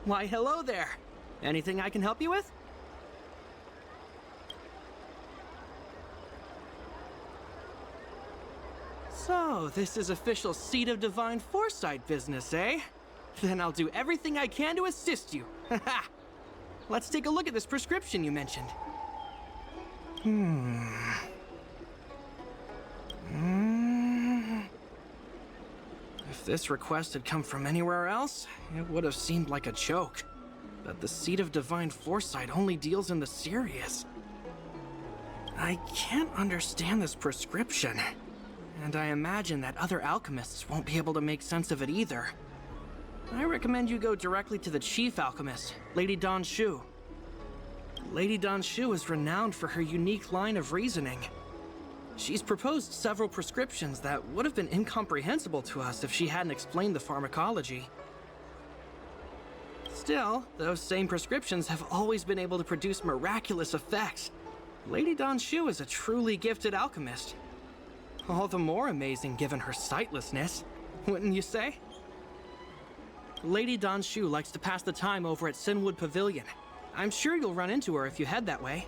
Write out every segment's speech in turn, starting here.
Why, hello there. Anything I can help you with? So, this is official Seed of Divine Foresight business, eh? Then I'll do everything I can to assist you. Haha! Let's take a look at this prescription you mentioned. If this request had come from anywhere else, it would have seemed like a joke. But the Seed of Divine Foresight only deals in the serious. I can't understand this prescription. And I imagine that other alchemists won't be able to make sense of it either. I recommend you go directly to the chief alchemist, Lady Dan Shu. Lady Dan Shu is renowned for her unique line of reasoning. She's proposed several prescriptions that would have been incomprehensible to us if she hadn't explained the pharmacology. Still, those same prescriptions have always been able to produce miraculous effects. Lady Dan Shu is a truly gifted alchemist. All the more amazing given her sightlessness, wouldn't you say? Lady Dan Shu likes to pass the time over at Sinwood Pavilion. I'm sure you'll run into her if you head that way.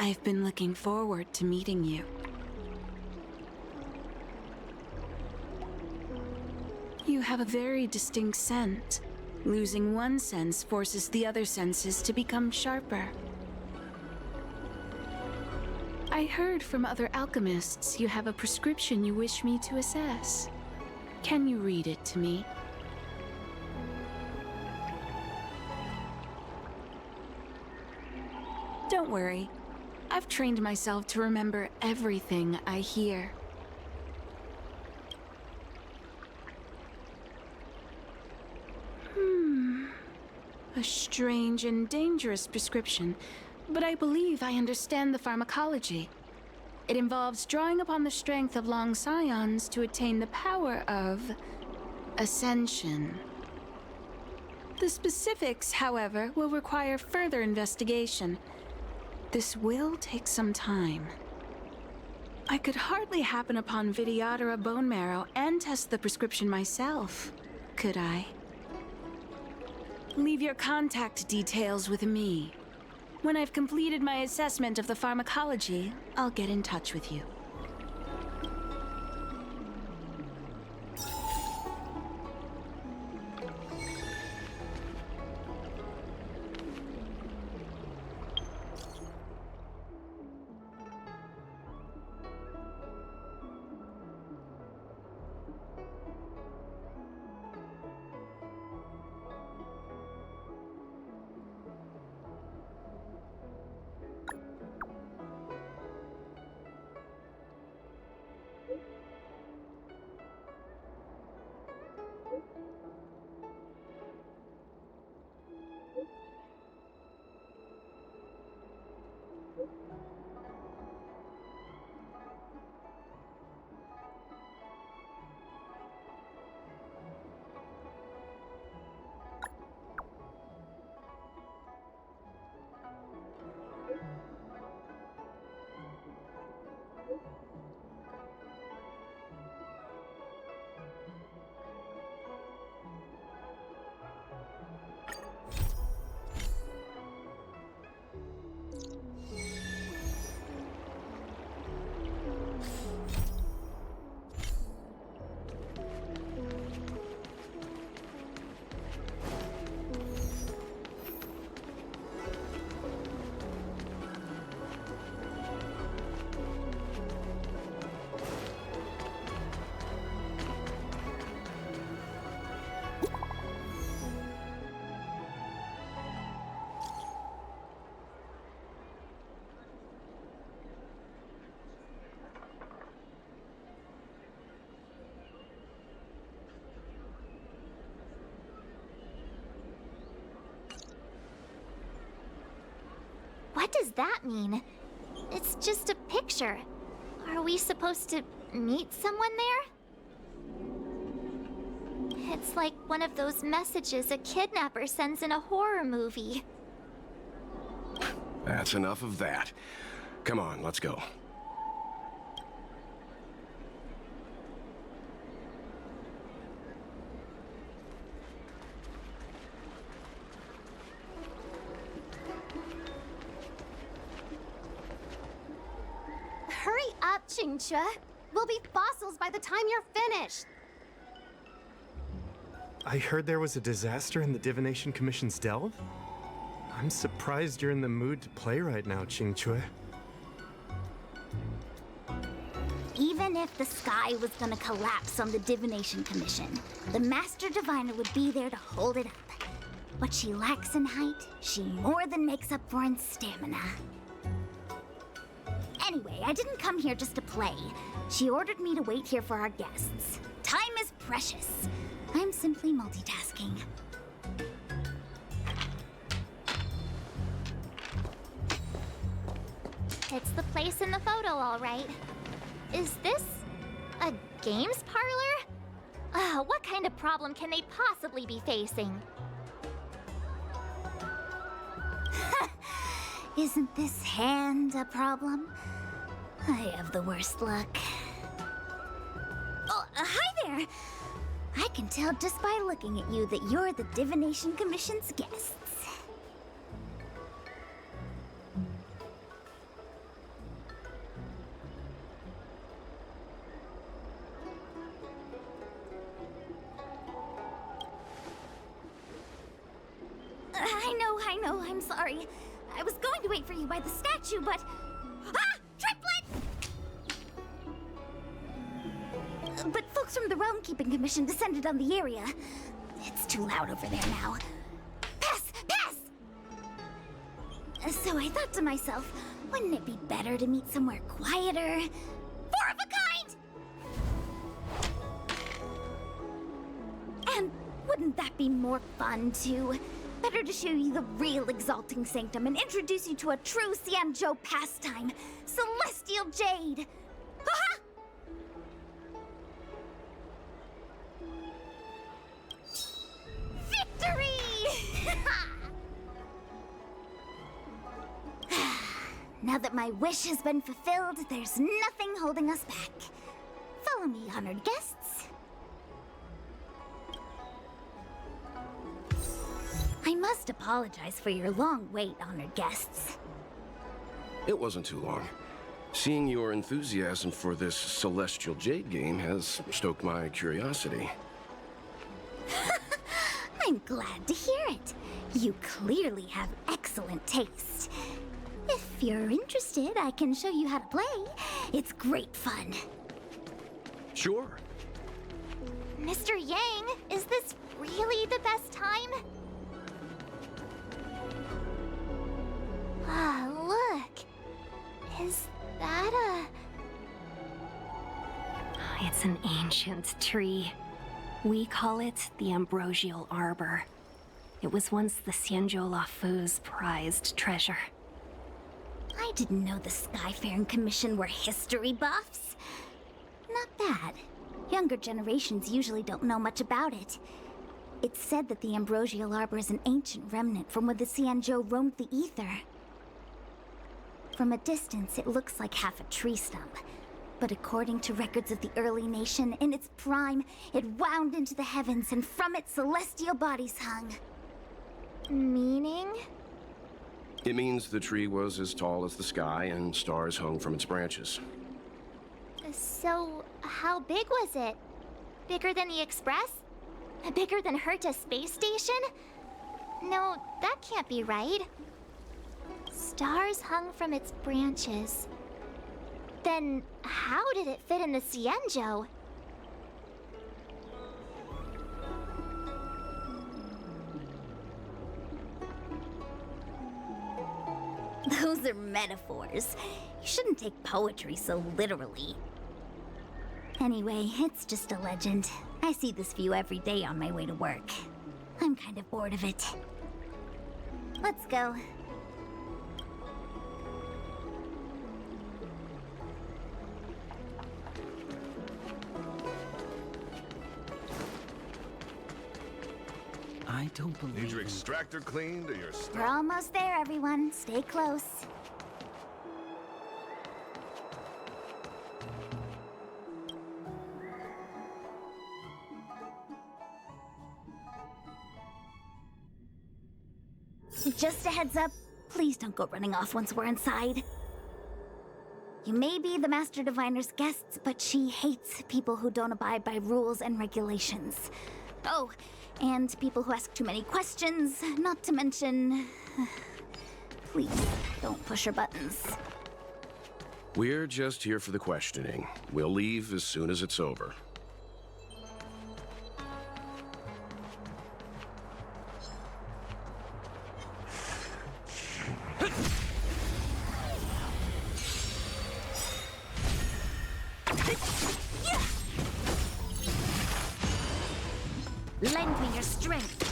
I've been looking forward to meeting you. You have a very distinct scent. Losing one sense forces the other senses to become sharper. I heard from other alchemists you have a prescription you wish me to assess. Can you read it to me? Don't worry. I've trained myself to remember everything I hear. A strange and dangerous prescription, but I believe I understand the pharmacology. It involves drawing upon the strength of long scions to attain the power of ascension. The specifics, however, will require further investigation. This will take some time. I could hardly happen upon Vidyadhara bone marrow and test the prescription myself, could I? Leave your contact details with me. When I've completed my assessment of the pharmacology, I'll get in touch with you. What does that mean? It's just a picture. Are we supposed to meet someone there? It's like one of those messages a kidnapper sends in a horror movie. That's enough of that. Come on, let's go. Hurry up, Qingque. We'll be fossils by the time you're finished. I heard there was a disaster in the Divination Commission's delve? I'm surprised you're in the mood to play right now, Qingque. Even if the sky was gonna collapse on the Divination Commission, the Master Diviner would be there to hold it up. What she lacks in height, she more than makes up for in stamina. Anyway, I didn't come here just to play. She ordered me to wait here for our guests. Time is precious. I'm simply multitasking. It's the place in the photo, all right. Is this a games parlor? What kind of problem can they possibly be facing? Isn't this hand a problem? I have the worst luck. Oh, hi there! I can tell just by looking at you that you're the Divination Commission's guests. I know, I'm sorry. I was going to wait for you by the statue, but... Ah! Triplet! But folks from the Realm Keeping Commission descended on the area. It's too loud over there now. Pass! Pass! So I thought to myself, wouldn't it be better to meet somewhere quieter? Four of a kind! And wouldn't that be more fun, too? Better to show you the real Exalting Sanctum and introduce you to a true Xianzhou pastime, Celestial Jade! Ha-ha! Victory! Now that my wish has been fulfilled, there's nothing holding us back. Follow me, honored guests. I must apologize for your long wait, honored guests. It wasn't too long. Seeing your enthusiasm for this Celestial Jade game has stoked my curiosity. I'm glad to hear it. You clearly have excellent taste. If you're interested, I can show you how to play. It's great fun. Sure. Mr. Yang, is this really the best time? Ah, look. Is that a... It's an ancient tree. We call it the Ambrosial Arbor. It was once the Xianzhou Lafu's prized treasure. I didn't know the Skyfaring Commission were history buffs. Not bad. Younger generations usually don't know much about it. It's said that the Ambrosial Arbor is an ancient remnant from when the Xianzhou roamed the ether. From a distance, it looks like half a tree stump. But according to records of the early nation, in its prime, it wound into the heavens and from it celestial bodies hung. Meaning? It means the tree was as tall as the sky and stars hung from its branches. So, how big was it? Bigger than the Express? Bigger than Herta Space Station? No, that can't be right. Stars hung from its branches. Then, how did it fit in the Xianzhou? Those are metaphors. You shouldn't take poetry so literally. Anyway, it's just a legend. I see this view every day on my way to work. I'm kind of bored of it. Let's go. I don't believe. Need your extractor cleaned or your We're almost there, everyone. Stay close. Just a heads up, please don't go running off once we're inside. You may be the Master Diviner's guests, but she hates people who don't abide by rules and regulations. Oh, and people who ask too many questions, not to mention... Please, don't push her buttons. We're just here for the questioning. We'll leave as soon as it's over. Lend me your strength.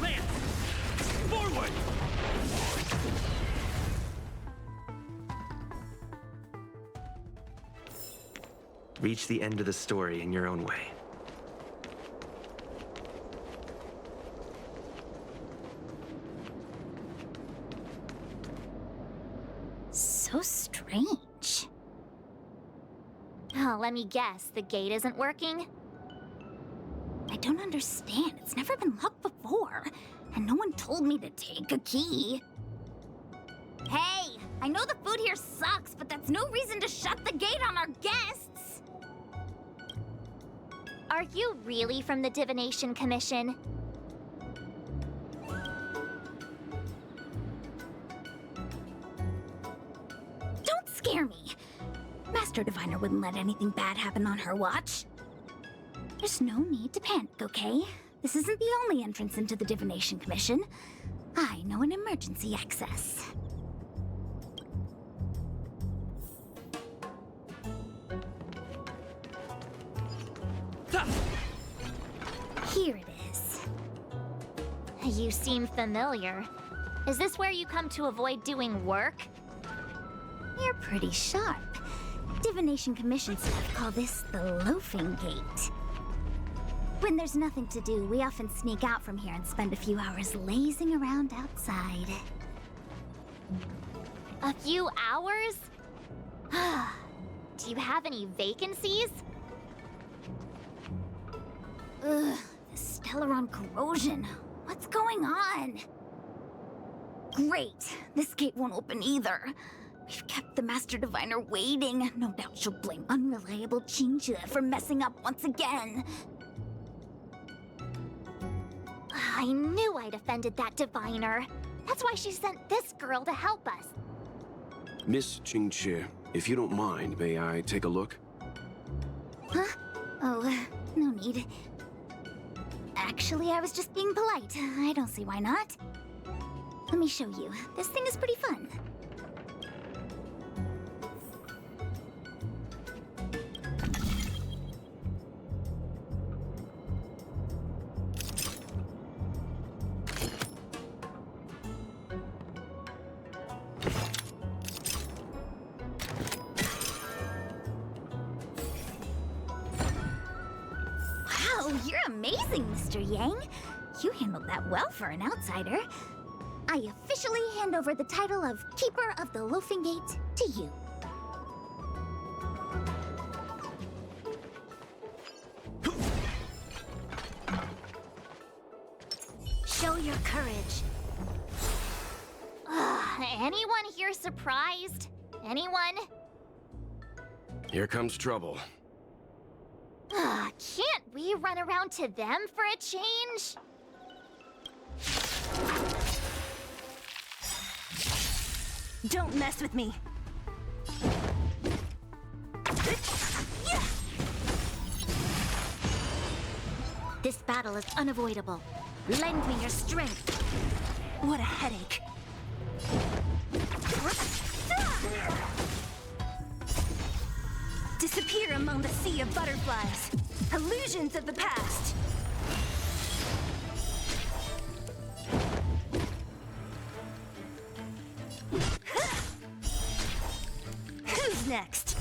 Lance! Forward! Reach the end of the story in your own way. So strange. Oh, let me guess. The gate isn't working? I don't understand. It's never been locked before. And no one told me to take a key. Hey, I know the food here sucks, but that's no reason to shut the gate on our guests. Are you really from the Divination Commission? Don't scare me. Master Diviner wouldn't let anything bad happen on her watch. There's no need to panic, okay? This isn't the only entrance into the Divination Commission. I know an emergency access. Here it is. You seem familiar. Is this where you come to avoid doing work? You're pretty sharp. Divination Commission staff call this the Loafing Gate. When there's nothing to do, we often sneak out from here and spend a few hours lazing around outside. A few hours? Do you have any vacancies? Ugh, the Stellaron corrosion. What's going on? Great. This gate won't open either. We've kept the Master Diviner waiting. No doubt she'll blame unreliable Chinchilla for messing up once again. I knew I'd offended that diviner. That's why she sent this girl to help us. Miss Qingqi, if you don't mind, may I take a look? Huh? Oh, no need. Actually, I was just being polite. I don't see why not. Let me show you. This thing is pretty fun. Wow, you're amazing, Mr. Yang. You handled that well for an outsider. I officially hand over the title of Keeper of the Loafing Gate to you. Show your courage. Anyone here surprised? Anyone? Here comes trouble. Can't we run around to them for a change? Don't mess with me. This battle is unavoidable. Lend me your strength. What a headache. Disappear among the sea of butterflies. Illusions of the past. Who's next?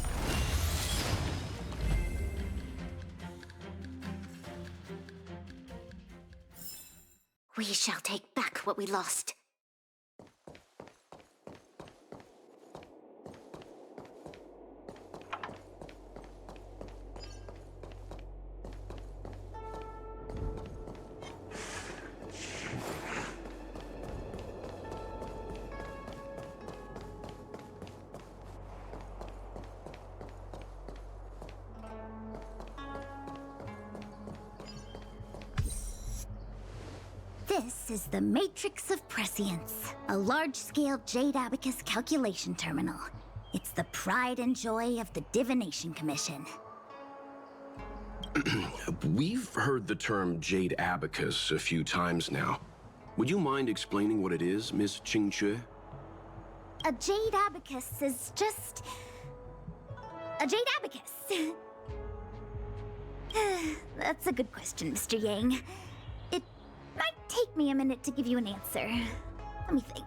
We shall take back what we lost. This is the Matrix of Prescience, a large-scale Jade Abacus calculation terminal. It's the pride and joy of the Divination Commission. We've heard the term Jade Abacus a few times now. Would you mind explaining what it is, Miss Qingque? A Jade Abacus is just... a Jade Abacus. That's a good question, Mr. Yang. It might take me a minute to give you an answer. Let me think.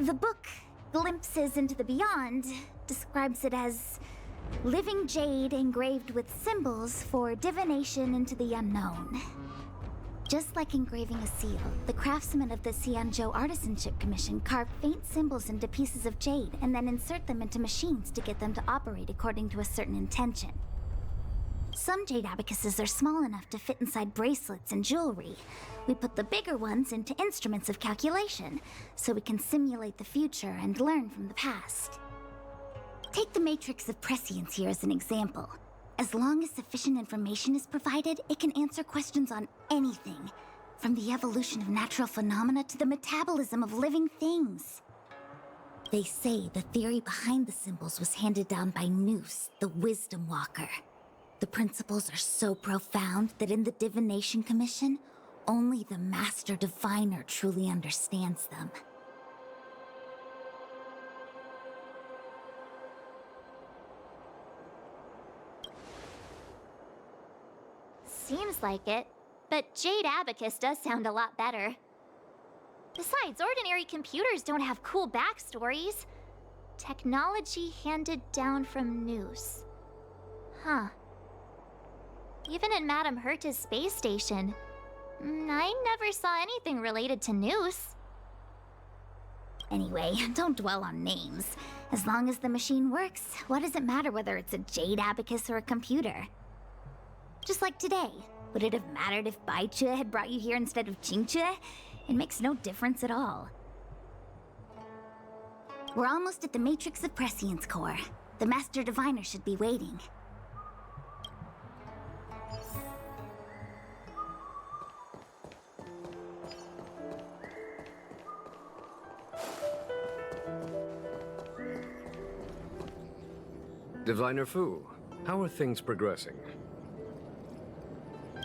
The book, Glimpses into the Beyond, describes it as living jade engraved with symbols for divination into the unknown. Just like engraving a seal, the craftsmen of the Xianzhou Artisanship Commission carve faint symbols into pieces of jade and then insert them into machines to get them to operate according to a certain intention. Some jade abacuses are small enough to fit inside bracelets and jewelry. We put the bigger ones into instruments of calculation, so we can simulate the future and learn from the past. Take the Matrix of Prescience here as an example. As long as sufficient information is provided, it can answer questions on anything, from the evolution of natural phenomena to the metabolism of living things. They say the theory behind the symbols was handed down by Noose, the Wisdom Walker. The principles are so profound that in the Divination Commission, only the Master Diviner truly understands them. Seems like it, but Jade Abacus does sound a lot better. Besides, ordinary computers don't have cool backstories. Technology handed down from Noose. Huh. Even in Madame Herta's space station, I never saw anything related to Noose. Anyway, don't dwell on names. As long as the machine works, what does it matter whether it's a Jade Abacus or a computer? Just like today, would it have mattered if Baichue had brought you here instead of Qingque? It makes no difference at all. We're almost at the Matrix of Prescience core. The Master Diviner should be waiting. Diviner Fu, how are things progressing?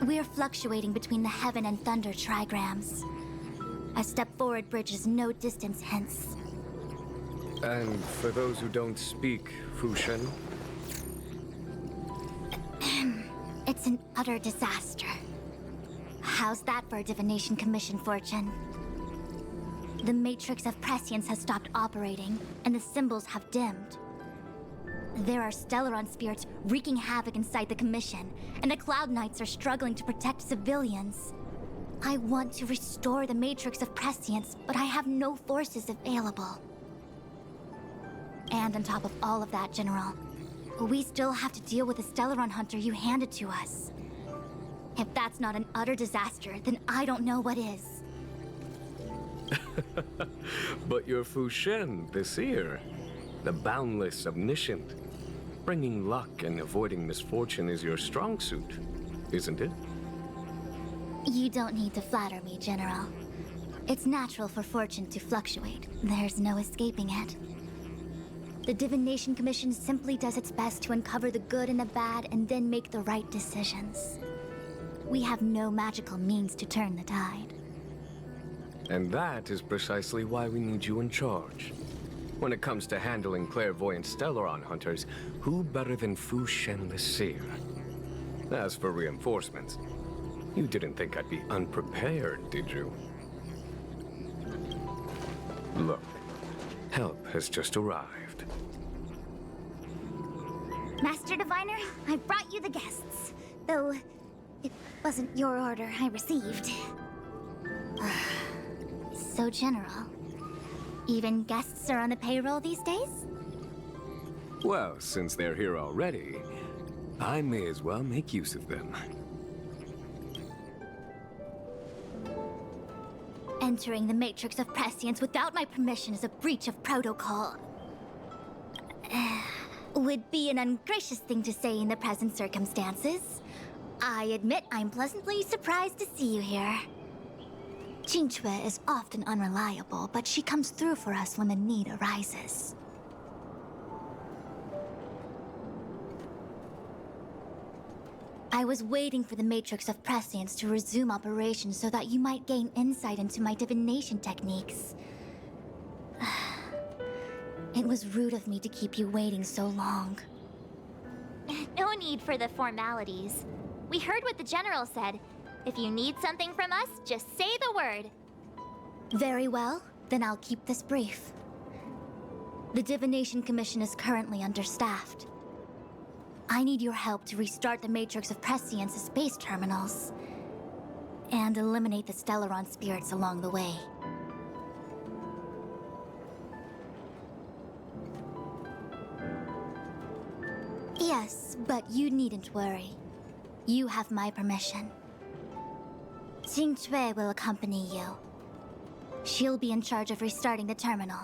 We're fluctuating between the Heaven and Thunder trigrams. A step forward bridge is no distance hence. And for those who don't speak Fushen, It's an utter disaster. How's that for a Divination Commission fortune? The Matrix of Prescience has stopped operating, and the symbols have dimmed. There are Stellaron spirits wreaking havoc inside the Commission, and the Cloud Knights are struggling to protect civilians. I want to restore the Matrix of Prescience, but I have no forces available. And on top of all of that, General, we still have to deal with the Stellaron Hunter you handed to us. If that's not an utter disaster, then I don't know what is. but you're Fushen, the seer, the boundless omniscient. Bringing luck and avoiding misfortune is your strong suit, isn't it? You don't need to flatter me, General. It's natural for fortune to fluctuate. There's no escaping it. The Divination Commission simply does its best to uncover the good and the bad and then make the right decisions. We have no magical means to turn the tide. And that is precisely why we need you in charge. When it comes to handling clairvoyant Stellaron hunters, who better than Fushen the Seer? As for reinforcements, you didn't think I'd be unprepared, did you? Look, help has just arrived. Master Diviner, I brought you the guests. Though, it wasn't your order I received. so general. Even guests are on the payroll these days? Well, since they're here already, I may as well make use of them. Entering the Matrix of Prescience without my permission is a breach of protocol. Would be an ungracious thing to say in the present circumstances. I admit I'm pleasantly surprised to see you here. Qingque is often unreliable, but she comes through for us when the need arises. I was waiting for the Matrix of Prescience to resume operations so that you might gain insight into my divination techniques. It was rude of me to keep you waiting so long. No need for the formalities. We heard what the General said. If you need something from us, just say the word. Very well, then I'll keep this brief. The Divination Commission is currently understaffed. I need your help to restart the Matrix of Prescience's space terminals and eliminate the Stellaron spirits along the way. Yes, but you needn't worry. You have my permission. Qingque will accompany you. She'll be in charge of restarting the terminal.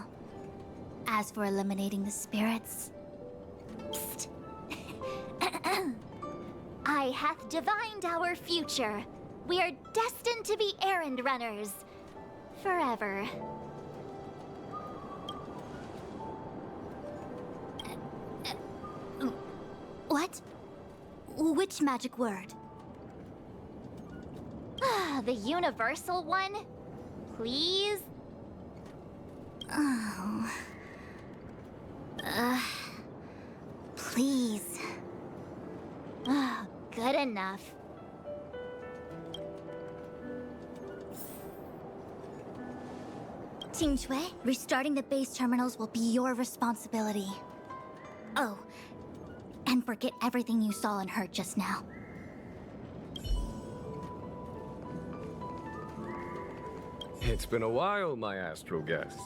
As for eliminating the spirits... Psst. I hath divined our future. We are destined to be errand runners. Forever. What? Which magic word? The universal one? Please? Oh. Please. Good enough. Qingque, restarting the base terminals will be your responsibility. Oh, and forget everything you saw and heard just now. It's been a while, my astral guest.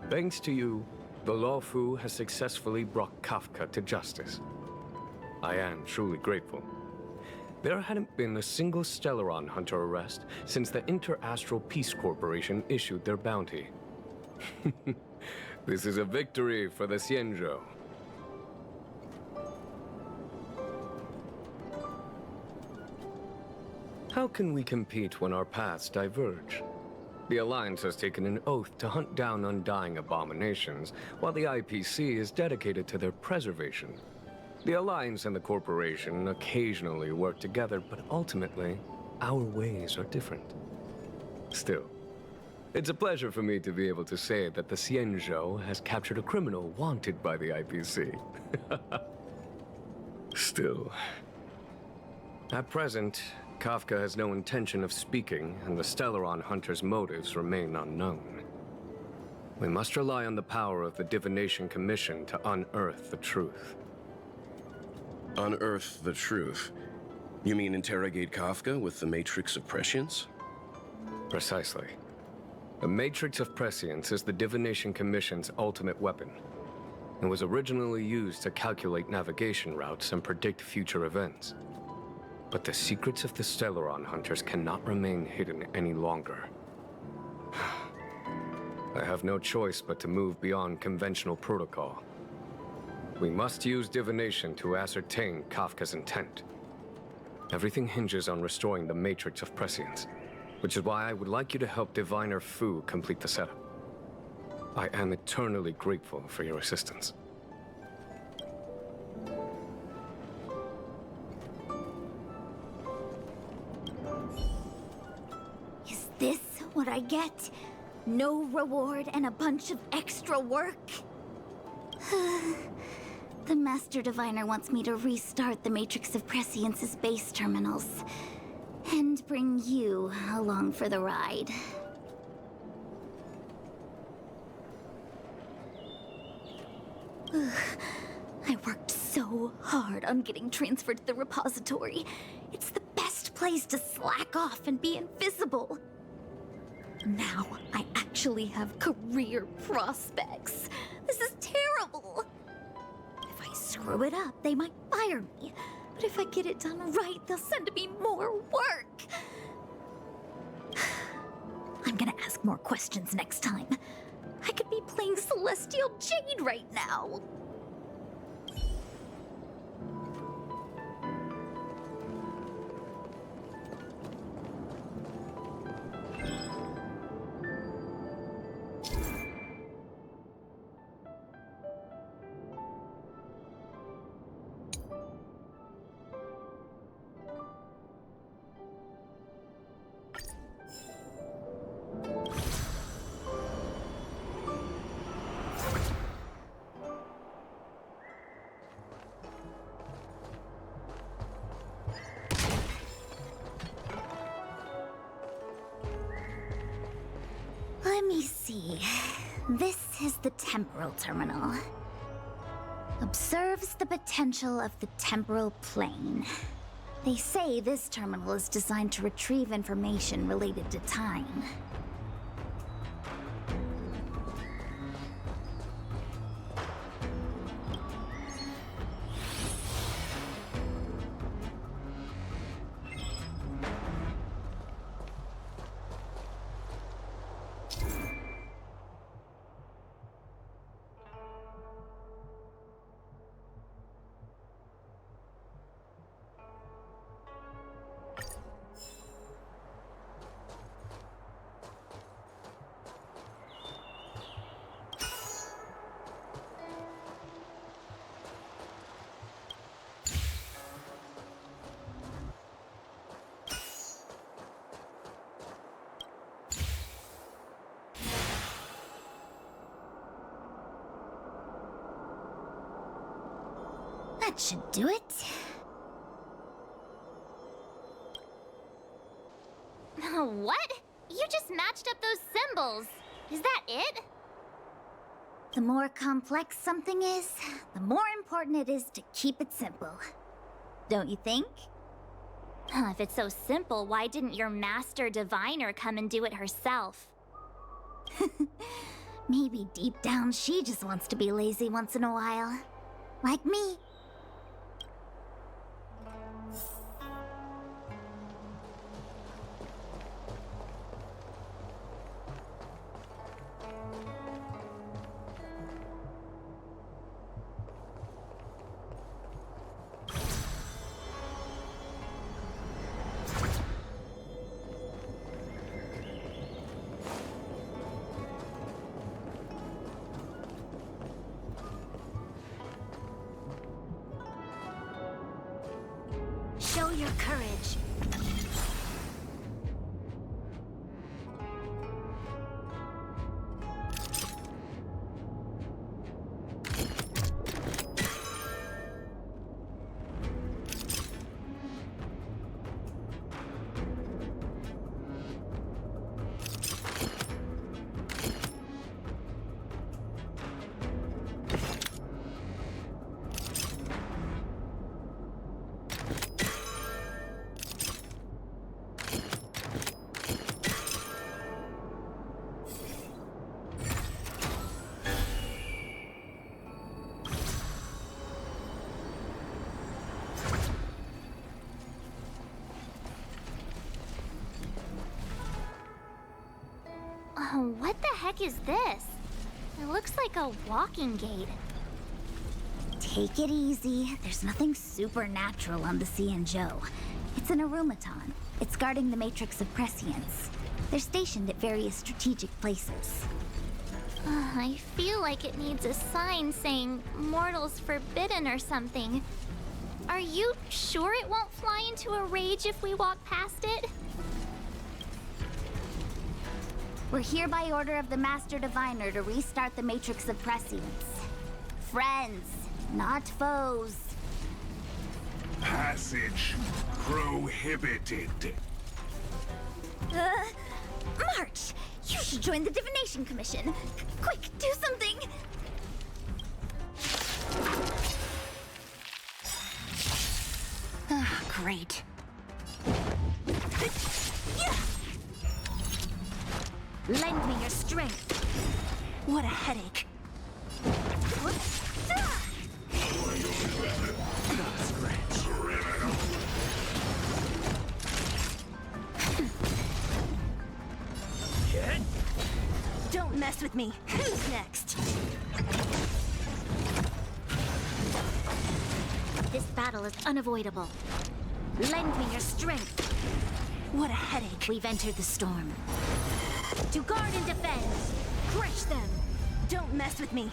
Thanks to you, the Lawfu has successfully brought Kafka to justice. I am truly grateful. There hadn't been a single Stellaron hunter arrest since the Inter-Astral Peace Corporation issued their bounty. This is a victory for the Xianzhou. How can we compete when our paths diverge? The Alliance has taken an oath to hunt down undying abominations, while the IPC is dedicated to their preservation. The Alliance and the Corporation occasionally work together, but ultimately, our ways are different. Still, it's a pleasure for me to be able to say that the Xianzhou has captured a criminal wanted by the IPC. Still, at present, Kafka has no intention of speaking, and the Stellaron hunter's motives remain unknown. We must rely on the power of the Divination Commission to unearth the truth. Unearth the truth? You mean interrogate Kafka with the Matrix of Prescience? Precisely. The Matrix of Prescience is the Divination Commission's ultimate weapon. It was originally used to calculate navigation routes and predict future events. But the secrets of the Stellaron hunters cannot remain hidden any longer. I have no choice but to move beyond conventional protocol. We must use divination to ascertain Kafka's intent. Everything hinges on restoring the Matrix of Prescience, which is why I would like you to help Diviner Fu complete the setup. I am eternally grateful for your assistance. Is this what I get? No reward and a bunch of extra work? The Master Diviner wants me to restart the Matrix of Prescience's base terminals. And bring you along for the ride. I worked so hard on getting transferred to the repository. It's the best place to slack off and be invisible. Now I actually have career prospects. This is terrible. If I screw it up, they might fire me. But if I get it done right, they'll send me more work. I'm gonna ask more questions next time. I could be playing Celestial Jade right now. Let me see. This is the temporal terminal. Observes the potential of the temporal plane. They say this terminal is designed to retrieve information related to time. That should do it. What? You just matched up those symbols. Is that it? The more complex something is, the more important it is to keep it simple. Don't you think? If it's so simple, why didn't your master diviner come and do it herself? Maybe deep down she just wants to be lazy once in a while. Like me. Show your courage. What the heck is this? It looks like a walking gate. Take it easy. There's nothing supernatural on the Cianzhou. It's an arumaton. It's guarding the matrix of prescience. They're stationed at various strategic places. I feel like it needs a sign saying mortals forbidden or something. Are you sure it won't fly into a rage if we walk past it? We're here by order of the Master Diviner to restart the Matrix of Prescience. Friends, not foes. Passage prohibited. March! You should join the Divination Commission. Quick, do something! Great. Lend me your strength. What a headache. Don't mess with me. Who's next? This battle is unavoidable. Lend me your strength. What a headache. We've entered the storm. To guard and defend. Crush them. Don't mess with me.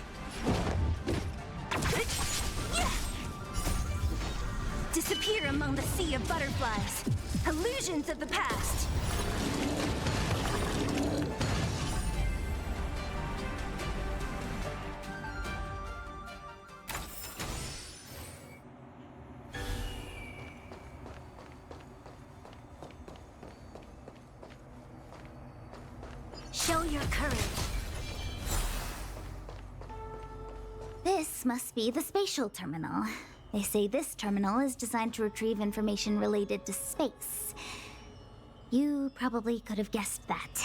Disappear among the sea of butterflies. Illusions of the past. Show your courage. This must be the spatial terminal. They say this terminal is designed to retrieve information related to space. You probably could have guessed that.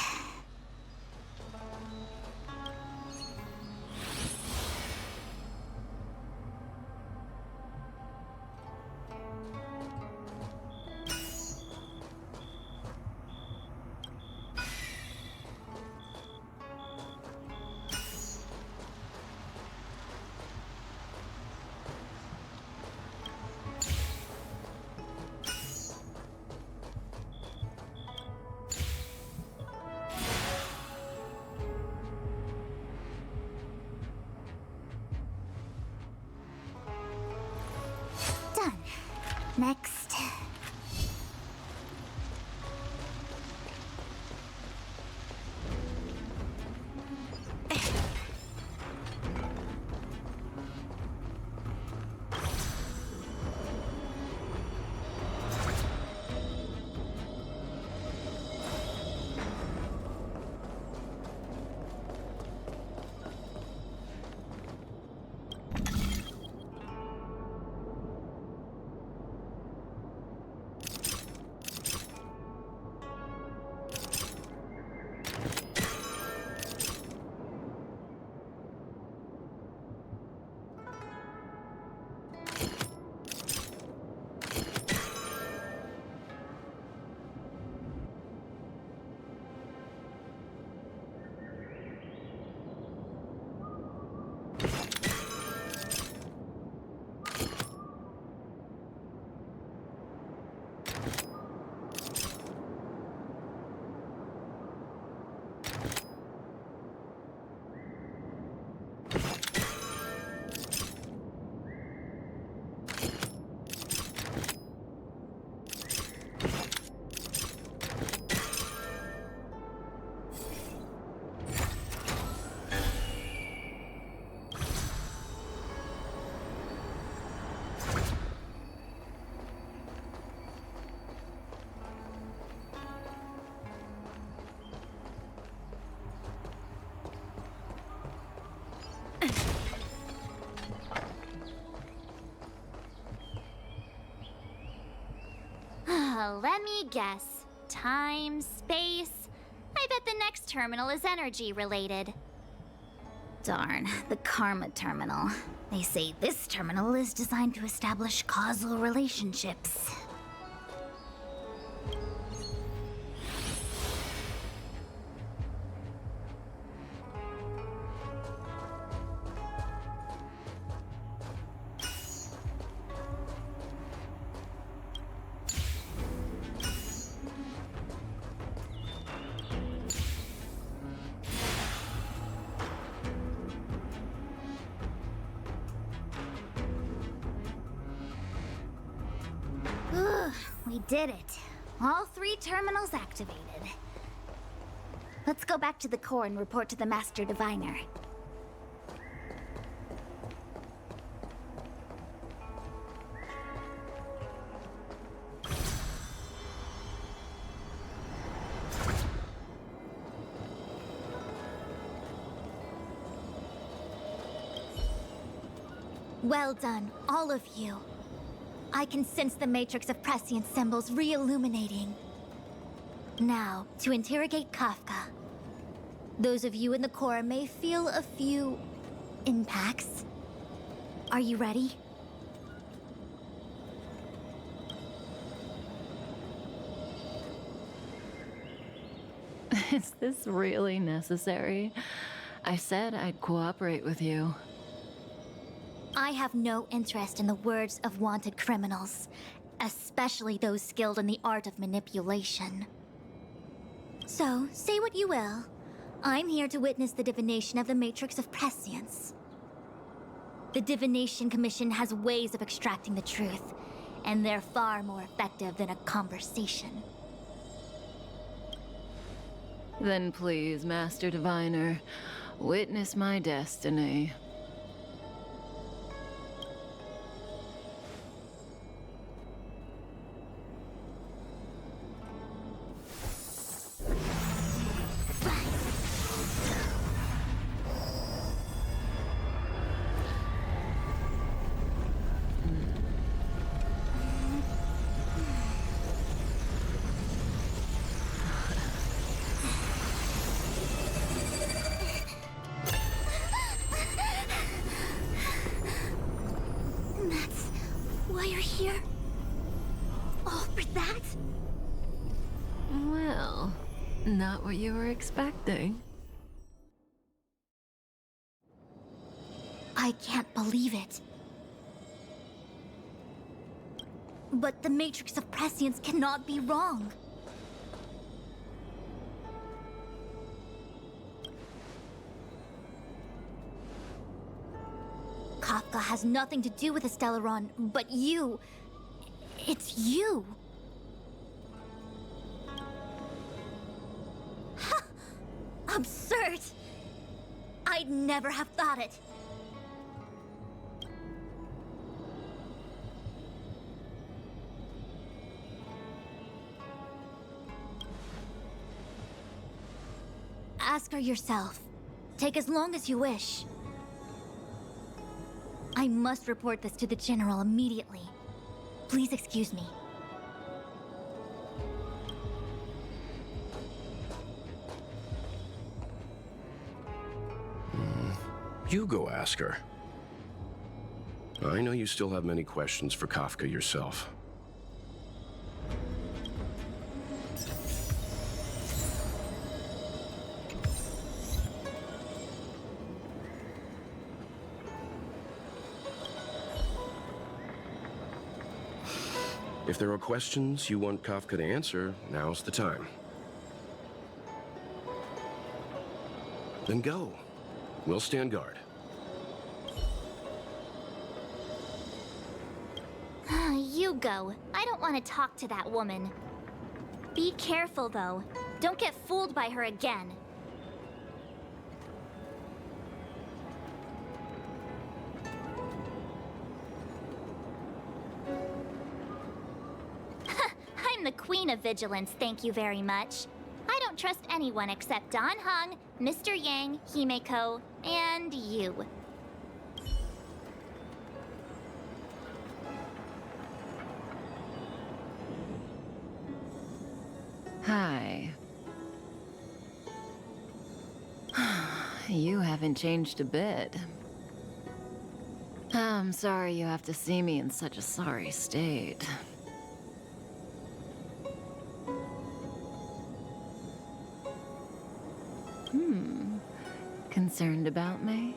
Done. Next. Let me guess. Time, space. I bet the next terminal is energy related. Darn, the Karma Terminal. They say this terminal is designed to establish causal relationships. We did it. All 3 terminals activated. Let's go back to the core and report to the Master Diviner. Well done, all of you. I can sense the matrix of prescient symbols re-illuminating. Now, to interrogate Kafka. Those of you in the core may feel a few impacts. Are you ready? Is this really necessary? I said I'd cooperate with you. I have no interest in the words of wanted criminals, especially those skilled in the art of manipulation. So, say what you will. I'm here to witness the divination of the Matrix of Prescience. The Divination Commission has ways of extracting the truth, and they're far more effective than a conversation. Then please, Master Diviner, witness my destiny. Why you're here? All for that? Well, not what you were expecting. I can't believe it. But the Matrix of Prescience cannot be wrong. Kafka has nothing to do with the Stellaron, but you... It's you! Ha! Absurd! I'd never have thought it. Ask her yourself. Take as long as you wish. I must report this to the General immediately. Please excuse me. You go ask her. I know you still have many questions for Kafka yourself. If there are questions you want Kafka to answer, now's the time. Then go. We'll stand guard. You go. I don't want to talk to that woman. Be careful, though. Don't get fooled by her again. I'm the Queen of Vigilance, thank you very much. I don't trust anyone except Don Hung, Mr. Yang, Himeko, and you. Hi. You haven't changed a bit. I'm sorry you have to see me in such a sorry state. Concerned about me?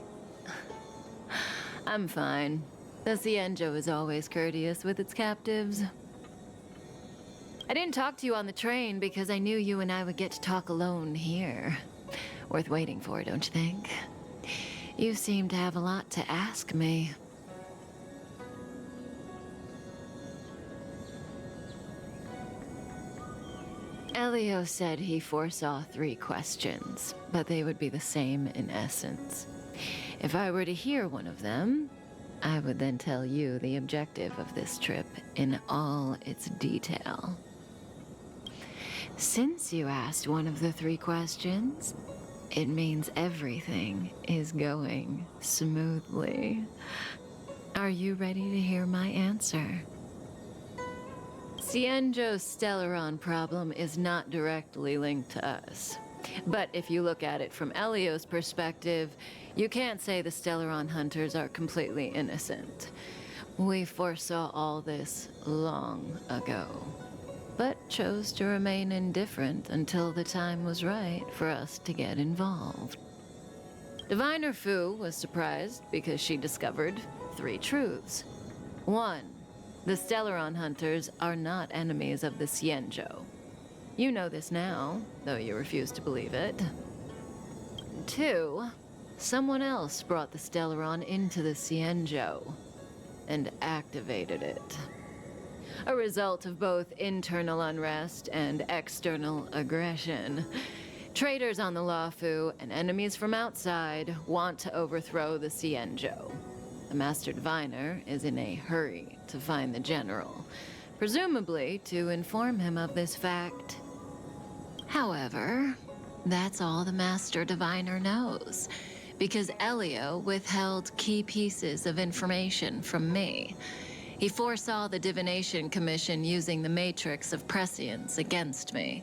I'm fine. The Cienjo is always courteous with its captives. I didn't talk to you on the train because I knew you and I would get to talk alone here. Worth waiting for, don't you think? You seem to have a lot to ask me. Elio said he foresaw 3 questions, but they would be the same in essence. If I were to hear one of them, I would then tell you the objective of this trip in all its detail. Since you asked one of the 3 questions, it means everything is going smoothly. Are you ready to hear my answer? Cienjo's Stellaron problem is not directly linked to us. But if you look at it from Elio's perspective, you can't say the Stellaron hunters are completely innocent. We foresaw all this long ago, but chose to remain indifferent until the time was right for us to get involved. Diviner Fu was surprised because she discovered 3 truths. 1. The Stellaron hunters are not enemies of the Xianzhou. You know this now, though you refuse to believe it. 2. Someone else brought the Stellaron into the Xianzhou and activated it. A result of both internal unrest and external aggression. Traitors on the Luofu and enemies from outside want to overthrow the Xianzhou. The Master Diviner is in a hurry to find the General, presumably to inform him of this fact. However, that's all the Master Diviner knows, because Elio withheld key pieces of information from me. He foresaw the Divination Commission using the Matrix of Prescience against me.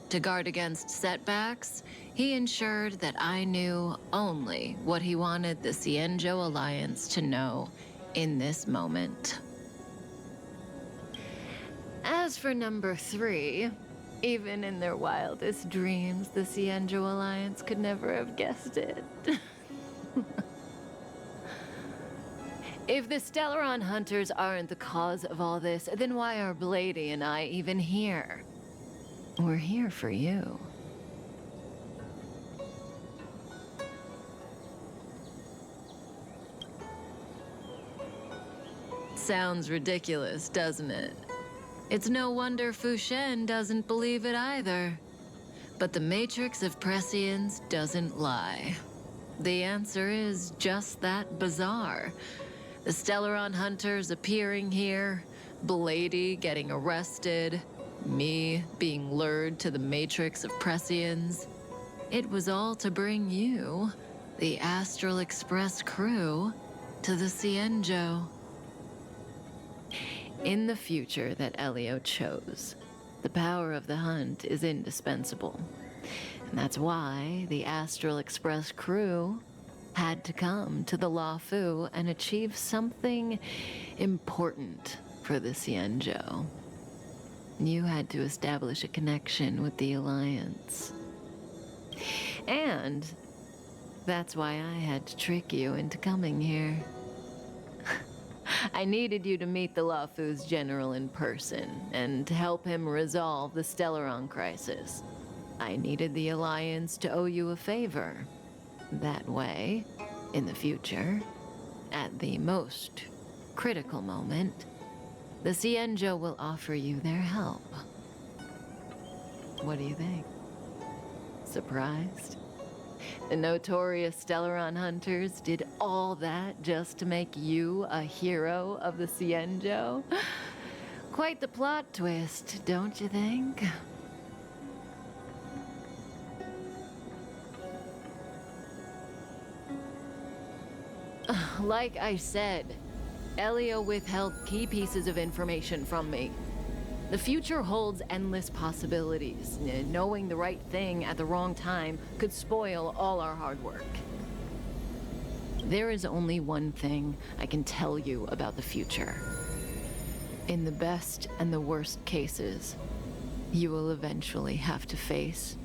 To guard against setbacks, he ensured that I knew only what he wanted the Xianzhou Alliance to know in this moment. As for number 3, even in their wildest dreams, the Xianzhou Alliance could never have guessed it. If the Stellaron hunters aren't the cause of all this, then why are Blady and I even here? We're here for you. Sounds ridiculous, doesn't it? It's no wonder Fu Shen doesn't believe it either. But the Matrix of Prescience doesn't lie. The answer is just that bizarre. The Stellaron hunters appearing here, Blady getting arrested, me being lured to the Matrix of Prescience. It was all to bring you, the Astral Express crew, to the Xianzhou. In the future that Elio chose, the power of the hunt is indispensable. And that's why the Astral Express crew had to come to the Luofu and achieve something important for the Xianzhou. You had to establish a connection with the Alliance. And that's why I had to trick you into coming here. I needed you to meet the Luofu's general in person and to help him resolve the Stellaron crisis. I needed the Alliance to owe you a favor. That way, in the future, at the most critical moment, the Xianzhou will offer you their help. What do you think? Surprised? The notorious Stellaron hunters did all that just to make you a hero of the Xianzhou? Quite the plot twist, don't you think? Like I said, Elio withheld key pieces of information from me. The future holds endless possibilities. Knowing the right thing at the wrong time could spoil all our hard work. There is only one thing I can tell you about the future. In the best and the worst cases, you will eventually have to face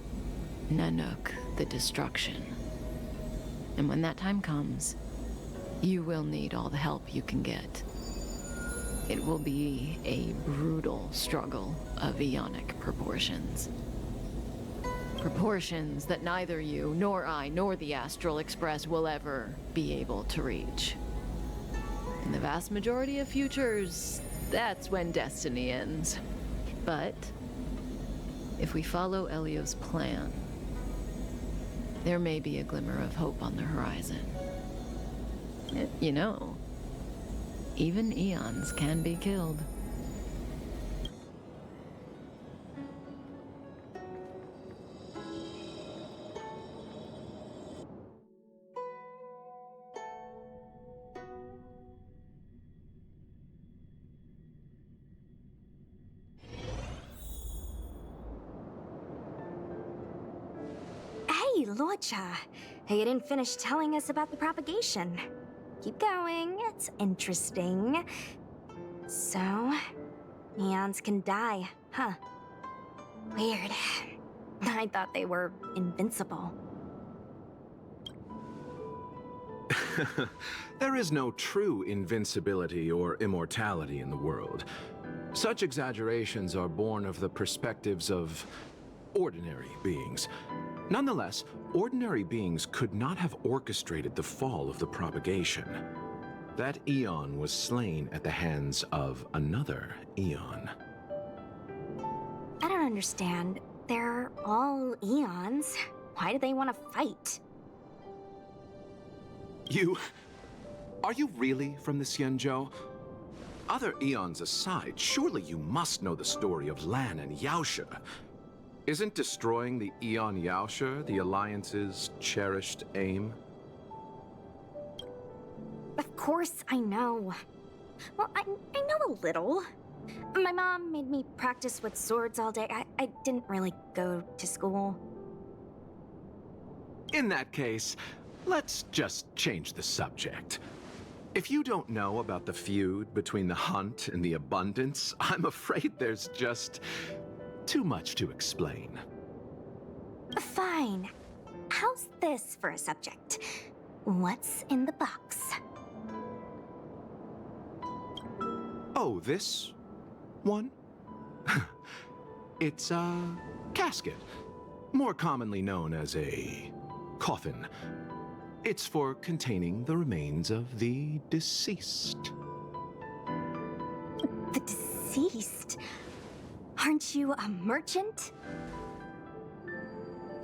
Nanook the Destruction. And when that time comes, you will need all the help you can get. It will be a brutal struggle of Ionic proportions. Proportions that neither you, nor I, nor the Astral Express will ever be able to reach. In the vast majority of futures, that's when destiny ends. But if we follow Elio's plan, there may be a glimmer of hope on the horizon. You know, even eons can be killed. Hey, Locha. You didn't finish telling us about the propagation. Keep going, it's interesting. So, eons can die, huh? Weird. I thought they were invincible. There is no true invincibility or immortality in the world. Such exaggerations are born of the perspectives of ordinary beings. Nonetheless, ordinary beings could not have orchestrated the fall of the propagation. That eon was slain at the hands of another eon. I don't understand. They're all eons. Why do they want to fight? Are you really from the Xianzhou? Other eons aside, surely you must know the story of Lan and Yaoshe. Isn't destroying the Eon Yaoshe the Alliance's cherished aim? Of course I know. Well, I know a little. My mom made me practice with swords all day. I didn't really go to school. In that case, let's just change the subject. If you don't know about the feud between the Hunt and the Abundance, I'm afraid there's just too much to explain. Fine. How's this for a subject? What's in the box? Oh, this one? It's a casket, more commonly known as a coffin. It's for containing the remains of the deceased. The deceased? Aren't you a merchant?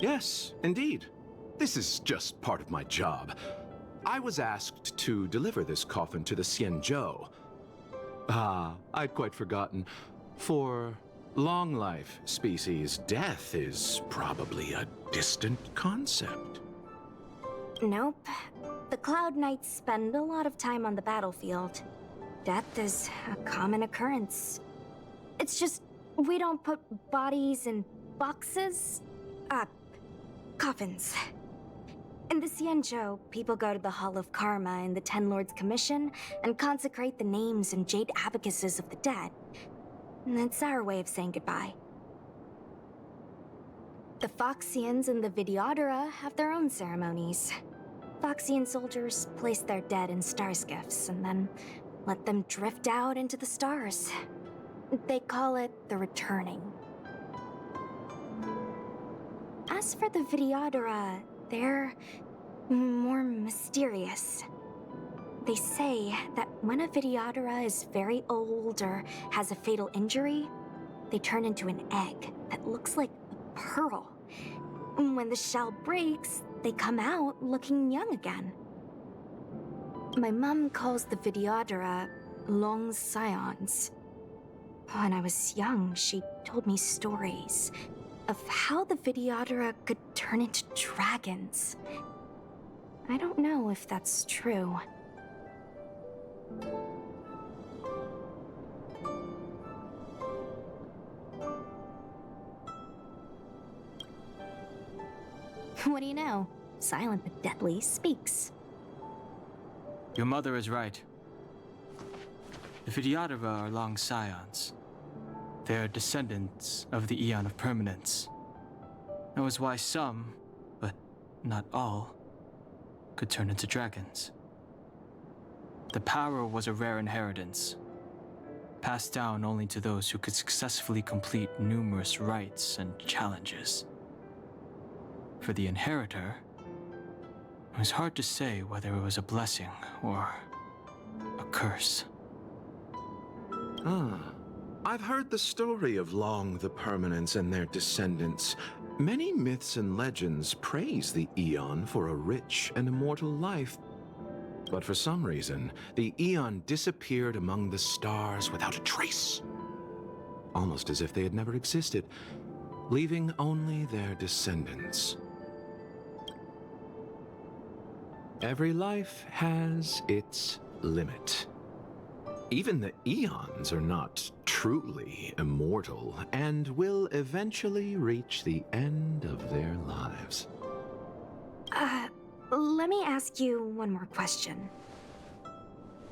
Yes, indeed. This is just part of my job. I was asked to deliver this coffin to the Xianzhou. I'd quite forgotten. For long life species, death is probably a distant concept. Nope. The Cloud Knights spend a lot of time on the battlefield. Death is a common occurrence. It's just, we don't put bodies in boxes. Coffins. In the Xianzhou, people go to the Hall of Karma in the Ten Lords Commission and consecrate the names and jade abacuses of the dead. It's our way of saying goodbye. The Foxians and the Videodora have their own ceremonies. Foxian soldiers place their dead in star skiffs and then let them drift out into the stars. They call it the returning. As for the Videodora, they're more mysterious. They say that when a Videodora is very old or has a fatal injury, they turn into an egg that looks like a pearl. When the shell breaks, they come out looking young again. My mom calls the Videodora long scions. When I was young, she told me stories of how the Videodora could turn into dragons. I don't know if that's true. What do you know? Silent but deadly speaks. Your mother is right. The Videodora are long scions. They are descendants of the Eon of Permanence. That was why some, but not all, could turn into dragons. The power was a rare inheritance, passed down only to those who could successfully complete numerous rites and challenges. For the inheritor, it was hard to say whether it was a blessing or a curse. I've heard the story of Long the Permanence and their descendants. Many myths and legends praise the Eon for a rich and immortal life. But for some reason, the Eon disappeared among the stars without a trace. Almost as if they had never existed, leaving only their descendants. Every life has its limit. Even the Eons are not truly immortal and will eventually reach the end of their lives. Let me ask you one more question.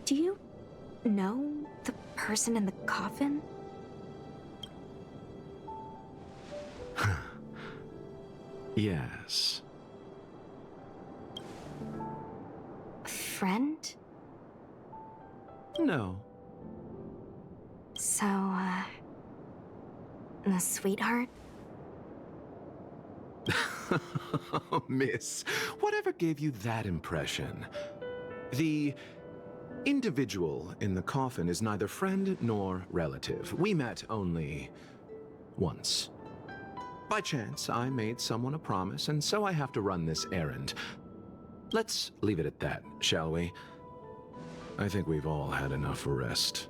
Do you know the person in the coffin? Yes. Friend? No. So, a sweetheart? Oh, miss, whatever gave you that impression? The individual in the coffin is neither friend nor relative. We met only once. By chance, I made someone a promise, and so I have to run this errand. Let's leave it at that, shall we? I think we've all had enough rest.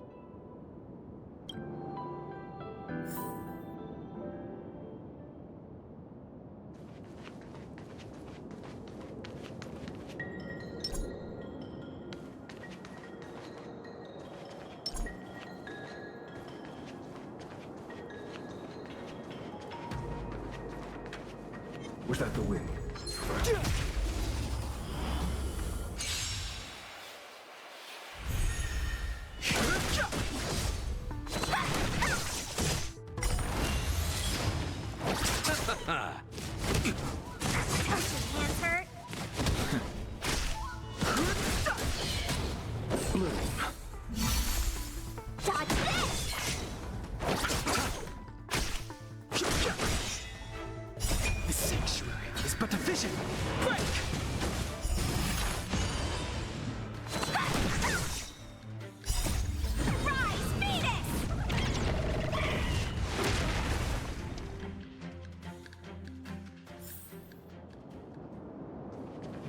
Was that the wind? Hands hurt? Dodge this! The sanctuary is but a vision. Quick! Rise, Phoenix!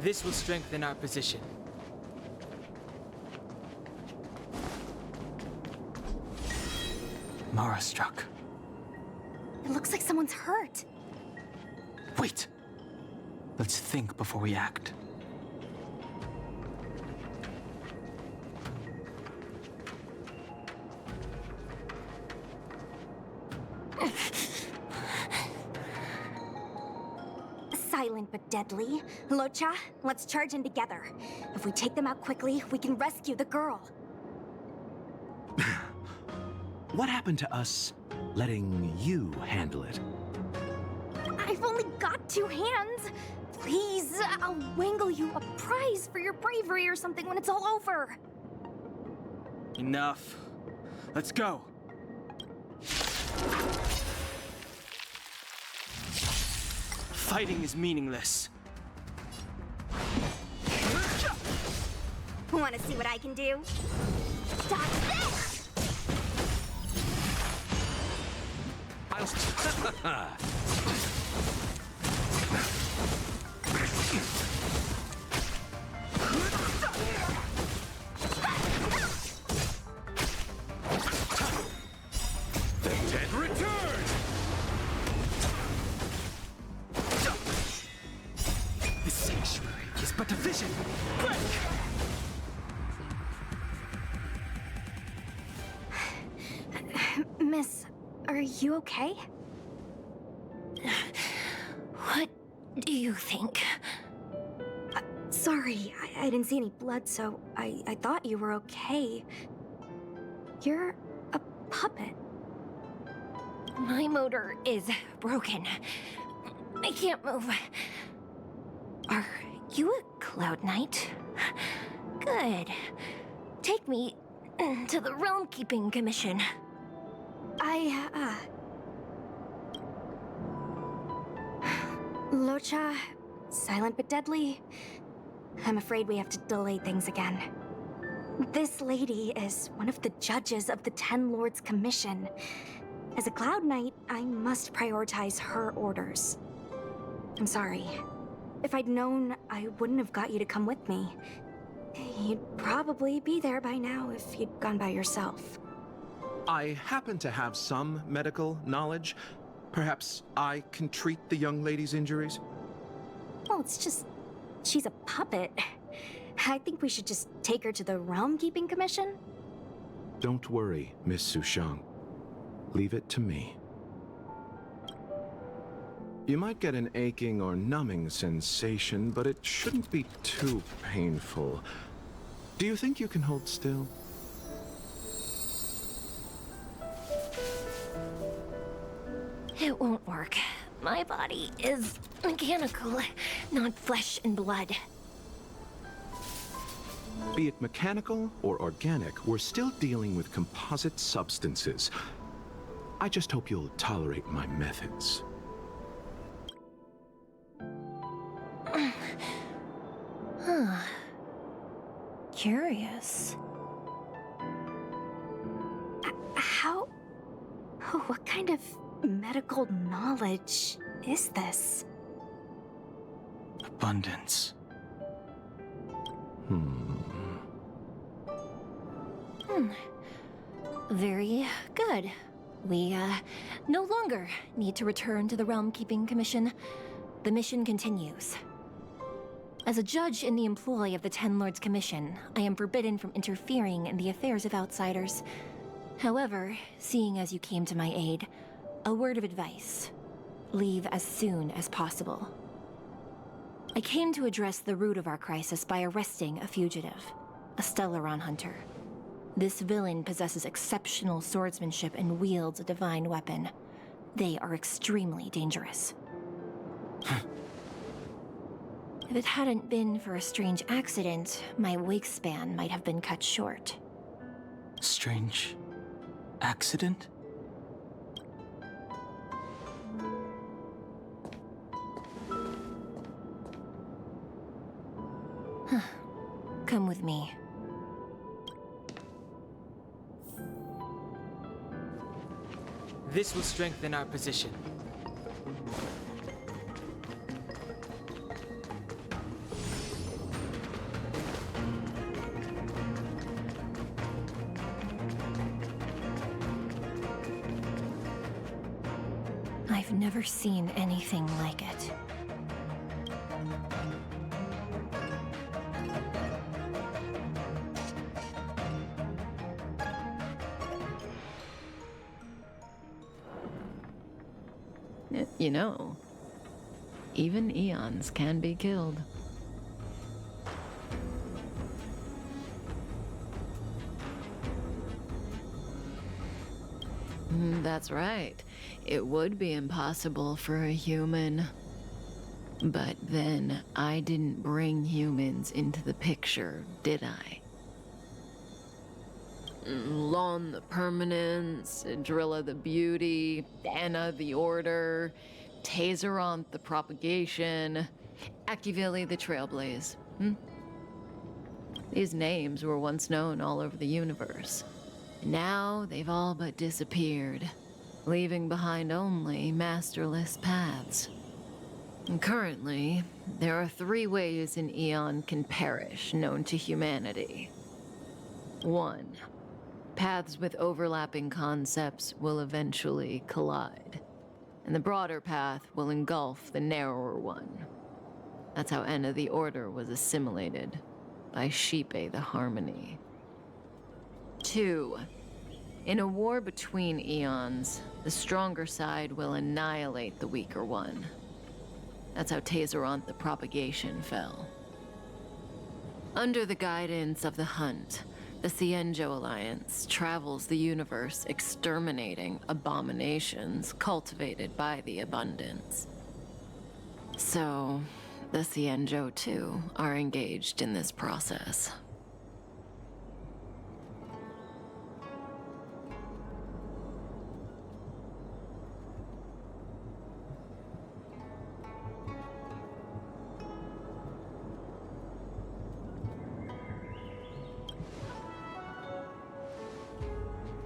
This will strengthen our position. Mara struck. It looks like someone's hurt. Wait. Let's think before we act. Silent but deadly. Locha, let's charge in together. If we take them out quickly, we can rescue the girl. What happened to us letting you handle it? I've only got 2 hands. Please, I'll wangle you a prize for your bravery or something when it's all over. Enough. Let's go. Fighting is meaningless. Want to see what I can do? Dodge this! The dead return! The sanctuary is but a vision. Quick! Miss, are you okay? What do you think? Sorry, I didn't see any blood, so I thought you were okay. You're a puppet. My motor is broken. I can't move. Are you a Cloud Knight? Good. Take me to the Realm Keeping Commission. Locha, silent but deadly. I'm afraid we have to delay things again. This lady is one of the judges of the Ten Lords Commission. As a Cloud Knight, I must prioritize her orders. I'm sorry. If I'd known, I wouldn't have got you to come with me. You'd probably be there by now if you'd gone by yourself. I happen to have some medical knowledge. Perhaps I can treat the young lady's injuries? Well, it's just... she's a puppet. I think we should just take her to the Realm Keeping Commission. Don't worry, Miss Sushang. Leave it to me. You might get an aching or numbing sensation, but it shouldn't be too painful. Do you think you can hold still? It won't work. My body is mechanical, not flesh and blood. Be it mechanical or organic, we're still dealing with composite substances. I just hope you'll tolerate my methods. Huh. Curious. How? What kind of medical knowledge is this? Abundance. Very good. We, no longer need to return to the Realm Keeping Commission. The mission continues. As a judge in the employ of the Ten Lords Commission, I am forbidden from interfering in the affairs of outsiders. However, seeing as you came to my aid, a word of advice. Leave as soon as possible. I came to address the root of our crisis by arresting a fugitive, a Stellaron hunter. This villain possesses exceptional swordsmanship and wields a divine weapon. They are extremely dangerous. If it hadn't been for a strange accident, my wakespan might have been cut short. Strange accident? Come with me. This will strengthen our position. I've never seen anything like it. You know, even eons can be killed. That's right. It would be impossible for a human. But then, I didn't bring humans into the picture, did I? Lon the Permanence, Drilla the Beauty, Anna the Order, Tazeronth the Propagation, Akivili the Trailblaze. These names were once known all over the universe. Now they've all but disappeared, leaving behind only masterless paths. And currently, there are 3 ways an Eon can perish known to humanity. 1. Paths with overlapping concepts will eventually collide, and the broader path will engulf the narrower one. That's how Enna the Order was assimilated, by Sheepe the Harmony. 2. In a war between eons, the stronger side will annihilate the weaker one. That's how Tazeronth the Propagation fell. Under the guidance of the Hunt, the Cienjo Alliance travels the universe exterminating abominations cultivated by the Abundance. So, the Cienjo, too, are engaged in this process.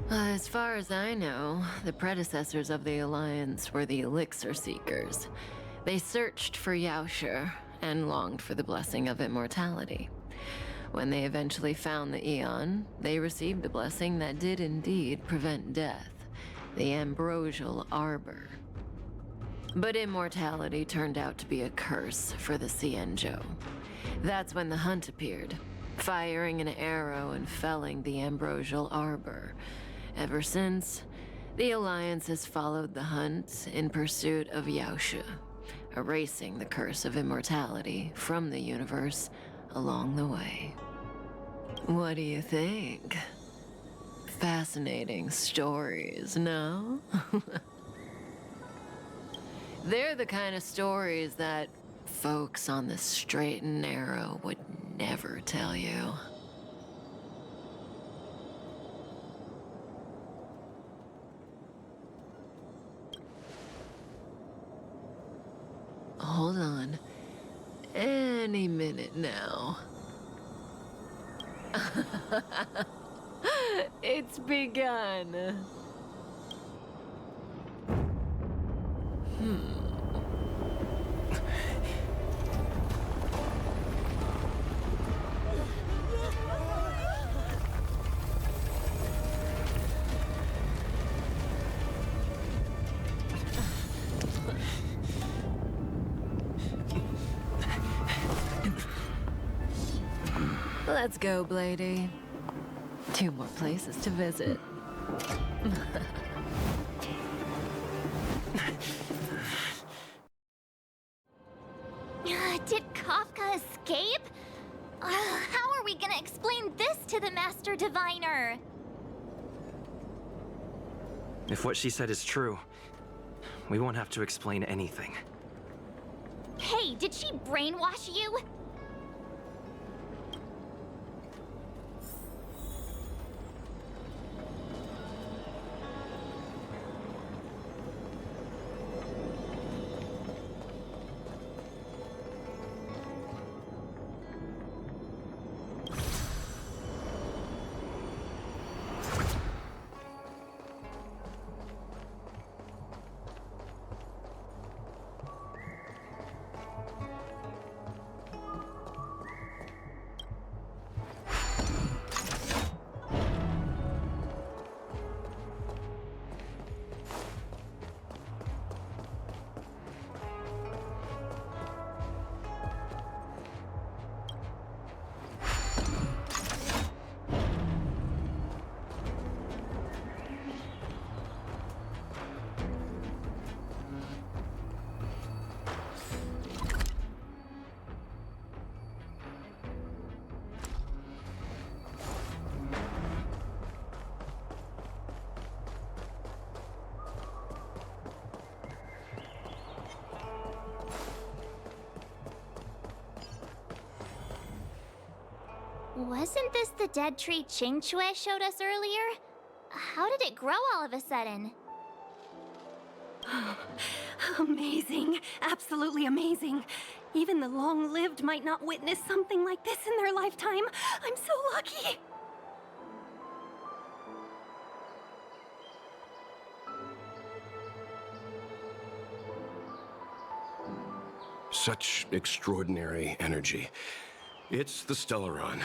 As far as I know, the predecessors of the Alliance were the Elixir Seekers. They searched for Yaoshi and longed for the blessing of immortality. When they eventually found the Eon, they received a blessing that did indeed prevent death, the Ambrosial Arbor. But immortality turned out to be a curse for the Cienjo. That's when the Hunt appeared, firing an arrow and felling the Ambrosial Arbor. Ever since, the Alliance has followed the Hunt in pursuit of Yaoshi, erasing the curse of immortality from the universe along the way. What do you think? Fascinating stories, no? They're the kind of stories that folks on the straight and narrow would never tell you. Hold on. Any minute now. It's begun. Let's go, Blady. 2 more places to visit. Did Kafka escape? How are we gonna explain this to the Master Diviner? If what she said is true, we won't have to explain anything. Hey, did she brainwash you? Wasn't this the dead tree Qingque showed us earlier? How did it grow all of a sudden? Amazing. Absolutely amazing. Even the long-lived might not witness something like this in their lifetime. I'm so lucky. Such extraordinary energy. It's the Stellaron.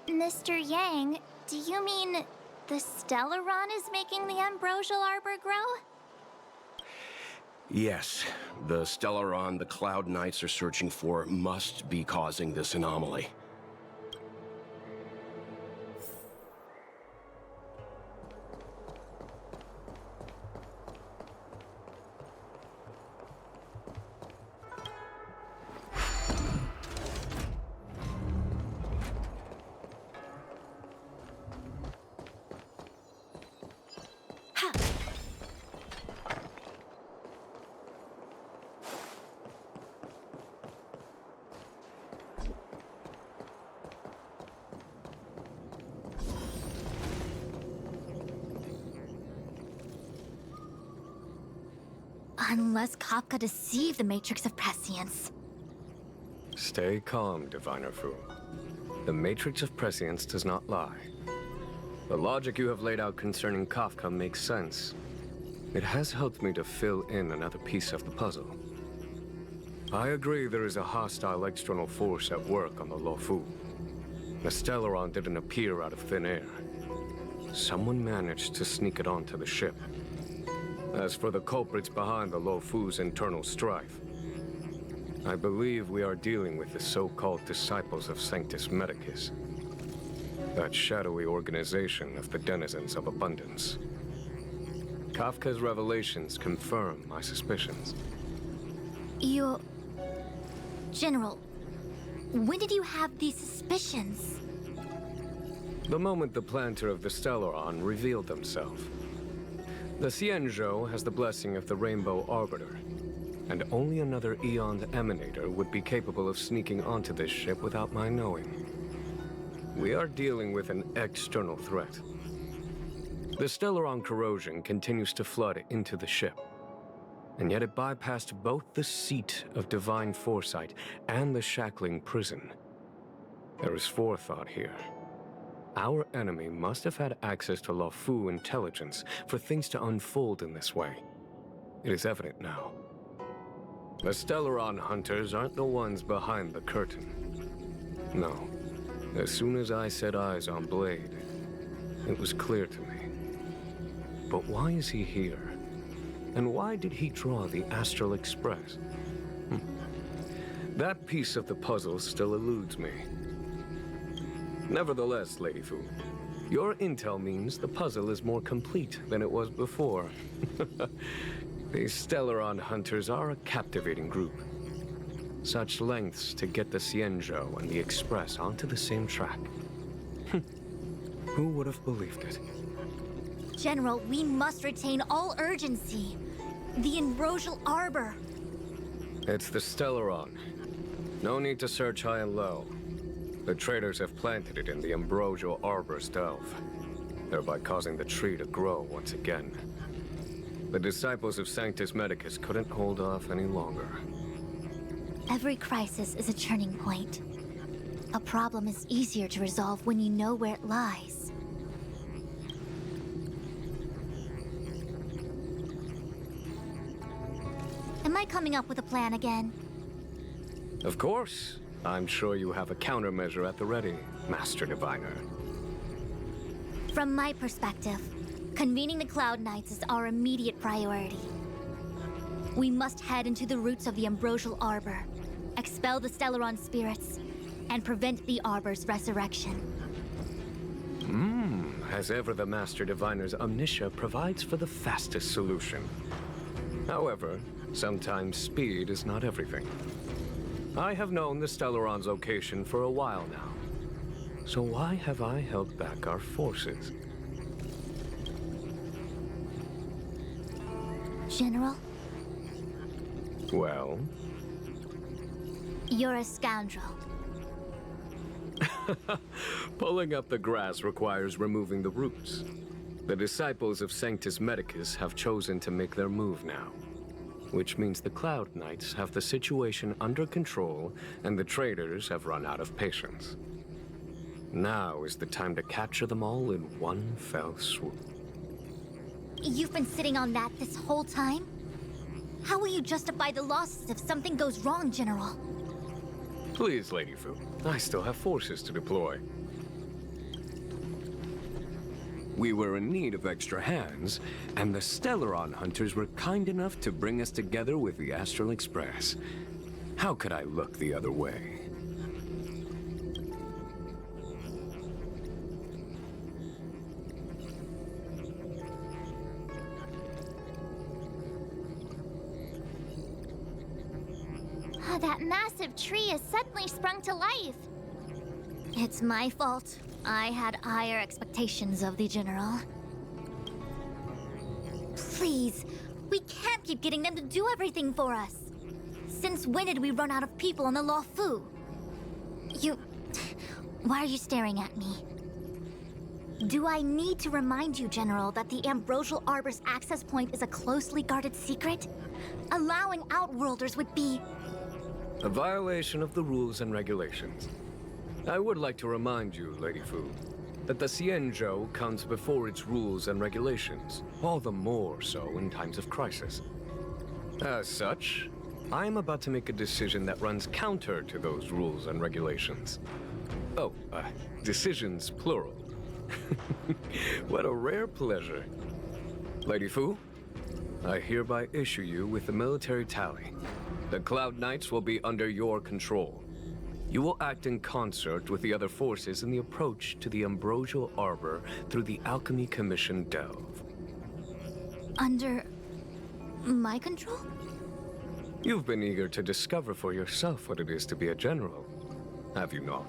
Mr. Yang, do you mean the Stellaron is making the ambrosial arbor grow? Yes, the Stellaron the Cloud Knights are searching for must be causing this anomaly. Unless Kafka deceived the Matrix of Prescience. Stay calm, Diviner Fu. The Matrix of Prescience does not lie. The logic you have laid out concerning Kafka makes sense. It has helped me to fill in another piece of the puzzle. I agree there is a hostile external force at work on the Luofu. The Stellaron didn't appear out of thin air. Someone managed to sneak it onto the ship. As for the culprits behind the Luofu's internal strife, I believe we are dealing with the so-called disciples of Sanctus Medicus. That shadowy organization of the denizens of abundance. Kafka's revelations confirm my suspicions. You... General, when did you have these suspicions? The moment the planter of the Stellaron revealed himself. The Xianzhou has the blessing of the Rainbow Arbiter, and only another Eon's Emanator would be capable of sneaking onto this ship without my knowing. We are dealing with an external threat. The Stellaron corrosion continues to flood into the ship, and yet it bypassed both the seat of divine foresight and the shackling prison. There is forethought here. Our enemy must have had access to Luofu intelligence for things to unfold in this way. It is evident now. The Stellaron hunters aren't the ones behind the curtain. No. As soon as I set eyes on Blade, it was clear to me. But why is he here? And why did he draw the Astral Express? That piece of the puzzle still eludes me. Nevertheless, Lady Fu, your intel means the puzzle is more complete than it was before. These Stellaron hunters are a captivating group. Such lengths to get the Xianzhou and the Express onto the same track. Who would have believed it? General, we must retain all urgency. The Ambrosial Arbor. It's the Stellaron. No need to search high and low. The traders have planted it in the Ambrosial Arbor's delve, thereby causing the tree to grow once again. The disciples of Sanctus Medicus couldn't hold off any longer. Every crisis is a turning point. A problem is easier to resolve when you know where it lies. Am I coming up with a plan again? Of course. I'm sure you have a countermeasure at the ready, Master Diviner. From my perspective, convening the Cloud Knights is our immediate priority. We must head into the roots of the Ambrosial Arbor, expel the Stellaron spirits, and prevent the Arbor's resurrection. As ever, the Master Diviner's omniscia provides for the fastest solution. However, sometimes speed is not everything. I have known the Stellaron's location for a while now. So why have I held back our forces? General? Well? You're a scoundrel. Pulling up the grass requires removing the roots. The disciples of Sanctus Medicus have chosen to make their move now, which means the Cloud Knights have the situation under control and the traders have run out of patience. Now is the time to capture them all in one fell swoop. You've been sitting on that this whole time? How will you justify the losses if something goes wrong, General? Please, Lady Fu, I still have forces to deploy. We were in need of extra hands, and the Stellaron hunters were kind enough to bring us together with the Astral Express. How could I look the other way? That massive tree has suddenly sprung to life. It's my fault. I had higher expectations of the General. Please, we can't keep getting them to do everything for us. Since when did we run out of people on the Luofu? Why are you staring at me? Do I need to remind you, General, that the Ambrosial Arbor's access point is a closely guarded secret? Allowing Outworlders would be... A violation of the rules and regulations. I would like to remind you, Lady Fu, that the Xianzhou comes before its rules and regulations, all the more so in times of crisis. As such, I am about to make a decision that runs counter to those rules and regulations. Oh, decisions plural. What a rare pleasure. Lady Fu, I hereby issue you with the military tally. The Cloud Knights will be under your control. You will act in concert with the other forces in the approach to the Ambrosial Arbor through the Alchemy Commission delve. Under... my control? You've been eager to discover for yourself what it is to be a general, have you not?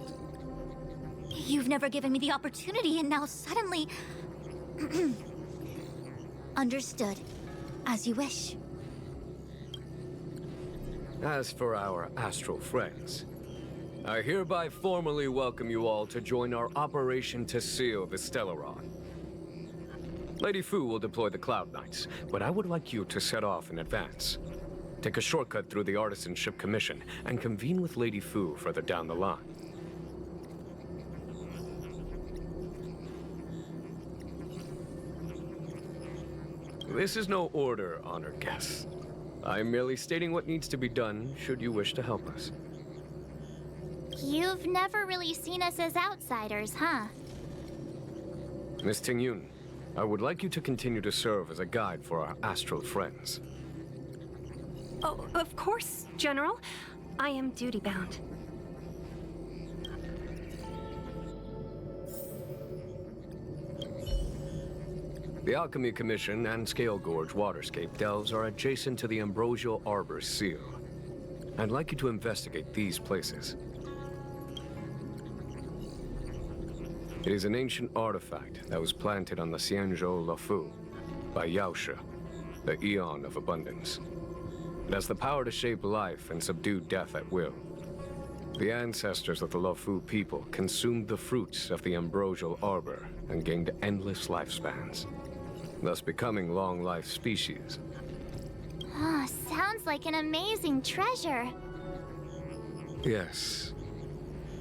You've never given me the opportunity, and now suddenly... Understood. As you wish. As for our astral friends, I hereby formally welcome you all to join our operation to seal the Stellaron. Lady Fu will deploy the Cloud Knights, but I would like you to set off in advance. Take a shortcut through the Artisanship Commission and convene with Lady Fu further down the line. This is no order, honored guests. I'm merely stating what needs to be done should you wish to help us. You've never really seen us as outsiders, huh? Miss Tingyun, I would like you to continue to serve as a guide for our astral friends. Oh, of course, General. I am duty-bound. The Alchemy Commission and Scale Gorge waterscape delves are adjacent to the Ambrosial Arbor's seal. I'd like you to investigate these places. It is an ancient artifact that was planted on the Xianzhou Luofu by Yaoshe, the Eon of Abundance. It has the power to shape life and subdue death at will. The ancestors of the Luofu people consumed the fruits of the Ambrosial Arbor and gained endless lifespans, thus becoming long-life species. Oh, sounds like an amazing treasure. Yes.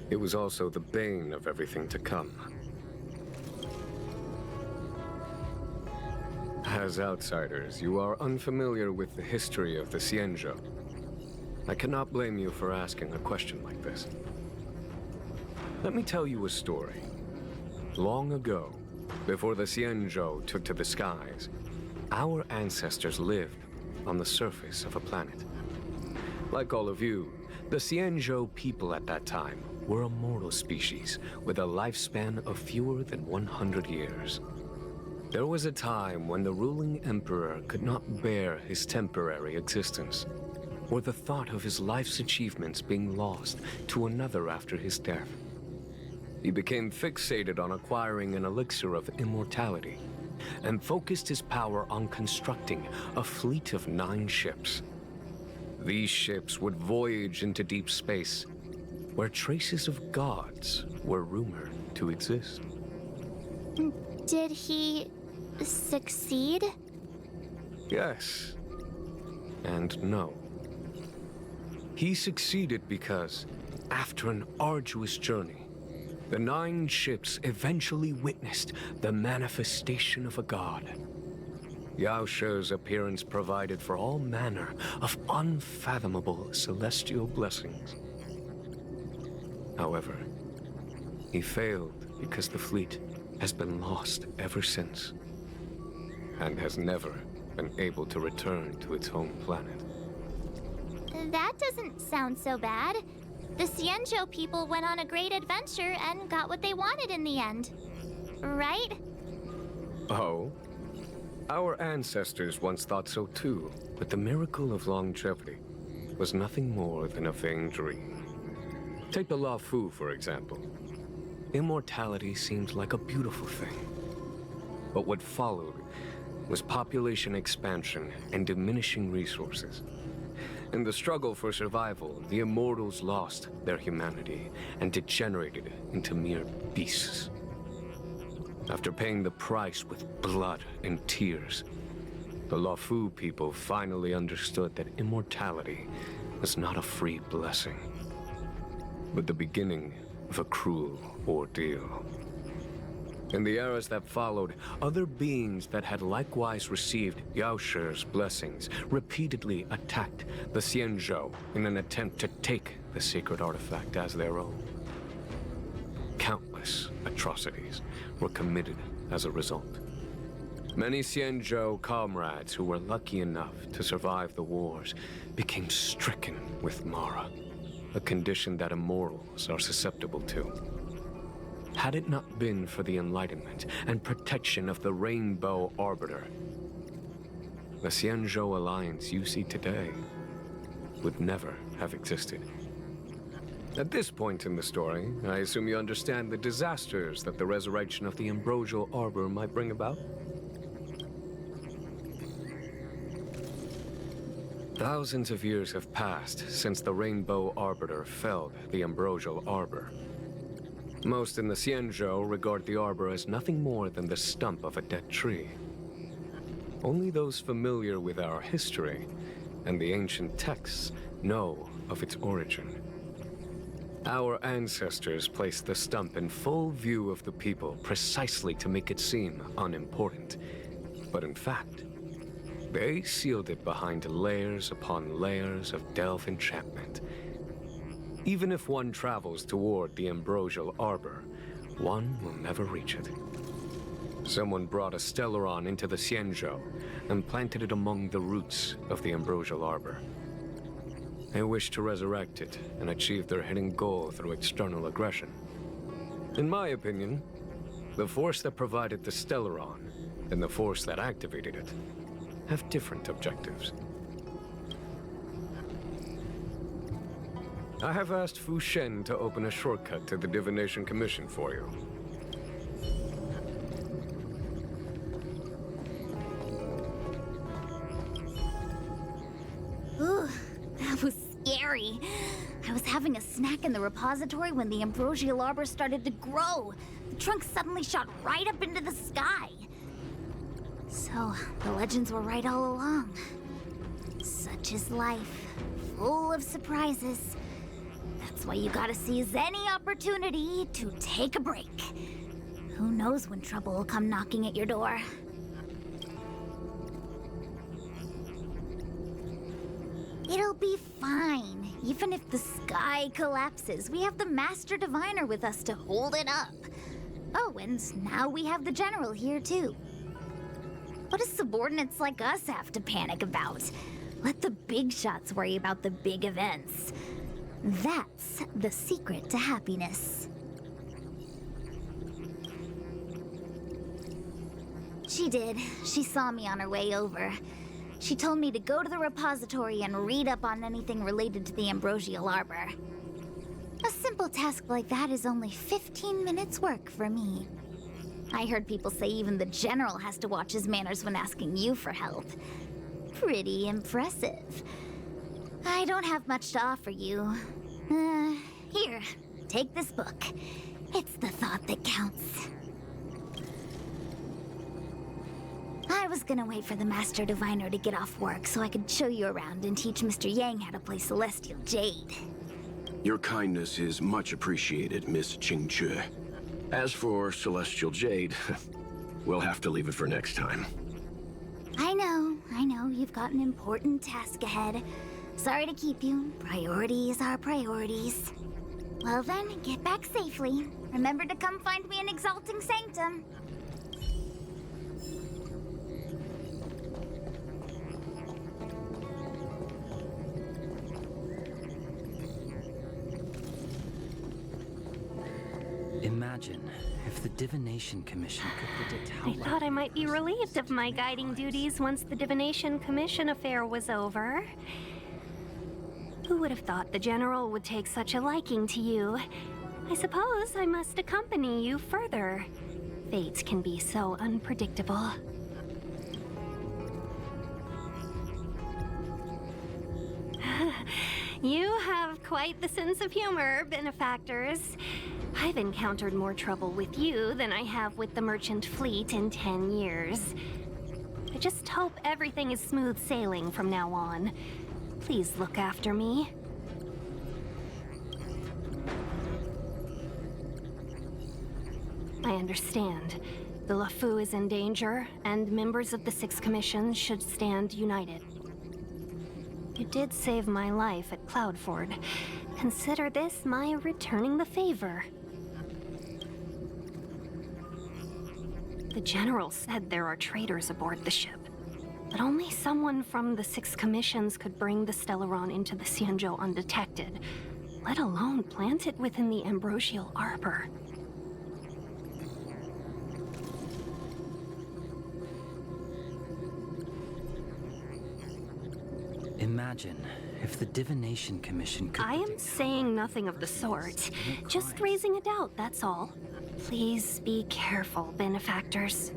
It was also the bane of everything to come. As outsiders, you are unfamiliar with the history of the Xianzhou. I cannot blame you for asking a question like this. Let me tell you a story. Long ago, before the Xianzhou took to the skies, our ancestors lived on the surface of a planet. Like all of you, the Xianzhou people at that time were a mortal species with a lifespan of fewer than 100 years. There was a time when the ruling emperor could not bear his temporary existence, or the thought of his life's achievements being lost to another after his death. He became fixated on acquiring an elixir of immortality, and focused his power on constructing a fleet of 9 ships. These ships would voyage into deep space, where traces of gods were rumored to exist. Did he succeed? Yes. And no. He succeeded because, after an arduous journey, the 9 ships eventually witnessed the manifestation of a god. Yaoshe's appearance provided for all manner of unfathomable celestial blessings. However, he failed because the fleet has been lost ever since, and has never been able to return to its home planet. That doesn't sound so bad. The Xianzhou people went on a great adventure and got what they wanted in the end. Right? Oh? Our ancestors once thought so too, but the miracle of longevity was nothing more than a vain dream. Take the Luofu, for example. Immortality seemed like a beautiful thing. But what followed was population expansion and diminishing resources. In the struggle for survival, the immortals lost their humanity and degenerated into mere beasts. After paying the price with blood and tears, the Luofu people finally understood that immortality was not a free blessing, but the beginning of a cruel ordeal. In the eras that followed, other beings that had likewise received Yaoshe's blessings repeatedly attacked the Xianzhou in an attempt to take the sacred artifact as their own. Countless atrocities were committed as a result. Many Xianzhou comrades who were lucky enough to survive the wars became stricken with Mara, a condition that immortals are susceptible to. Had it not been for the enlightenment and protection of the Rainbow Arbiter, the Xianzhou Alliance you see today would never have existed. At this point in the story, I assume you understand the disasters that the resurrection of the Ambrosial Arbor might bring about? Thousands of years have passed since the Rainbow Arbiter felled the Ambrosial Arbor. Most in the Xianzhou regard the arbor as nothing more than the stump of a dead tree. Only those familiar with our history and the ancient texts know of its origin. Our ancestors placed the stump in full view of the people precisely to make it seem unimportant. But in fact, they sealed it behind layers upon layers of delve enchantment. Even if one travels toward the Ambrosial Arbor, one will never reach it. Someone brought a Stellaron into the Xianzhou and planted it among the roots of the Ambrosial Arbor. They wish to resurrect it and achieve their hidden goal through external aggression. In my opinion, the force that provided the Stellaron and the force that activated it have different objectives. I have asked Fu Shen to open a shortcut to the Divination Commission for you. Ooh, that was scary. I was having a snack in the repository when the Ambrosial Arbor started to grow. The trunk suddenly shot right up into the sky. So, the legends were right all along. Such is life, full of surprises. That's why you gotta seize any opportunity to take a break. Who knows when trouble will come knocking at your door? It'll be fine. Even if the sky collapses, we have the Master Diviner with us to hold it up. Oh, and now we have the General here too. What do subordinates like us have to panic about? Let the big shots worry about the big events. That's the secret to happiness. She did. She saw me on her way over. She told me to go to the repository and read up on anything related to the Ambrosial Arbor. A simple task like that is only 15 minutes work for me. I heard people say even the General has to watch his manners when asking you for help. Pretty impressive. I don't have much to offer you. Here, take this book. It's the thought that counts. I was gonna wait for the Master Diviner to get off work so I could show you around and teach Mr. Yang how to play Celestial Jade. Your kindness is much appreciated, Miss Qingque. As for Celestial Jade, we'll have to leave it for next time. I know, you've got an important task ahead. Sorry to keep you. Priorities are priorities. Well then, get back safely. Remember to come find me in Exalting Sanctum. Imagine if the Divination Commission could predict how I thought I might be relieved of my guiding duties once the Divination Commission affair was over. Who would have thought the General would take such a liking to you? I suppose I must accompany you further. Fates can be so unpredictable. You have quite the sense of humor, benefactors. I've encountered more trouble with you than I have with the merchant fleet in 10 years. I just hope everything is smooth sailing from now on. Please look after me. I understand. The LeFou is in danger, and members of the Sixth Commission should stand united. You did save my life at Cloudford. Consider this my returning the favor. The General said there are traitors aboard the ship, but only someone from the Six Commissions could bring the Stellaron into the Xianzhou undetected, let alone plant it within the Ambrosial Arbor. Imagine If the Divination Commission could I am predict saying nothing of the sort. Just raising a doubt, that's all. Please be careful, benefactors.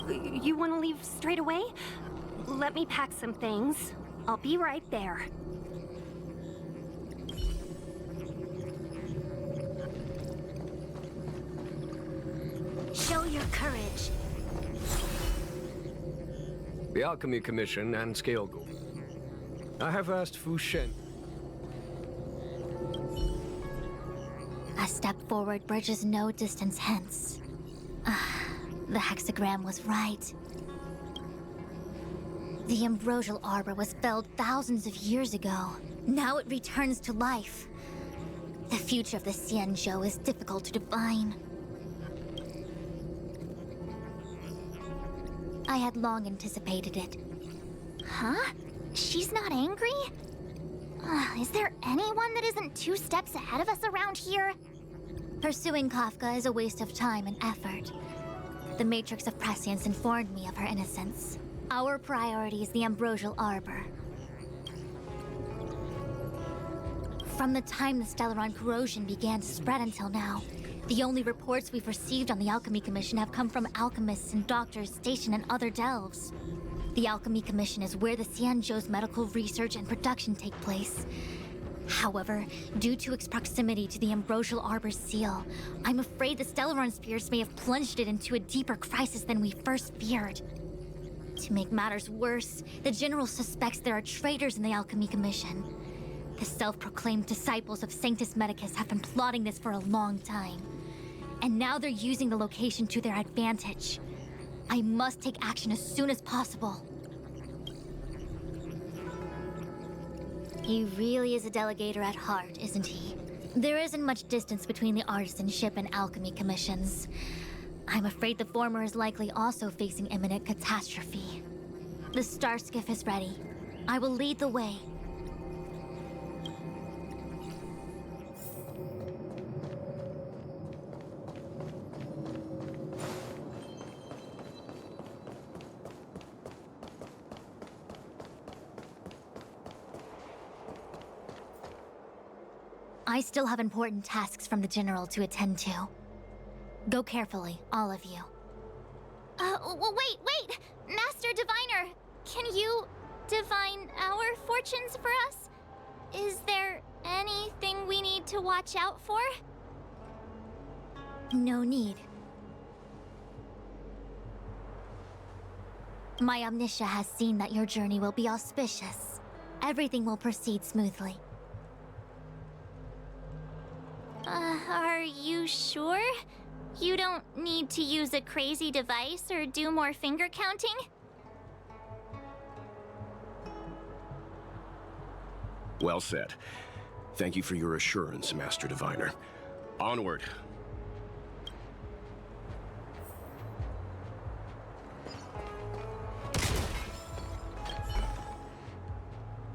You want to leave straight away? Let me pack some things. I'll be right there. Show your courage. The Alchemy Commission and Scale Ghoul. I have asked Fu Shen. A step forward bridges no distance hence. The hexagram was right. The ambrosial arbor was felled thousands of years ago. Now it returns to life. The future of the Xianzhou is difficult to define. I had long anticipated it. Huh? She's not angry? Is there anyone that isn't 2 steps ahead of us around here? Pursuing Kafka is a waste of time and effort. The Matrix of Prescience informed me of her innocence. Our priority is the ambrosial arbor. From the time the Stellaron corrosion began to spread until now, the only reports we've received on the Alchemy Commission have come from alchemists and doctors stationed in other delves. The Alchemy Commission is where the Xianzhou's medical research and production take place. However, due to its proximity to the ambrosial arbor's seal, I'm afraid the Stellaron spheres may have plunged it into a deeper crisis than we first feared. To make matters worse, the General suspects there are traitors in the Alchemy Commission. The self-proclaimed disciples of Sanctus Medicus have been plotting this for a long time. And now they're using the location to their advantage. I must take action as soon as possible. He really is a delegator at heart, isn't he? There isn't much distance between the artisanship and alchemy commissions. I'm afraid the former is likely also facing imminent catastrophe. The star skiff is ready. I will lead the way. I still have important tasks from the General to attend to. Go carefully, all of you. Wait! Master Diviner! Can you divine our fortunes for us? Is there anything we need to watch out for? No need. My Omniscia has seen that your journey will be auspicious. Everything will proceed smoothly. Are you sure? You don't need to use a crazy device or do more finger counting? Well said. Thank you for your assurance, Master Diviner. Onward.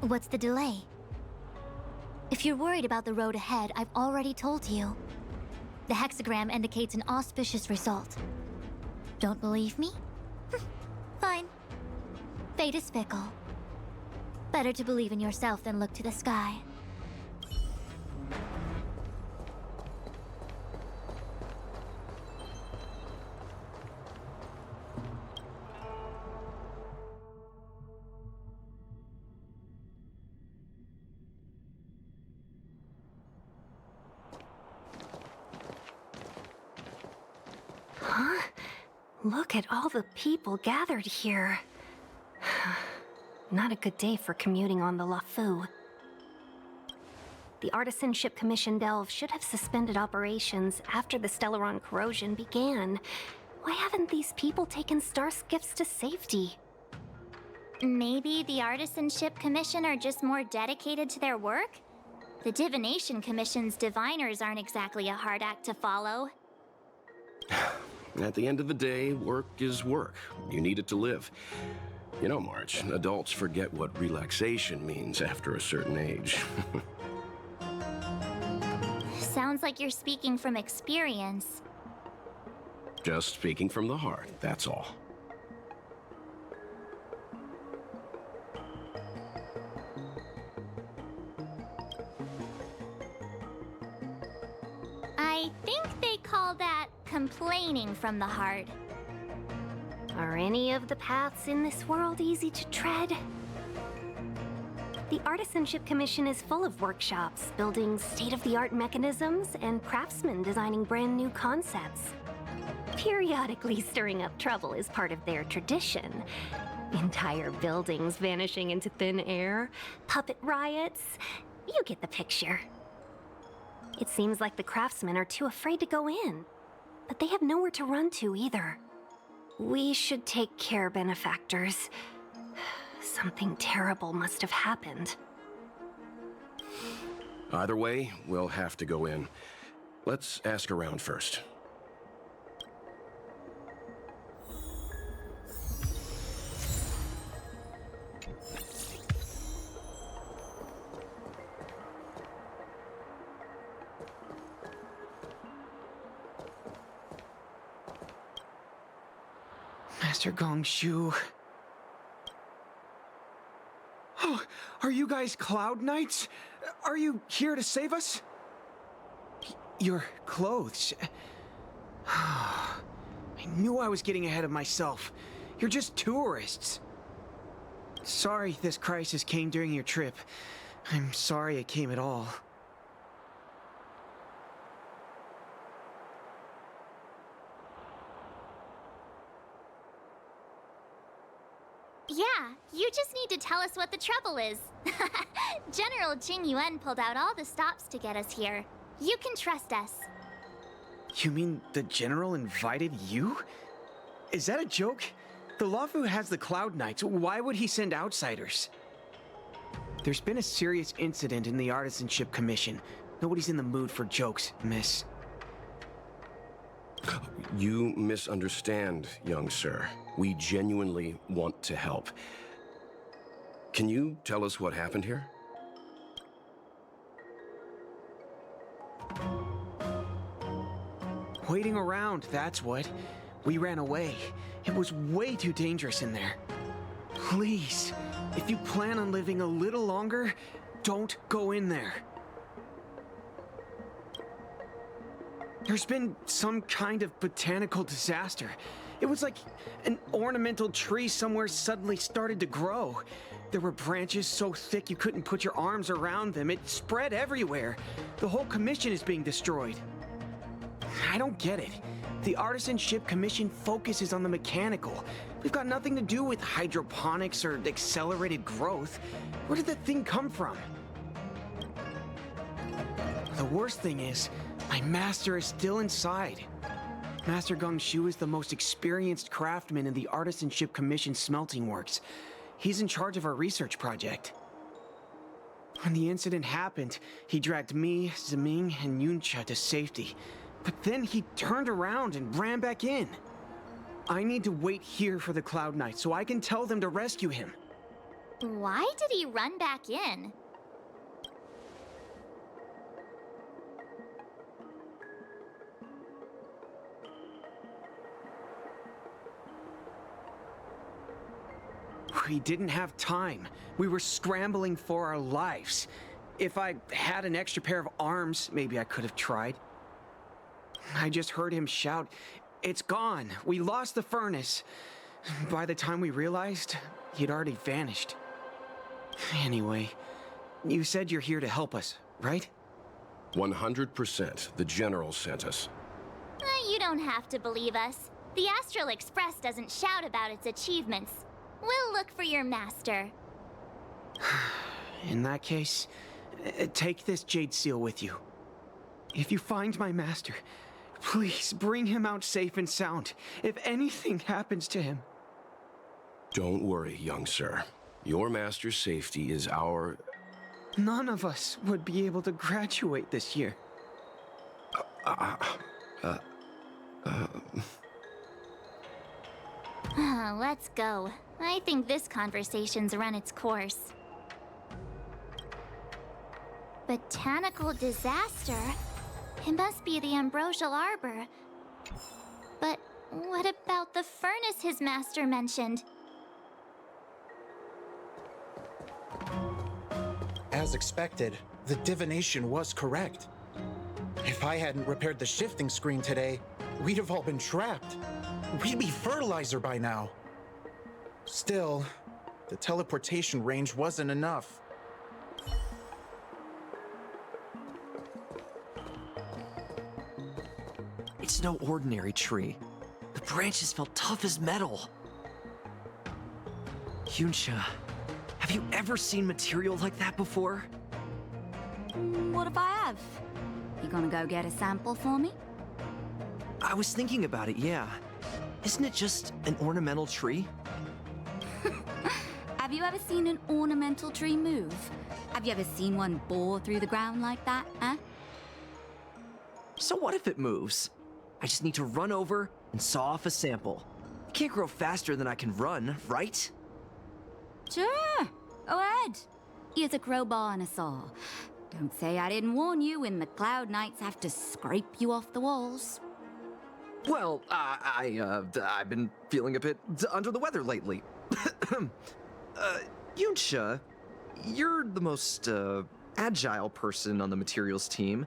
What's the delay? If you're worried about the road ahead, I've already told you. The hexagram indicates an auspicious result. Don't believe me? Fine. Fate is fickle. Better to believe in yourself than look to the sky. Huh? Look at all the people gathered here. Not a good day for commuting on the LaFu. The Artisanship Commission Delve should have suspended operations after the Stellaron corrosion began. Why haven't these people taken star skiffs to safety? Maybe the Artisanship Commission are just more dedicated to their work? The Divination Commission's diviners aren't exactly a hard act to follow. At the end of the day, work is work. You need it to live. You know, March, adults forget what relaxation means after a certain age. Sounds like you're speaking from experience. Just speaking from the heart, that's all. I think they call that complaining from the heart. Are any of the paths in this world easy to tread? The Artisanship Commission is full of workshops, building state-of-the-art mechanisms, and craftsmen designing brand new concepts. Periodically stirring up trouble is part of their tradition. Entire buildings vanishing into thin air, puppet riots. You get the picture. It seems like the craftsmen are too afraid to go in, but they have nowhere to run to either. We should take care, benefactors. Something terrible must have happened. Either way, we'll have to go in. Let's ask around first. Master Gongshu. Oh, are you guys Cloud Knights? Are you here to save us? Your clothes. I knew I was getting ahead of myself. You're just tourists. Sorry this crisis came during your trip. I'm sorry it came at all. Yeah, you just need to tell us what the trouble is. General Jing Yuan pulled out all the stops to get us here. You can trust us. You mean the General invited you? Is that a joke? The Luofu has the Cloud Knights. Why would he send outsiders? There's been a serious incident in the Artisanship Commission. Nobody's in the mood for jokes, miss. You misunderstand, young sir. We genuinely want to help. Can you tell us what happened here? Waiting around, that's what. We ran away. It was way too dangerous in there. Please, if you plan on living a little longer, don't go in there. There's been some kind of botanical disaster. It was like an ornamental tree somewhere suddenly started to grow. There were branches so thick you couldn't put your arms around them. It spread everywhere. The whole commission is being destroyed. I don't get it. The Artisanship Commission focuses on the mechanical. We've got nothing to do with hydroponics or accelerated growth. Where did that thing come from? The worst thing is, my master is still inside. Master Gongshu is the most experienced craftsman in the Artisanship Commission smelting works. He's in charge of our research project. When the incident happened, he dragged me, Zeming, and Yuncha to safety. But then he turned around and ran back in. I need to wait here for the Cloud Knight so I can tell them to rescue him. Why did he run back in? We didn't have time. We were scrambling for our lives. If I had an extra pair of arms, maybe I could have tried. I just heard him shout, "It's gone! We lost the furnace!" By the time we realized, he'd already vanished. Anyway, you said you're here to help us, right? 100%. The General sent us. You don't have to believe us. The Astral Express doesn't shout about its achievements. We'll look for your master. In that case, take this jade seal with you. If you find my master, please bring him out safe and sound. If anything happens to him. Don't worry, young sir. Your master's safety is our... None of us would be able to graduate this year. Let's go. I think this conversation's run its course. Botanical disaster? It must be the Ambrosial Arbor. But what about the furnace his master mentioned? As expected, the divination was correct. If I hadn't repaired the shifting screen today, we'd have all been trapped. We'd be fertilizer by now. Still, the teleportation range wasn't enough. It's no ordinary tree. The branches felt tough as metal. Yunsha, have you ever seen material like that before? What if I have? You gonna go get a sample for me? I was thinking about it, yeah. Isn't it just an ornamental tree? Have you ever seen an ornamental tree move? Have you ever seen one bore through the ground like that, huh? So what if it moves? I just need to run over and saw off a sample. It can't grow faster than I can run, right? Sure, go ahead. Use a crowbar and a saw. Don't say I didn't warn you when the Cloud Knights have to scrape you off the walls. Well, I've been feeling a bit under the weather lately. Yunsha, you're the most agile person on the materials team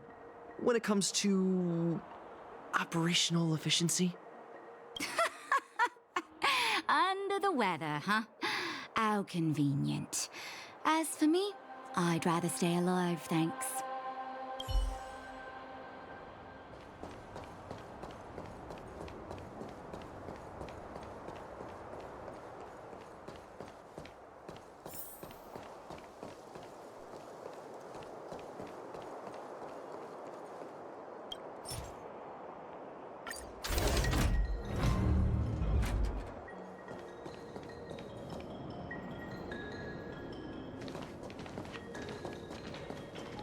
when it comes to operational efficiency. Under the weather, huh? How convenient. As for me, I'd rather stay alive, thanks.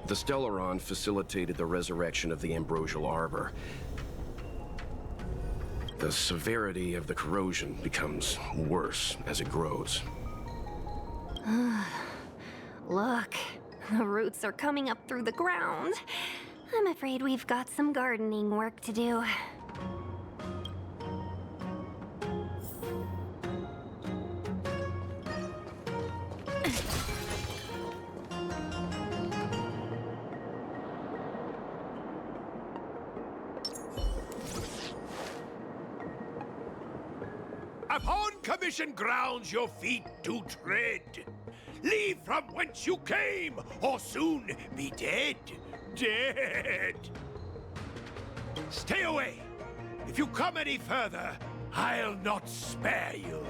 The Stellaron facilitated the resurrection of the Ambrosial Arbor. The severity of the corrosion becomes worse as it grows. Look, the roots are coming up through the ground. I'm afraid we've got some gardening work to do. Upon commission grounds your feet do tread. Leave from whence you came, or soon be dead. Dead. Stay away. If you come any further, I'll not spare you.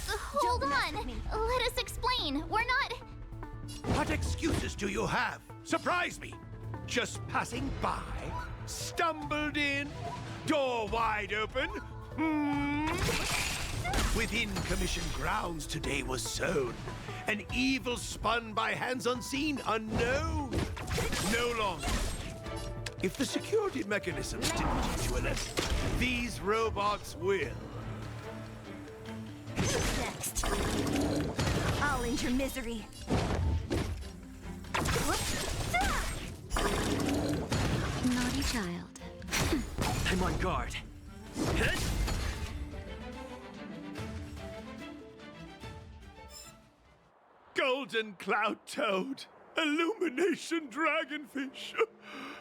Hold on! Let us explain. We're not... What excuses do you have? Surprise me. Just passing by, stumbled in, door wide open. Within commission grounds today was sown an evil spun by hands unseen, unknown. No longer. If the security mechanisms didn't teach you a lesson, these robots will. Next. I'll end your misery. Naughty child. I'm on guard. Golden cloud toad, illumination dragonfish.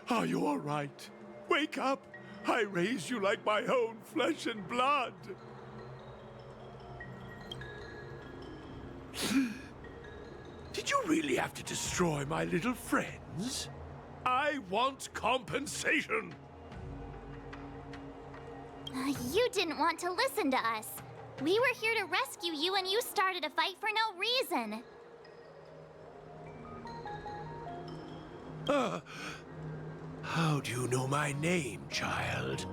Are you all right? Wake up. I raised you like my own flesh and blood. Did you really have to destroy my little friends? I want compensation. You didn't want to listen to us. We were here to rescue you and you started a fight for no reason. How do you know my name, child?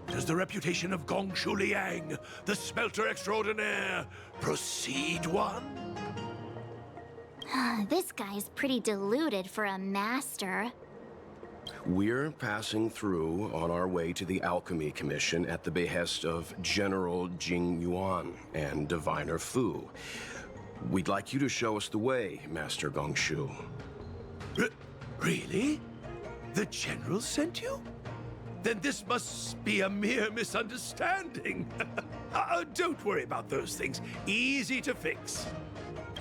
Does the reputation of Gongshu Liang, the smelter extraordinaire, precede one? This guy's pretty deluded for a master. We're passing through on our way to the Alchemy Commission at the behest of General Jing Yuan and Diviner Fu. We'd like you to show us the way, Master Gongshu. Really? The General sent you? then this must be a mere misunderstanding. Don't worry about those things. Easy to fix.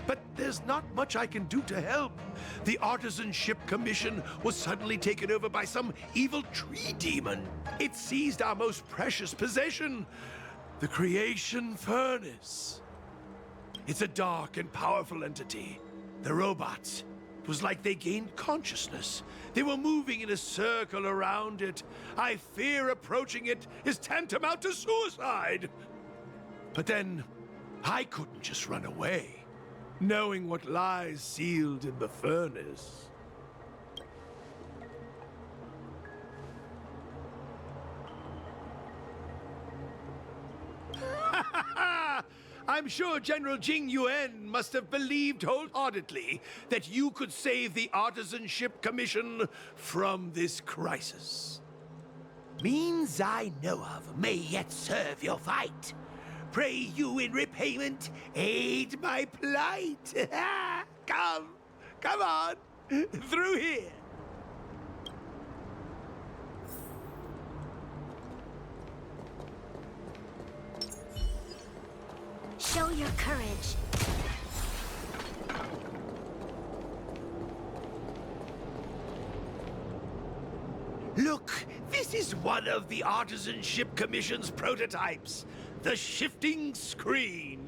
But there's not much I can do to help. The Artisanship Commission was suddenly taken over by some evil tree demon. It seized our most precious possession, the Creation Furnace. It's a dark and powerful entity. The robots, it was like they gained consciousness. They were moving in a circle around it. I fear approaching it is tantamount to suicide. But then, I couldn't just run away, knowing what lies sealed in the furnace. I'm sure General Jing Yuan must have believed wholeheartedly that you could save the Artisanship Commission from this crisis. Means I know of may yet serve your fight. Pray you in repayment aid my plight. Come on, through here. Show your courage. Look, this is one of the Artisanship Commission's prototypes. The shifting screen.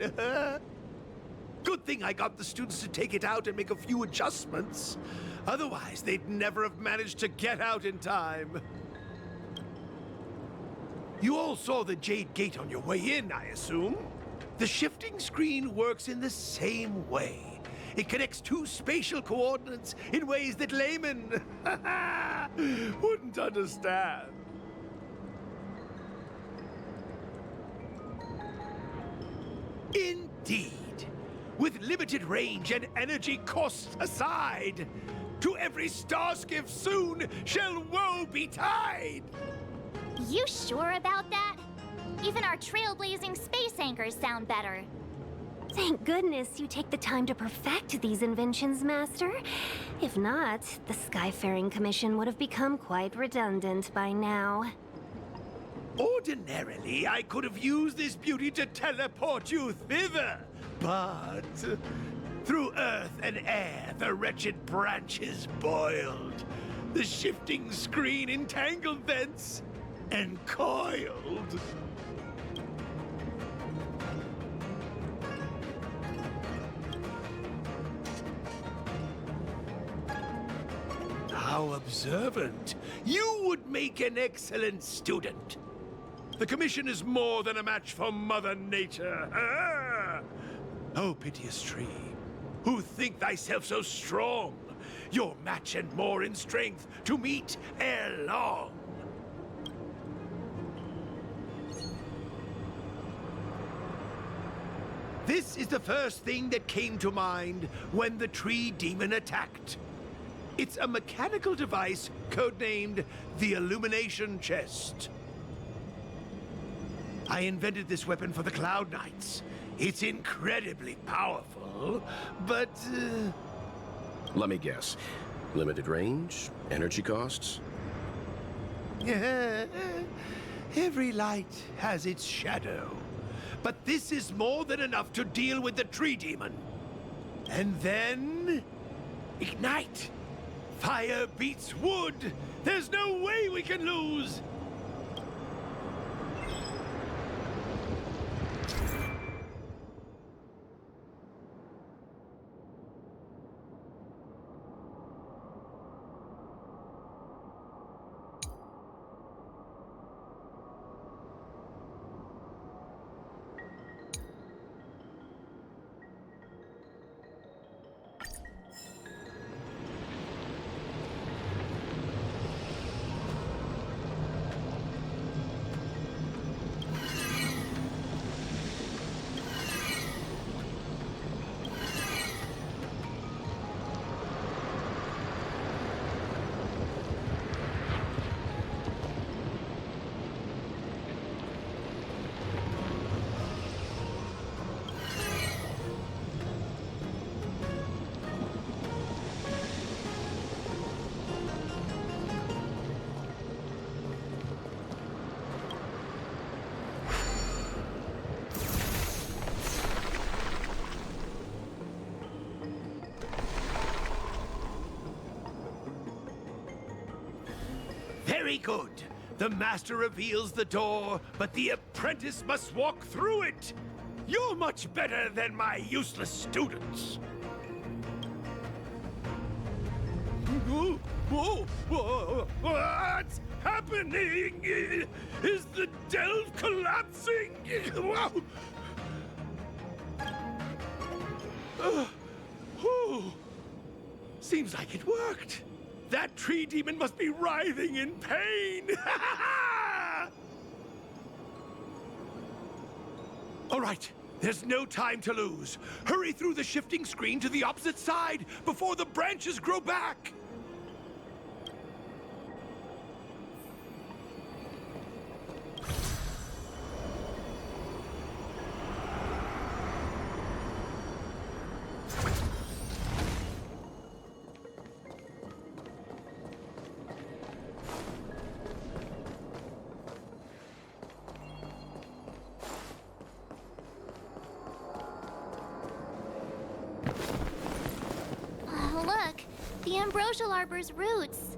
Good thing I got the students to take it out and make a few adjustments. Otherwise, they'd never have managed to get out in time. You all saw the Jade Gate on your way in, I assume? The shifting screen works in the same way. It connects two spatial coordinates in ways that laymen wouldn't understand. Indeed. With limited range and energy costs aside, to every star skiff soon shall woe betide! You sure about that? Even our trailblazing space anchors sound better. Thank goodness you take the time to perfect these inventions, Master. If not, the Skyfaring Commission would have become quite redundant by now. Ordinarily, I could have used this beauty to teleport you thither, but through earth and air, the wretched branches boiled. The shifting screen entangled thence and coiled. How observant. You would make an excellent student. The Commission is more than a match for Mother Nature. Oh, piteous tree, who think thyself so strong, your match and more in strength to meet ere long. This is the first thing that came to mind when the tree demon attacked. It's a mechanical device codenamed the Illumination Chest. I invented this weapon for the Cloud Knights. It's incredibly powerful, but... Let me guess. Limited range? Energy costs? Every light has its shadow. But this is more than enough to deal with the tree demon. And then... ignite! Fire beats wood! There's no way we can lose! Very good. The master reveals the door, but the apprentice must walk through it. You're much better than my useless students. Whoa, what's happening? Is the delve collapsing? Seems like it worked. That tree demon must be writhing in pain. All right, there's no time to lose. Hurry through the shifting screen to the opposite side before the branches grow back. Look, the ambrosial arbor's roots.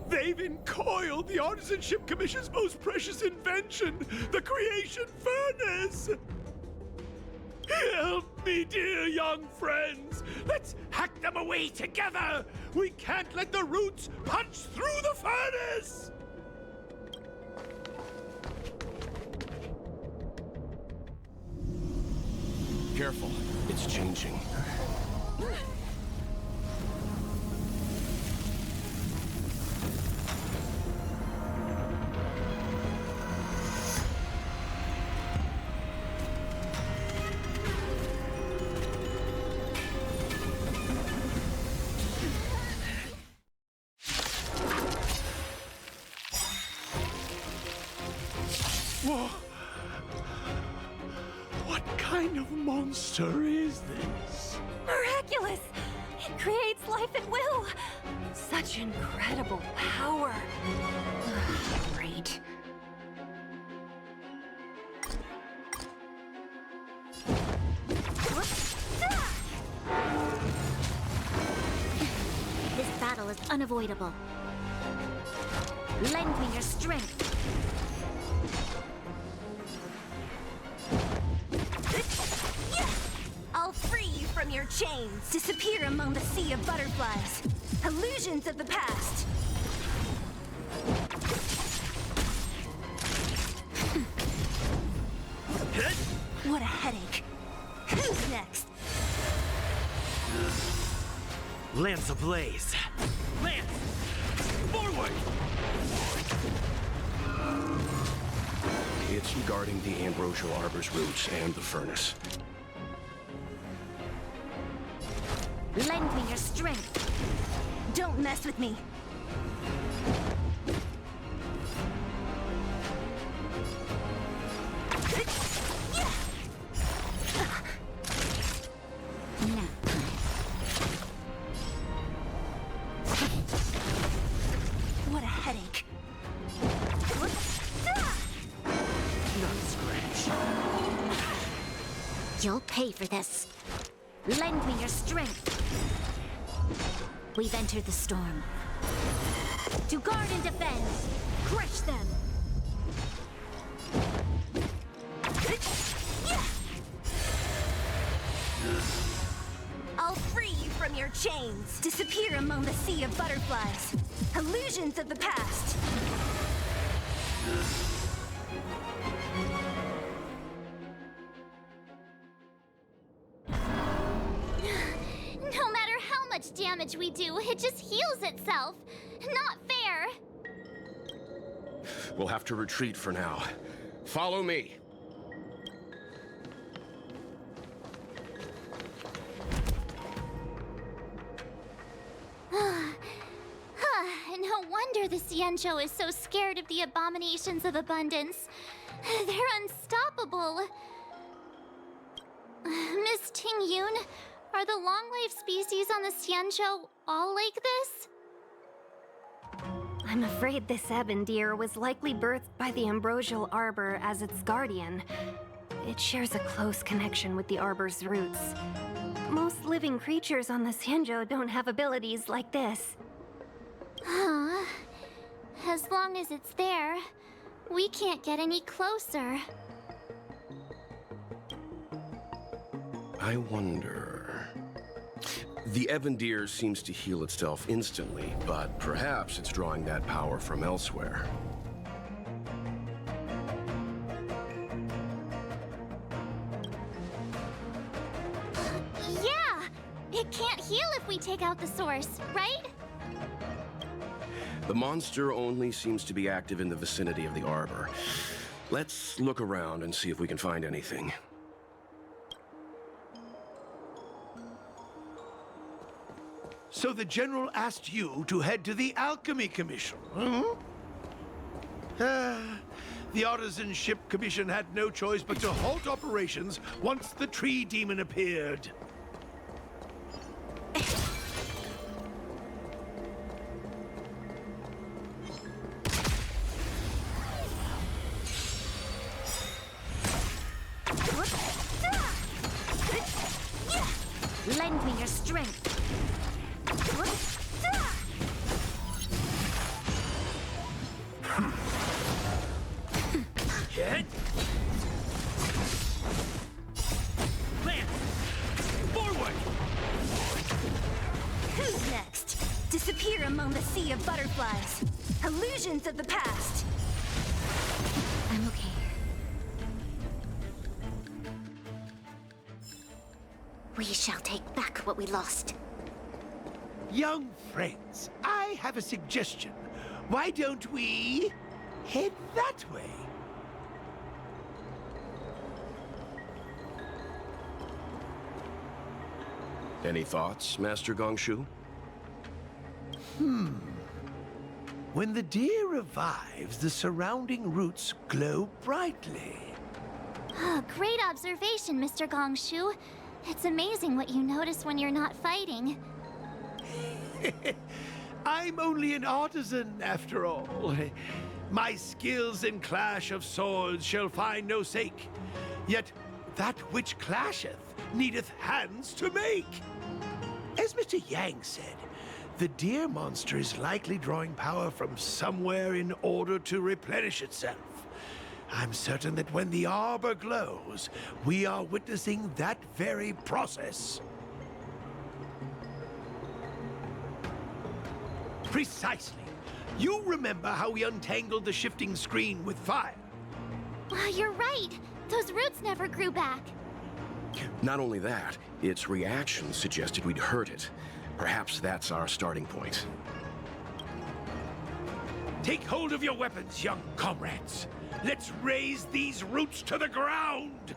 They've encoiled the Artisanship Commission's most precious invention, the Creation Furnace! Help me, dear young friends! Let's hack them away together! We can't let the roots punch through the furnace! Careful, it's changing. Whoa! What kind of monster is this? Miraculous! It creates life at will! Such incredible power! Great. This battle is unavoidable. Lend me your strength. I'll free you from your chains. Disappear among the sea of butterflies. Illusions of the past. What a headache. Who's next? Lance ablaze. Lance! Forward! It's guarding the ambrosial arbor's roots and the furnace. Lend me your strength. Don't mess with me. What a headache. Not scratch. You'll pay for this. Lend me your strength. We've entered the storm. To guard and defend. Crush them. I'll free you from your chains. Disappear among the sea of butterflies. Illusions of the past. No matter how much damage we do, it just heals itself. Not fair. We'll have to retreat for now. Follow me. No wonder the Xianzhou is so scared of the abominations of abundance. They're unstoppable. Miss Ting Yun, are the long-life species on the Xianzhou all like this? I'm afraid this ebon deer was likely birthed by the ambrosial arbor as its guardian. It shares a close connection with the arbor's roots. Most living creatures on the Xianzhou don't have abilities like this. As long as it's there, we can't get any closer. I wonder... The Evandir seems to heal itself instantly, but perhaps it's drawing that power from elsewhere. Yeah! It can't heal if we take out the source, right? The monster only seems to be active in the vicinity of the arbor. Let's look around and see if we can find anything. So the General asked you to head to the Alchemy Commission, huh? The Artisan Ship Commission had no choice but to halt operations once the Tree Demon appeared. Lend me your strength. Hit! Lance! Forward! Who's next? Disappear among the sea of butterflies. Illusions of the past. I'm okay. We shall take back what we lost. Young friends, I have a suggestion. Why don't we head that way? Any thoughts, Master Gongshu? When the deer revives, the surrounding roots glow brightly. Great observation, Mr. Gongshu. It's amazing what you notice when you're not fighting. I'm only an artisan, after all. My skills in clash of swords shall find no sake. Yet that which clasheth needeth hands to make. As Mr. Yang said, the deer monster is likely drawing power from somewhere in order to replenish itself. I'm certain that when the arbor glows, we are witnessing that very process. Precisely. You remember how we untangled the shifting screen with fire? You're right. Those roots never grew back. Not only that, its reaction suggested we'd hurt it. Perhaps that's our starting point. Take hold of your weapons, young comrades. Let's raze these roots to the ground!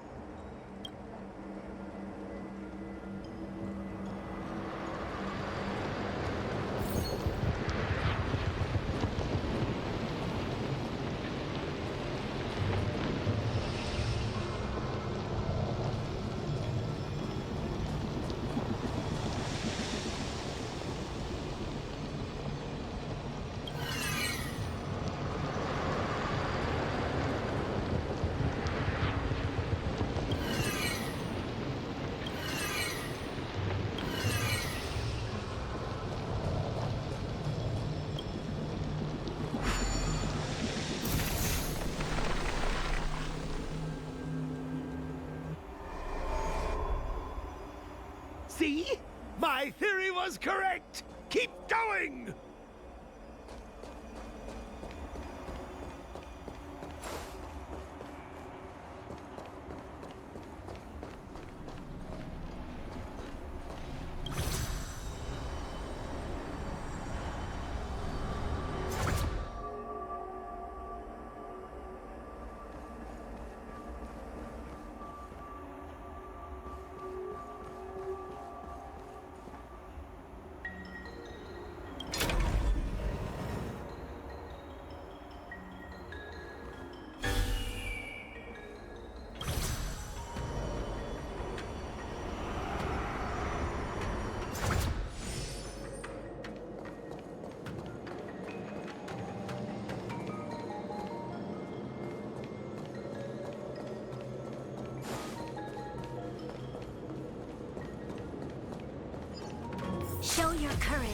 See? My theory was correct! Keep going! Show your courage.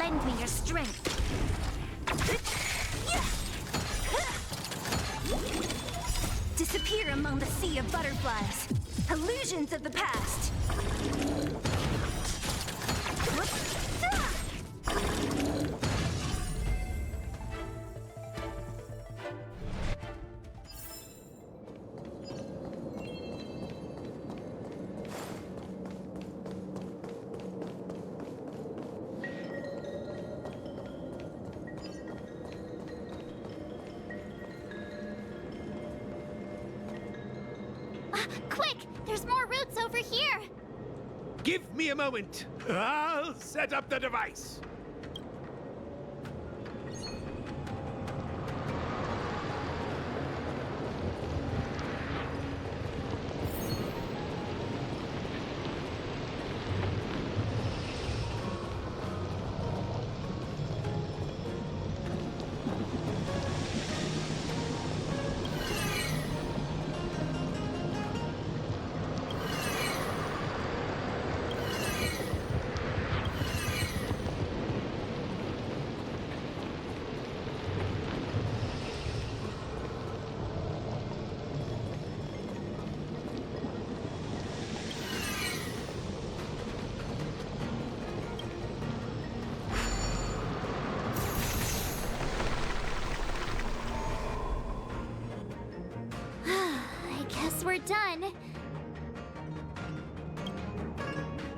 Lend me your strength. Disappear among the sea of butterflies. Illusions of the past. Quick! There's more routes over here! Give me a moment. I'll set up the device. I guess we're done.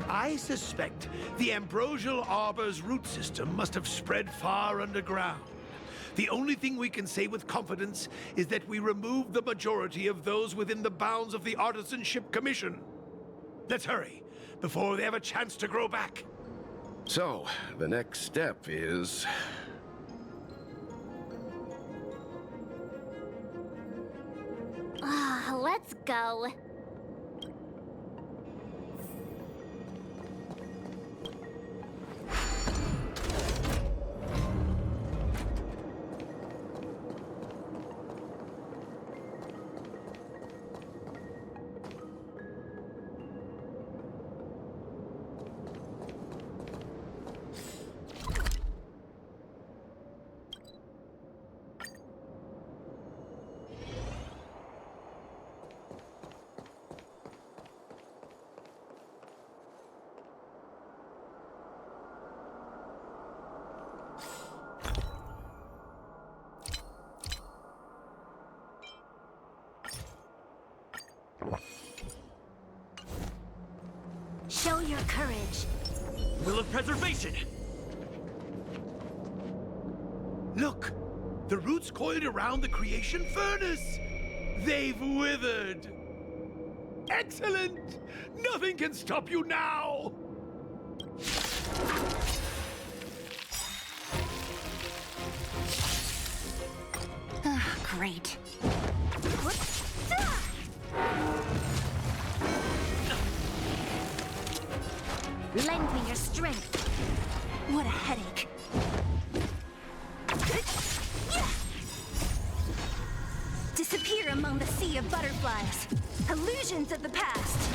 I suspect the Ambrosial Arbor's root system must have spread far underground. The only thing we can say with confidence is that we removed the majority of those within the bounds of the Artisanship Commission. Let's hurry, before they have a chance to grow back. So, the next step is... Let's go. Show your courage. Will of preservation! Look! The roots coiled around the creation furnace! They've withered! Excellent! Nothing can stop you now! Great. Lend me your strength. What a headache. Disappear among the sea of butterflies. Illusions of the past.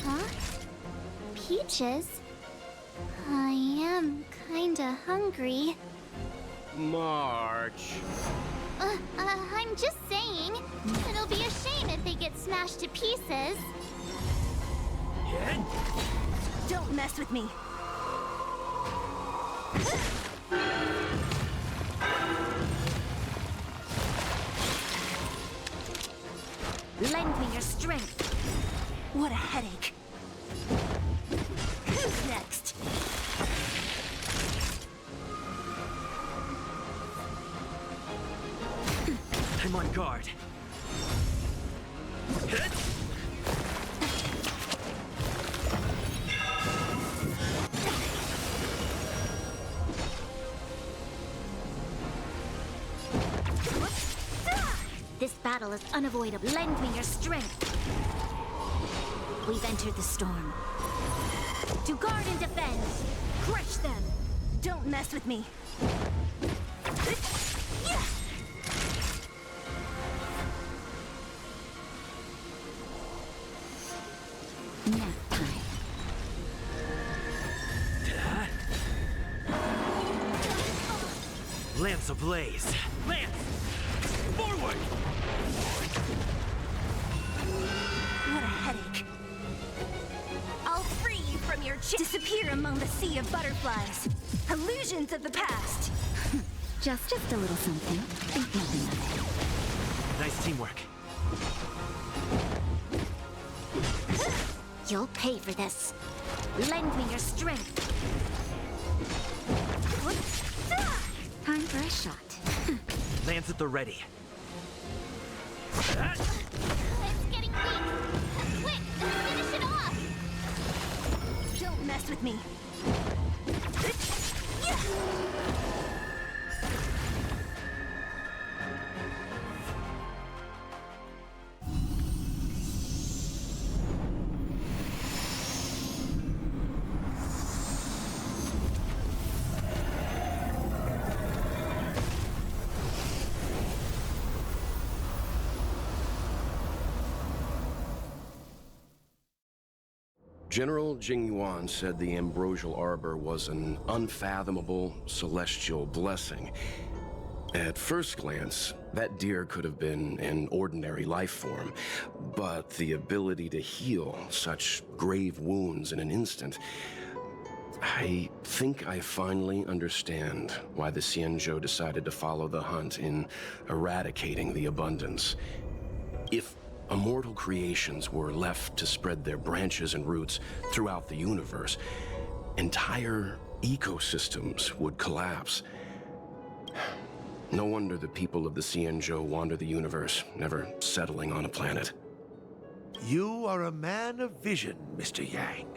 Huh? Peaches? I am kinda hungry. March. I'm just saying. It'll be a shame if they get smashed to pieces. Don't mess with me. Lend me your strength. What a headache. Who's next? I'm on guard. This battle is unavoidable. Lend me your strength. We've entered the storm. To guard and defend. Crush them. Don't mess with me. Lance ablaze. Lance! Forward! What a headache. I'll free you from your disappear among the sea of butterflies. Illusions of the past. Just a little something. Think nothing of it. Nice teamwork. You'll pay for this. Lend me your strength. Time for a shot. Lance at the ready. It's getting weak. Quick, finish it off. Don't mess with me. General Jing Yuan said the ambrosial arbor was an unfathomable celestial blessing. At first glance, that deer could have been an ordinary life form, but the ability to heal such grave wounds in an instant... I think I finally understand why the Xianzhou decided to follow the hunt in eradicating the abundance. If immortal creations were left to spread their branches and roots throughout the universe, entire ecosystems would collapse. No wonder the people of the Xianzhou wander the universe, never settling on a planet. You are a man of vision, Mr. Yang.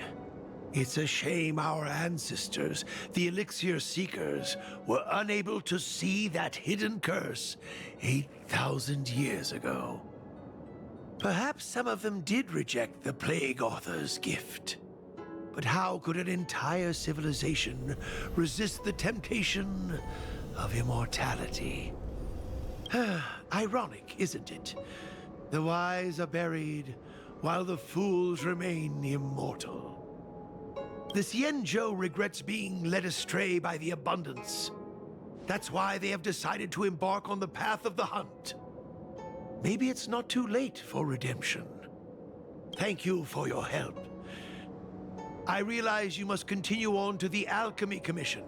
It's a shame our ancestors, the Elixir Seekers, were unable to see that hidden curse 8,000 years ago. Perhaps some of them did reject the Plague Author's gift. But how could an entire civilization resist the temptation of immortality? Ironic, isn't it? The wise are buried, while the fools remain immortal. The Xianzhou regrets being led astray by the abundance. That's why they have decided to embark on the path of the hunt. Maybe it's not too late for redemption. Thank you for your help. I realize you must continue on to the Alchemy Commission,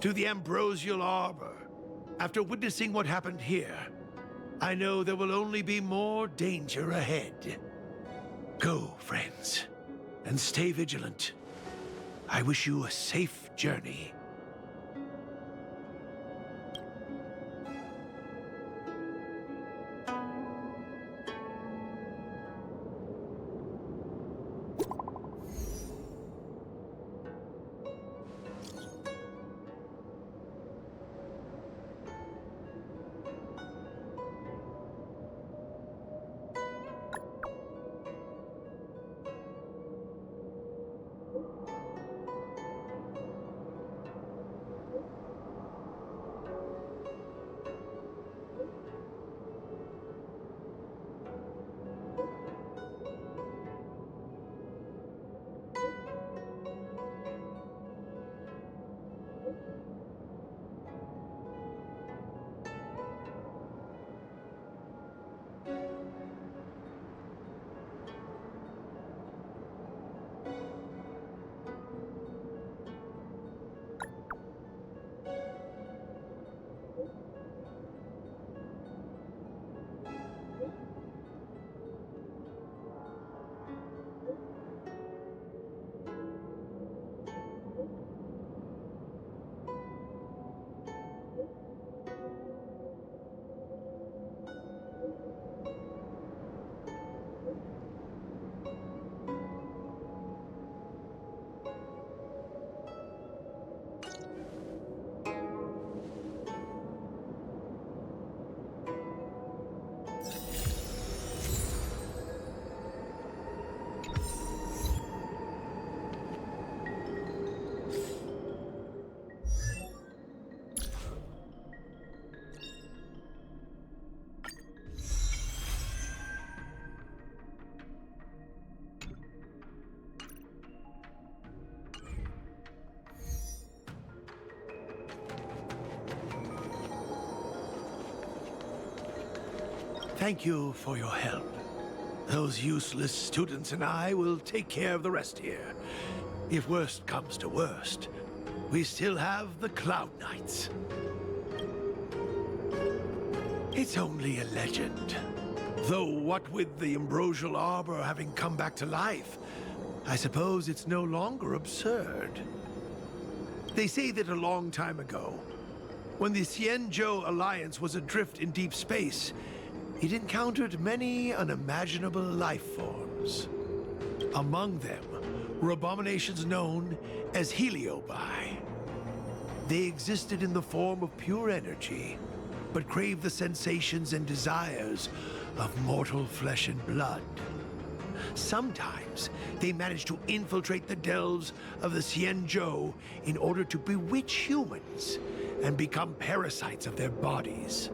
to the Ambrosial Arbor. After witnessing what happened here, I know there will only be more danger ahead. Go, friends, and stay vigilant. I wish you a safe journey. Thank you for your help. Those useless students and I will take care of the rest here. If worst comes to worst, we still have the Cloud Knights. It's only a legend. Though what with the Ambrosial Arbor having come back to life, I suppose it's no longer absurd. They say that a long time ago, when the Xianzhou Alliance was adrift in deep space, it encountered many unimaginable life forms. Among them were abominations known as Heliobi. They existed in the form of pure energy, but craved the sensations and desires of mortal flesh and blood. Sometimes they managed to infiltrate the delves of the Xianzhou in order to bewitch humans and become parasites of their bodies.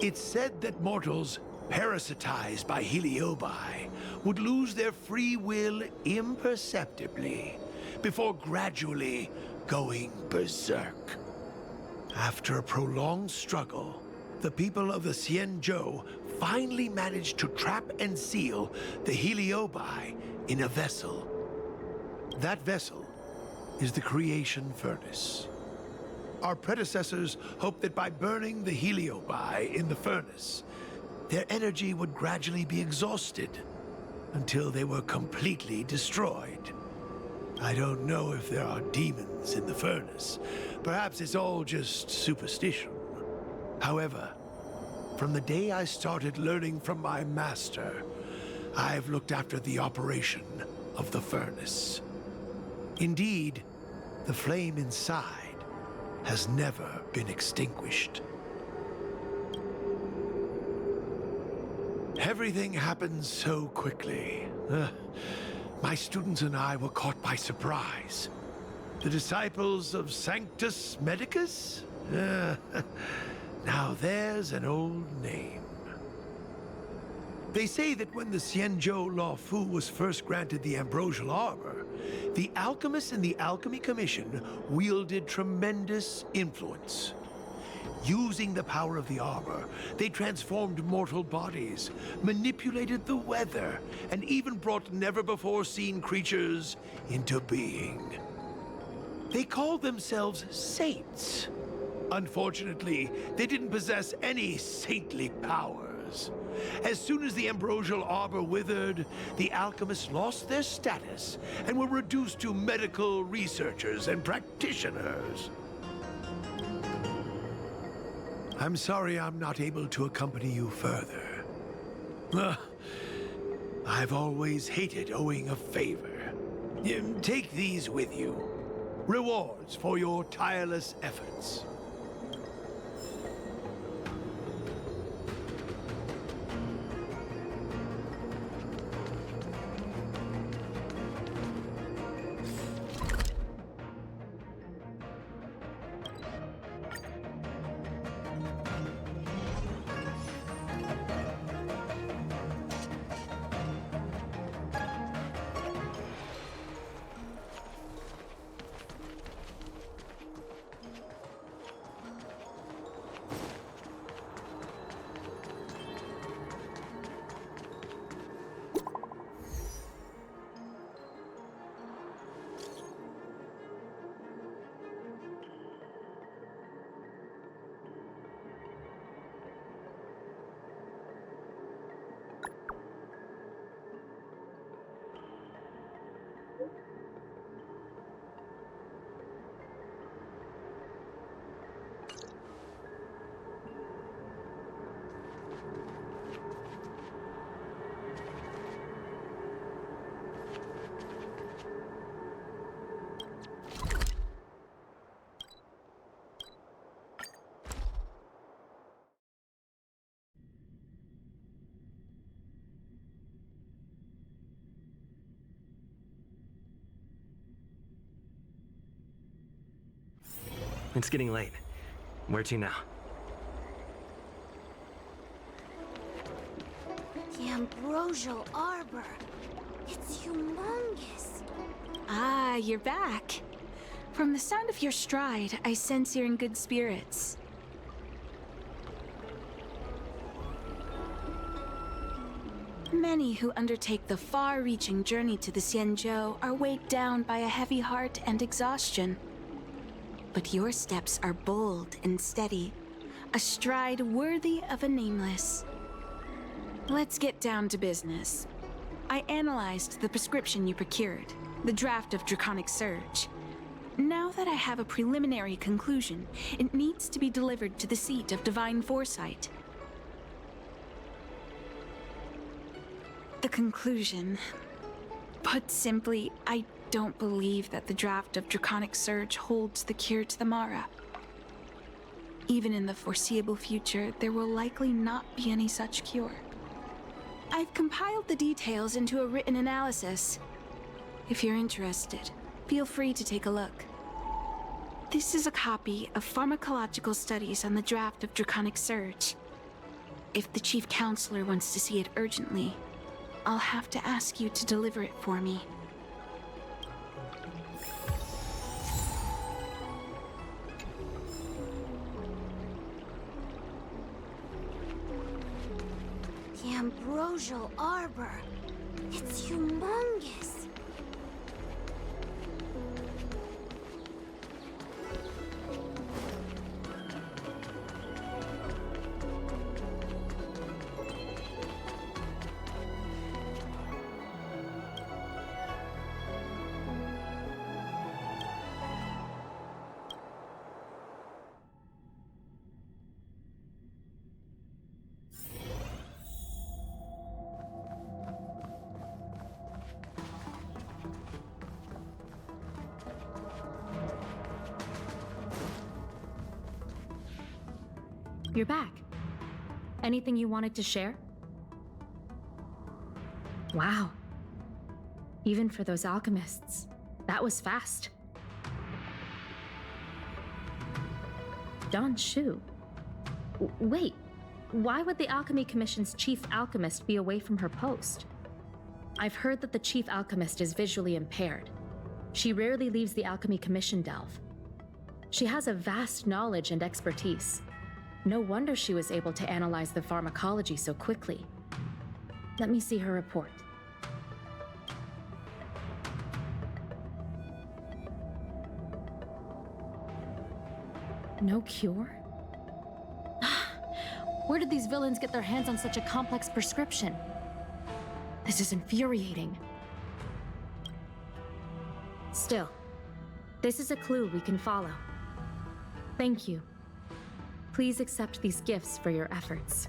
It's said that mortals parasitized by Heliobi would lose their free will imperceptibly before gradually going berserk. After a prolonged struggle, the people of the Xianzhou finally managed to trap and seal the Heliobi in a vessel. That vessel is the creation furnace. Our predecessors hoped that by burning the Heliobi in the furnace, their energy would gradually be exhausted until they were completely destroyed. I don't know if there are demons in the furnace. Perhaps it's all just superstition. However, from the day I started learning from my master, I've looked after the operation of the furnace. Indeed, the flame inside has never been extinguished. Everything happened so quickly. My students and I were caught by surprise. The disciples of Sanctus Medicus? Now there's an old name. They say that when the Xianzhou Law Fu was first granted the Ambrosial Arbor, the alchemists in the Alchemy Commission wielded tremendous influence. Using the power of the Arbor, they transformed mortal bodies, manipulated the weather, and even brought never-before-seen creatures into being. They called themselves saints. Unfortunately, they didn't possess any saintly powers. As soon as the Ambrosial Arbor withered, the alchemists lost their status and were reduced to medical researchers and practitioners. I'm sorry I'm not able to accompany you further. I've always hated owing a favor. Take these with you. Rewards for your tireless efforts. It's getting late. Where to now? The Ambrosial Arbor. It's humongous. Ah, you're back. From the sound of your stride, I sense you're in good spirits. Many who undertake the far-reaching journey to the Xianzhou are weighed down by a heavy heart and exhaustion. But your steps are bold and steady, a stride worthy of a nameless. Let's get down to business. I analyzed the prescription you procured, the draft of Draconic Surge. Now that I have a preliminary conclusion, it needs to be delivered to the seat of Divine Foresight. The conclusion. Put simply, I don't believe that the draft of Draconic Surge holds the cure to the Mara. Even in the foreseeable future, there will likely not be any such cure. I've compiled the details into a written analysis. If you're interested, feel free to take a look. This is a copy of pharmacological studies on the draft of Draconic Surge. If the Chief Counselor wants to see it urgently, I'll have to ask you to deliver it for me. The Ambrosial Arbor. It's humongous. You're back. Anything you wanted to share? Wow. Even for those alchemists, that was fast. Don Shu. Wait, why would the Alchemy Commission's chief alchemist be away from her post? I've heard that the chief alchemist is visually impaired. She rarely leaves the Alchemy Commission delve. She has a vast knowledge and expertise. No wonder she was able to analyze the pharmacology so quickly. Let me see her report. No cure? Where did these villains get their hands on such a complex prescription? This is infuriating. Still, this is a clue we can follow. Thank you. Please accept these gifts for your efforts.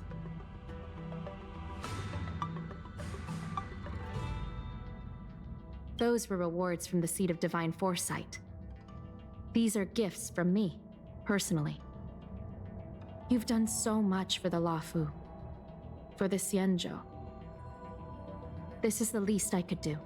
Those were rewards from the Seat of Divine Foresight. These are gifts from me, personally. You've done so much for the Luofu, for the Xianzhou. This is the least I could do.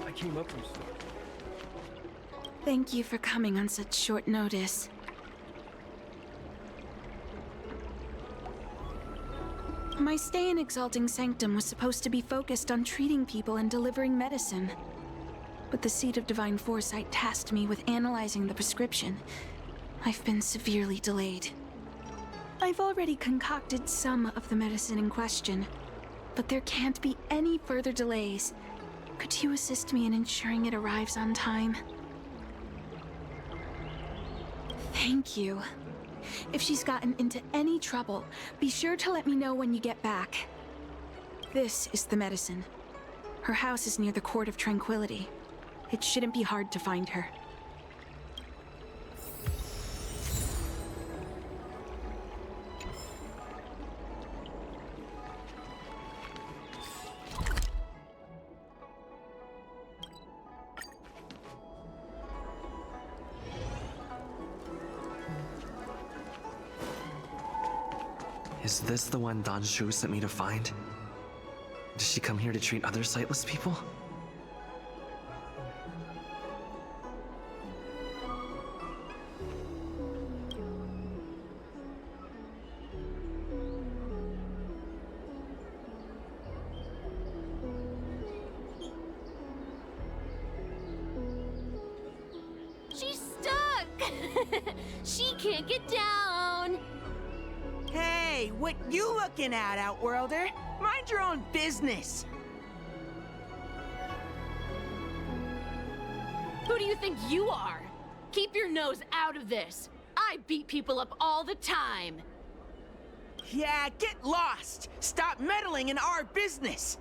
I came up from school. Thank you for coming on such short notice. My stay in Exalting Sanctum was supposed to be focused on treating people and delivering medicine. But the Seat of Divine Foresight tasked me with analyzing the prescription. I've been severely delayed. I've already concocted some of the medicine in question, but there can't be any further delays. Could you assist me in ensuring it arrives on time? Thank you. If she's gotten into any trouble, be sure to let me know when you get back. This is the medicine. Her house is near the Court of Tranquility. It shouldn't be hard to find her. Is this the one Don Shu sent me to find? Does she come here to treat other sightless people? She's stuck! She can't get down! Hey, what you looking at, Outworlder? Mind your own business! Who do you think you are? Keep your nose out of this. I beat people up all the time. Yeah, get lost! Stop meddling in our business!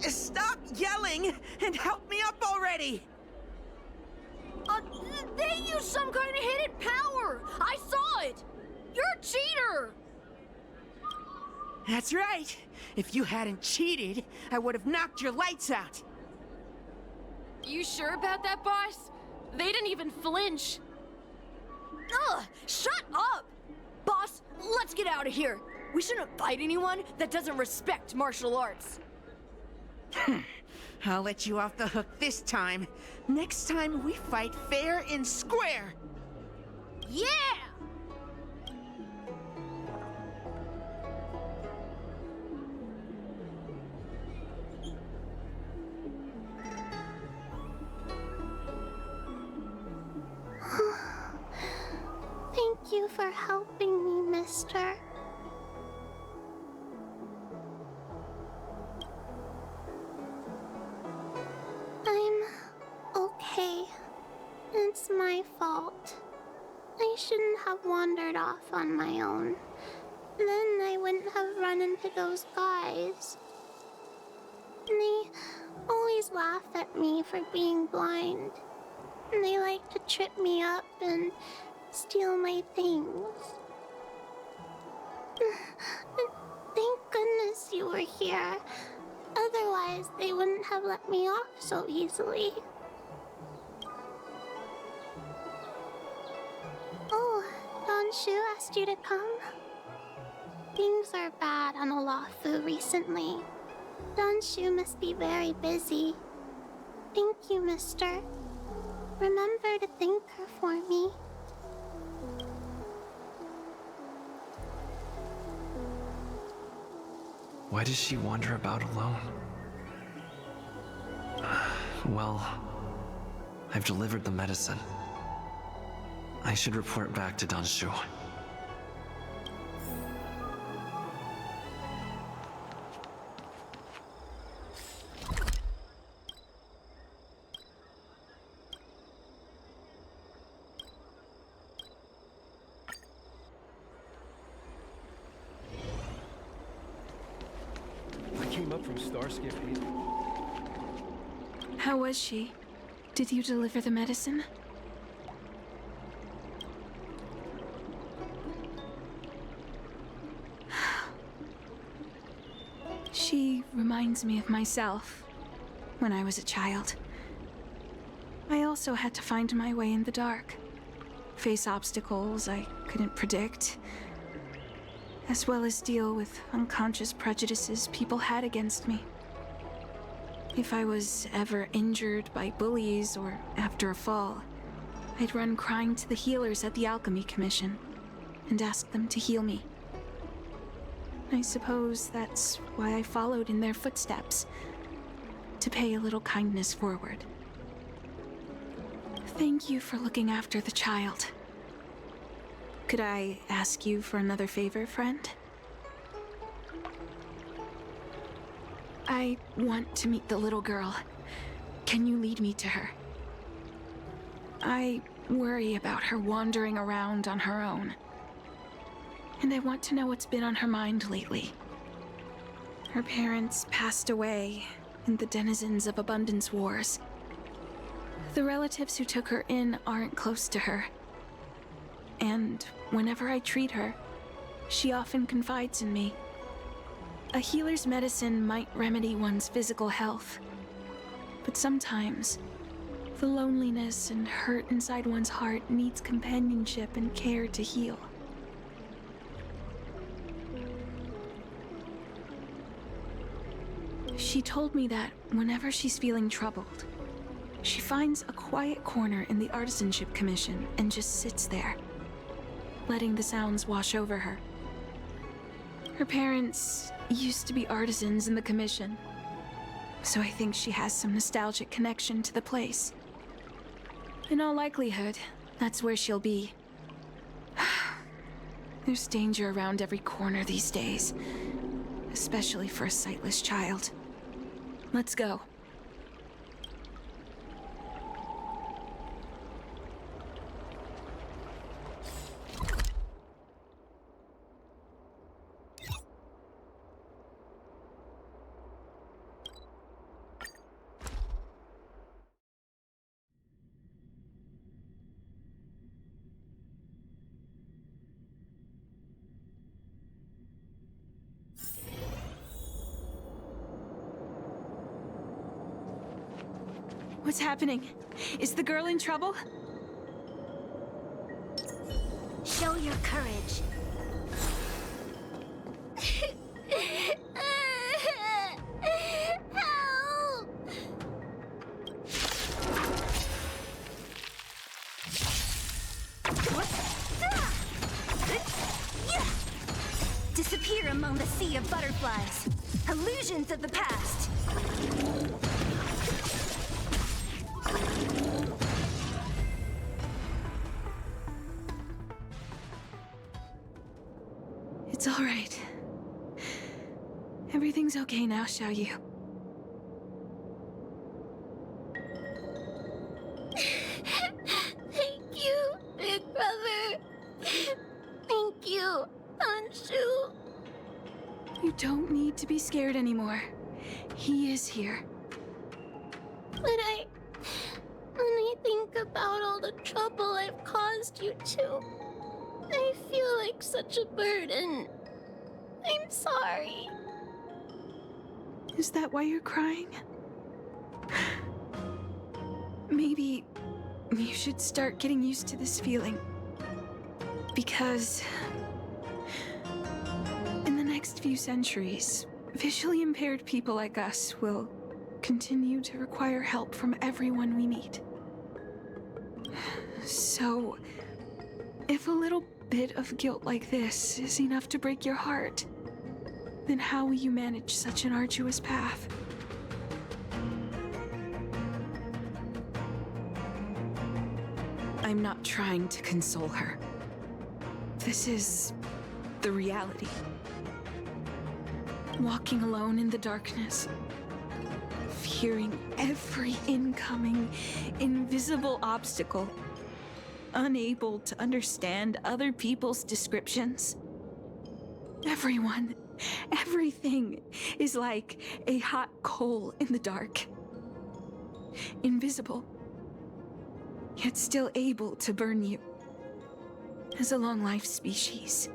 Stop yelling and help me up already! They used some kind of hidden power! I saw it! You're a cheater! That's right. If you hadn't cheated, I would have knocked your lights out. You sure about that, boss? They didn't even flinch. Ugh! Shut up! Boss, let's get out of here. We shouldn't fight anyone that doesn't respect martial arts. I'll let you off the hook this time. Next time we fight fair and square. Yeah! Thank you for helping me, mister. I'm okay. It's my fault. I shouldn't have wandered off on my own. Then I wouldn't have run into those guys. They always laugh at me for being blind. And they like to trip me up and steal my things. Thank goodness you were here. Otherwise, they wouldn't have let me off so easily. Oh, Don Shu asked you to come? Things are bad on Olafu recently. Don Shu must be very busy. Thank you, mister. Remember to thank her for me. Why does she wander about alone? Well, I've delivered the medicine. I should report back to Don Shu. I came up from Starskip Haven. How was she? Did you deliver the medicine? She reminds me of myself when I was a child. I also had to find my way in the dark, face obstacles I couldn't predict, as well as deal with unconscious prejudices people had against me. If I was ever injured by bullies or after a fall, I'd run crying to the healers at the Alchemy Commission and ask them to heal me. I suppose that's why I followed in their footsteps, to pay a little kindness forward. Thank you for looking after the child. Could I ask you for another favor, friend? I want to meet the little girl. Can you lead me to her? I worry about her wandering around on her own. And I want to know what's been on her mind lately. Her parents passed away in the denizens of Abundance Wars. The relatives who took her in aren't close to her. And whenever I treat her, She often confides in me. A healer's medicine might remedy one's physical health, but sometimes the loneliness and hurt inside one's heart needs companionship and care to heal. She told me that whenever she's feeling troubled, she finds a quiet corner in the Artisanship Commission and just sits there, letting the sounds wash over her. Her parents used to be artisans in the Commission, so I think she has some nostalgic connection to the place. In all likelihood, that's where she'll be. There's danger around every corner these days, especially for a sightless child. Let's go. What's happening? Is the girl in trouble? Show your courage. Help! Disappear among the sea of butterflies. Illusions of the past. It's all right. Everything's okay now, Xiaoyu. Thank you, big brother. Thank you, Anshu. You don't need to be scared anymore. He is here. When I think about all the trouble I've caused you two, I feel like such a burden. I'm sorry. Is that why you're crying? Maybe you should start getting used to this feeling. Because in the next few centuries, visually impaired people like us will continue to require help from everyone we meet. So, if a little bit of guilt like this is enough to break your heart, then how will you manage such an arduous path? I'm not trying to console her. This is the reality. Walking alone in the darkness, fearing every incoming, invisible obstacle, unable to understand other people's descriptions. Everyone, everything is like a hot coal in the dark. Invisible, yet still able to burn you. As a long-life species,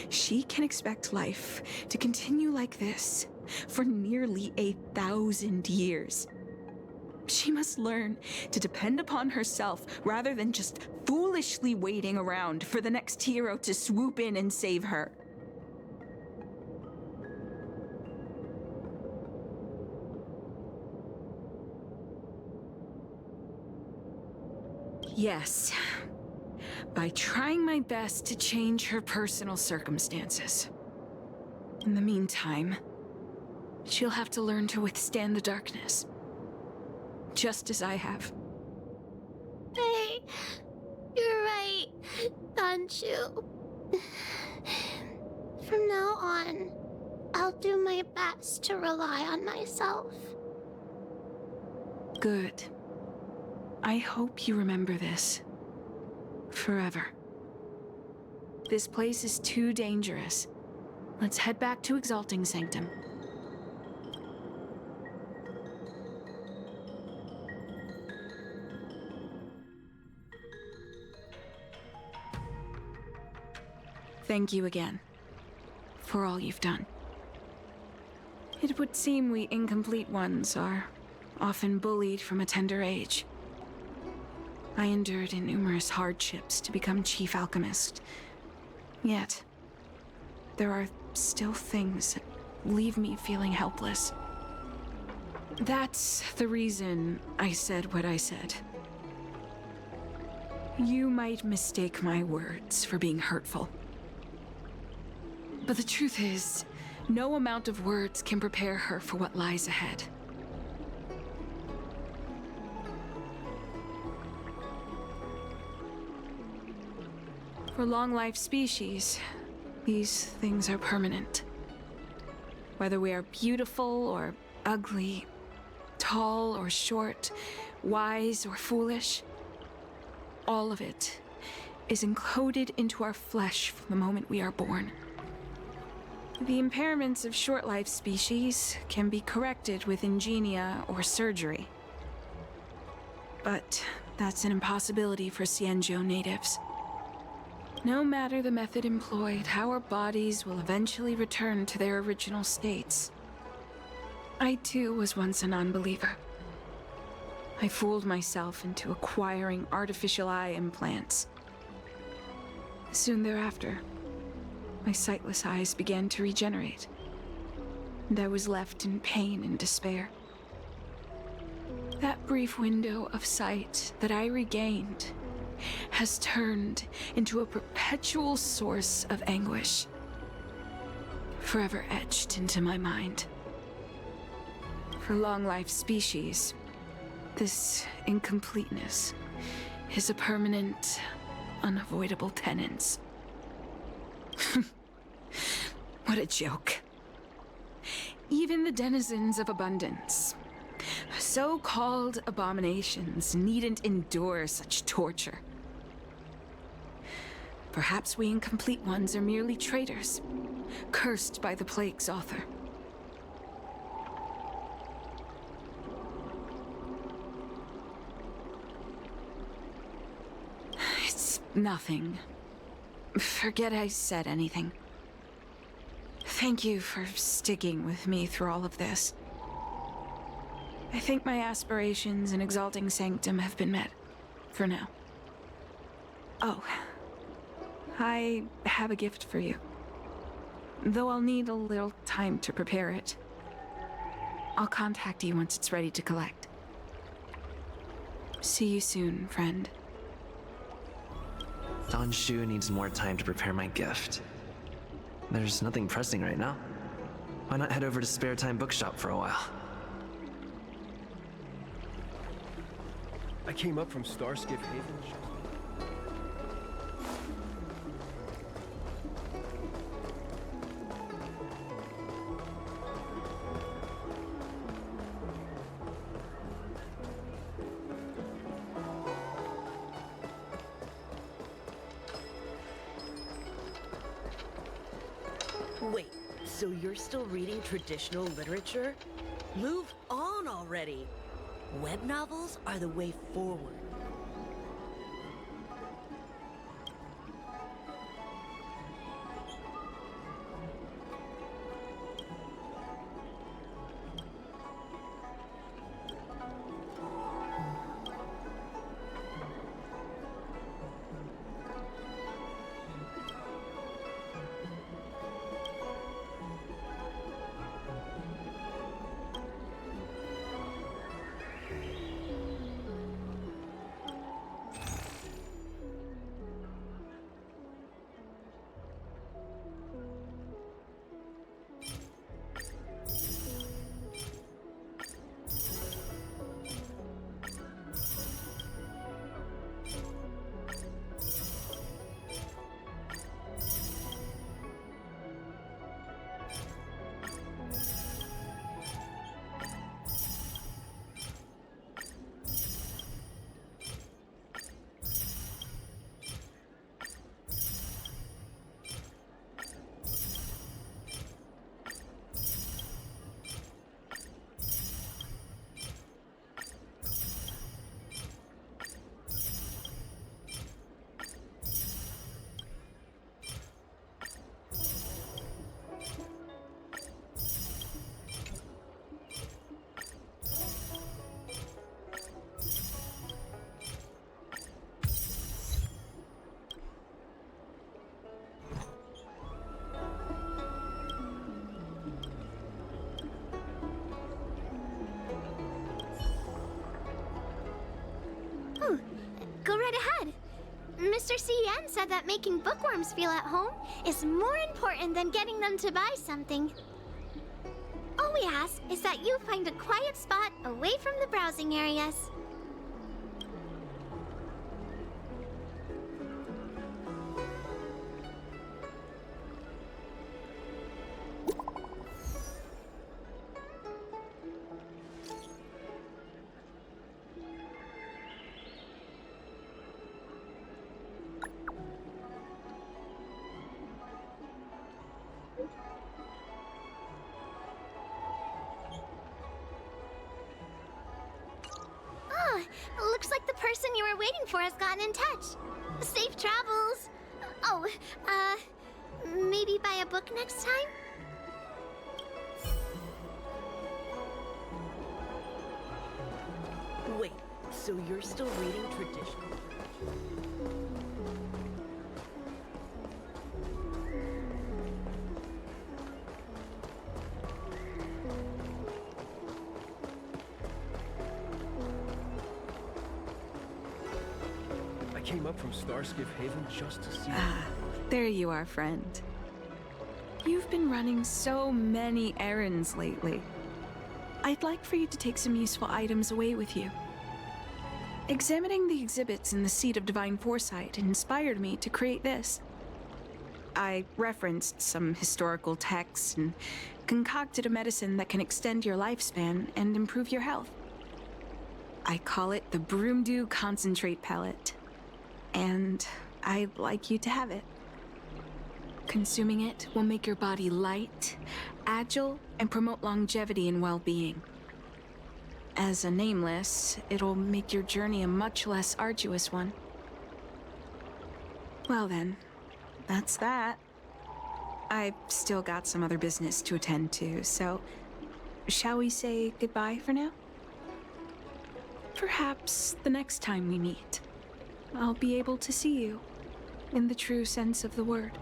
she can expect life to continue like this for nearly 1,000 years. She must learn to depend upon herself rather than just foolishly waiting around for the next hero to swoop in and save her. Yes, by trying my best to change her personal circumstances. In the meantime, she'll have to learn to withstand the darkness. Just as I have. Hey, you're right, Anshu. From now on, I'll do my best to rely on myself. Good. I hope you remember this. Forever. This place is too dangerous. Let's head back to Exalting Sanctum. Thank you again. for all you've done. It would seem we incomplete ones are often bullied from a tender age. I endured numerous hardships to become chief alchemist. Yet, there are still things that leave me feeling helpless. That's the reason I said what I said. You might mistake my words for being hurtful. But the truth is, no amount of words can prepare her for what lies ahead. For long-life species, these things are permanent. Whether we are beautiful or ugly, tall or short, wise or foolish, all of it is encoded into our flesh from the moment we are born. The impairments of short-life species can be corrected with ingenia or surgery. But that's an impossibility for Xianzhou natives. No matter the method employed, our bodies will eventually return to their original states. I too was once a non-believer. I fooled myself into acquiring artificial eye implants. Soon thereafter, my sightless eyes began to regenerate, and I was left in pain and despair. That brief window of sight that I regained has turned into a perpetual source of anguish, forever etched into my mind. For long-life species, this incompleteness is a permanent, unavoidable tenance. What a joke. Even the denizens of abundance, so-called abominations, needn't endure such torture. Perhaps we incomplete ones are merely traitors, cursed by the plague's author. It's nothing. Forget I said anything. Thank you for sticking with me through all of this. I think my aspirations in exalting Sanctum have been met, for now. Oh, I have a gift for you. Though I'll need a little time to prepare it. I'll contact you once it's ready to collect. See you soon, friend. Don Shu needs more time to prepare my gift. There's nothing pressing right now. Why not head over to Spare Time Bookshop for a while? I came up from Starskip Haven. Wait, so you're still reading traditional literature? Move on already! Web novels are the way forward. CN said that making bookworms feel at home is more important than getting them to buy something. All we ask is that you find a quiet spot away from the browsing areas. Looks like the person you were waiting for has gotten in touch. Safe travels. Oh, maybe buy a book next time? Wait, so you're still reading traditional? I came up from Starskip Haven just to see. Ah, there you are, friend. You've been running so many errands lately. I'd like for you to take some useful items away with you. Examining the exhibits in the Seat of Divine Foresight inspired me to create this. I referenced some historical texts and concocted a medicine that can extend your lifespan and improve your health. I call it the Broomdew Concentrate Pellet, and I'd like you to have it. Consuming it will make your body light, agile, and promote longevity and well-being. As a nameless, it'll make your journey a much less arduous one. Well then, that's that. I've still got some other business to attend to, so shall we say goodbye for now? Perhaps the next time we meet, I'll be able to see you in the true sense of the word.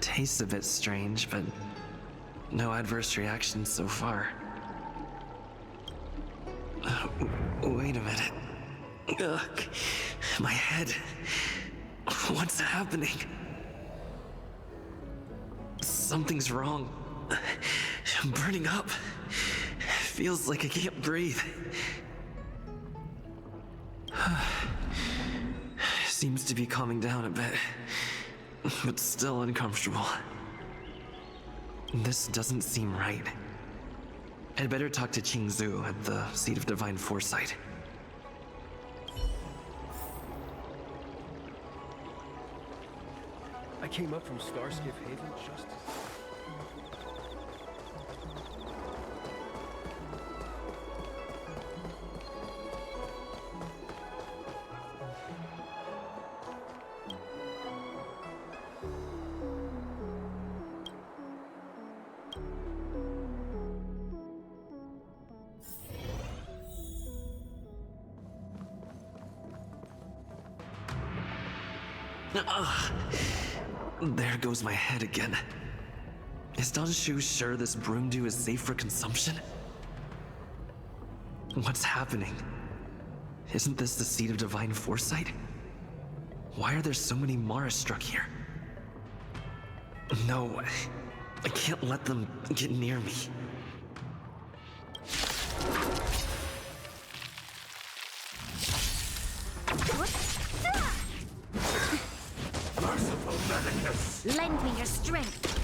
Tastes a bit strange, but no adverse reactions so far. Wait a minute. Ugh, my head. What's happening? Something's wrong. I'm burning up. Feels like I can't breathe. Seems to be calming down a bit, but still uncomfortable. This doesn't seem right. I'd better talk to Qingzu at the Seat of Divine Foresight. I came up from Starskip Haven just to... Ugh. There goes my head again. Is Danshu sure this broomdew is safe for consumption? What's happening? Isn't this the Seat of Divine Foresight? Why are there so many Mara struck here? No, I can't let them get near me. Lend me your strength.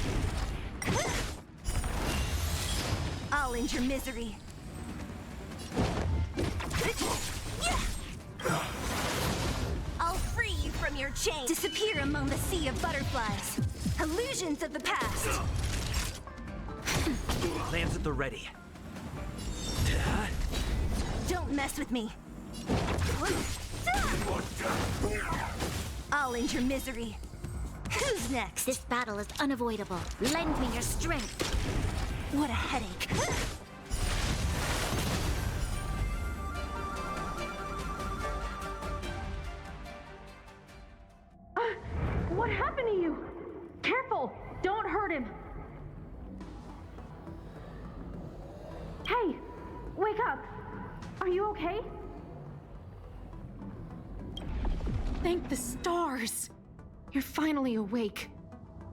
I'll end your misery. I'll free you from your chains. Disappear among the sea of butterflies. Illusions of the past. Lance at the ready. Don't mess with me. I'll end your misery. Who's next? This battle is unavoidable. Lend me your strength. What a headache. What happened to you? Careful! Are you okay? Thank the stars! You're finally awake.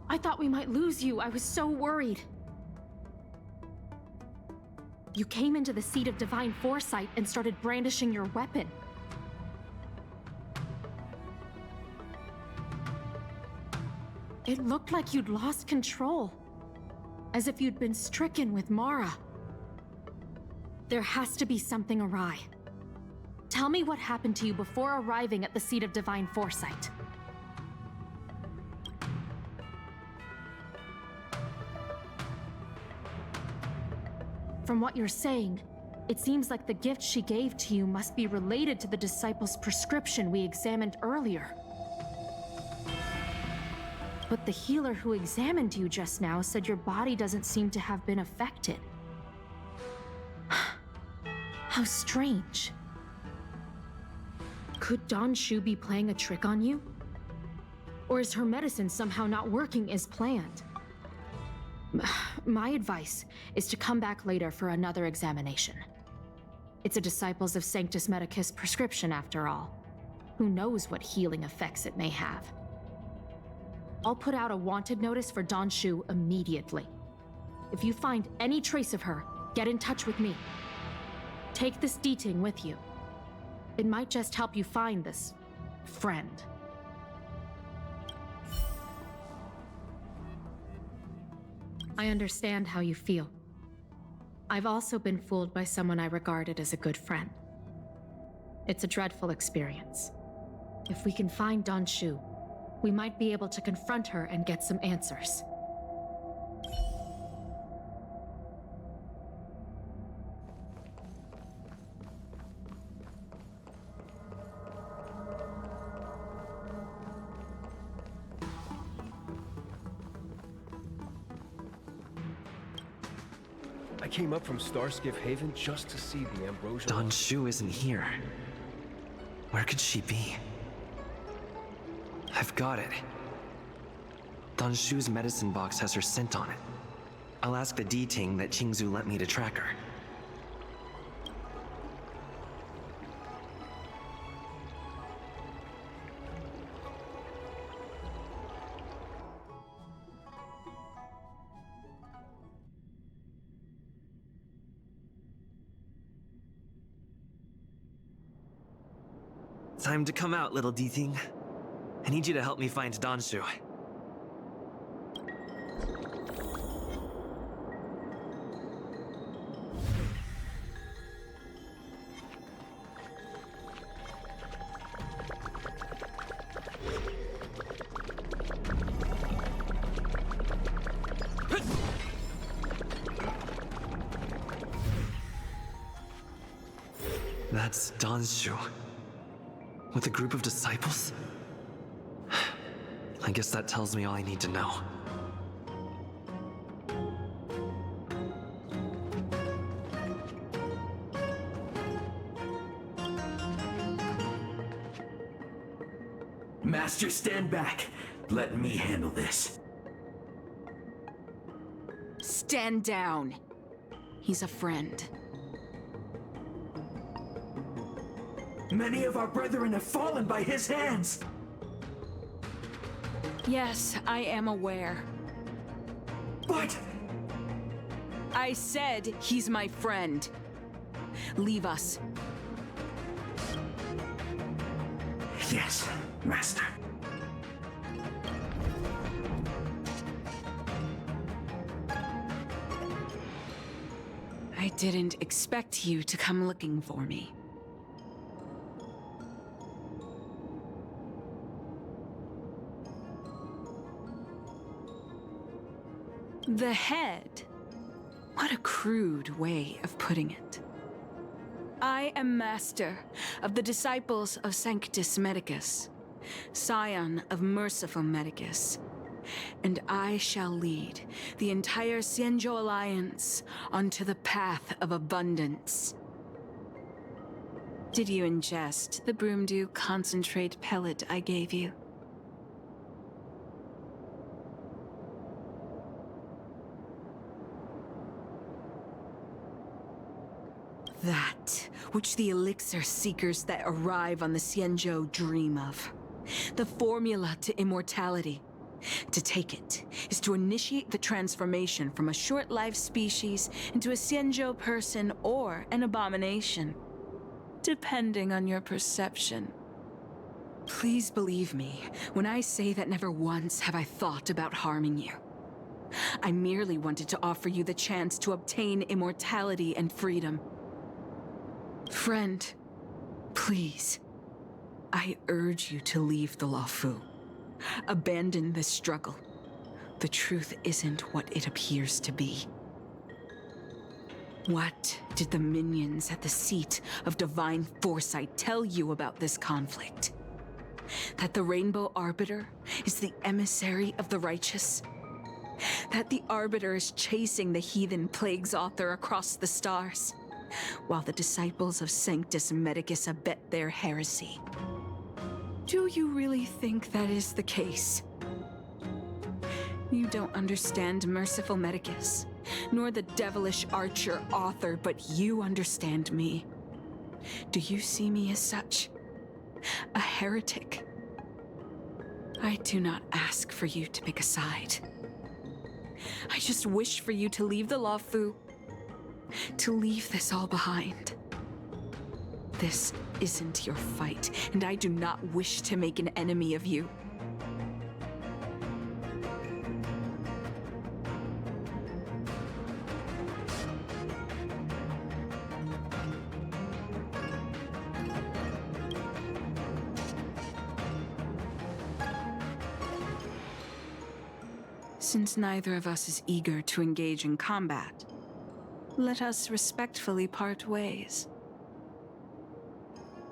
I thought we might lose you. I was so worried. You came into the seat of divine foresight and started brandishing your weapon. It looked like you'd lost control, as if you'd been stricken with Mara. There has to be something awry. Tell me what happened to you before arriving at the seat of divine foresight. From what you're saying, it seems like the gift she gave to you must be related to the disciple's prescription we examined earlier. But the healer who examined you just now said your body doesn't seem to have been affected. How strange. Could Don Shu be playing a trick on you? Or is her medicine somehow not working as planned? My advice is to come back later for another examination. It's a Disciples of Sanctus Medicus prescription, after all. Who knows what healing effects it may have? I'll put out a wanted notice for Don Shu immediately. If you find any trace of her, get in touch with me. Take this D-Ting with you. It might just help you find this friend. I understand how you feel. I've also been fooled by someone I regarded as a good friend. It's a dreadful experience. If we can find Don Shu, we might be able to confront her and get some answers. I came up from Starskiff Haven just to see the Ambrosia. Don Shu isn't here. Where could she be? I've got it. Don Shu's medicine box has her scent on it. I'll ask the D-Ting that Qingzu lent me to track her. Time to come out, little D-Ting. I need you to help me find Don Shu. That's Don Shu. With a group of disciples? I guess that tells me all I need to know. Master, stand back. Let me handle this. Stand down. He's a friend. Many of our brethren have fallen by his hands. Yes, I am aware. But I said he's my friend. Leave us. Yes, Master. I didn't expect you to come looking for me. The head. What a crude way of putting it. I am master of the Disciples of Sanctus Medicus, scion of Merciful Medicus, and I shall lead the entire Xianzhou Alliance onto the path of abundance. Did you ingest the Broomdew concentrate pellet I gave you? That which the elixir seekers that arrive on the Xianzhou dream of. The formula to immortality. To take it is to initiate the transformation from a short-lived species into a Xianzhou person or an abomination, depending on your perception. Please believe me when I say that never once have I thought about harming you. I merely wanted to offer you the chance to obtain immortality and freedom. Friend, please, I urge you to leave the Luofu. Abandon this struggle. The truth isn't what it appears to be. What did the minions at the seat of divine foresight tell you about this conflict? That the Rainbow Arbiter is the emissary of the righteous? That the Arbiter is chasing the heathen plague's author across the stars, while the disciples of Sanctus Medicus abet their heresy? Do you really think that is the case? You don't understand Merciful Medicus, nor the devilish archer author, but you understand me. Do you see me as such? A heretic? I do not ask for you to pick a side. I just wish for you to leave the Luofu, to leave this all behind. This isn't your fight, and I do not wish to make an enemy of you. Since neither of us is eager to engage in combat, let us respectfully part ways.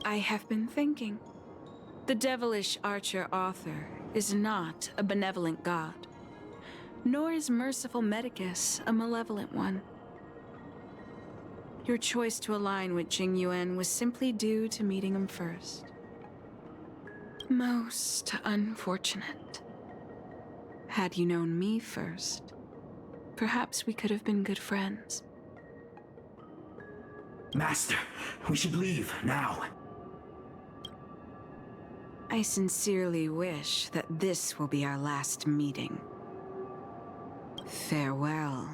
I have been thinking. The devilish archer author is not a benevolent god, nor is Merciful Medicus a malevolent one. Your choice to align with Jing Yuan was simply due to meeting him first. Most unfortunate. Had you known me first, perhaps we could have been good friends. Master, we should leave now. I sincerely wish that this will be our last meeting. Farewell,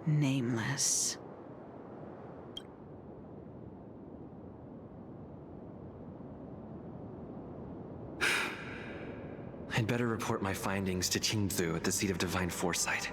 Nameless. I'd better report my findings to Qingzu at the seat of divine foresight.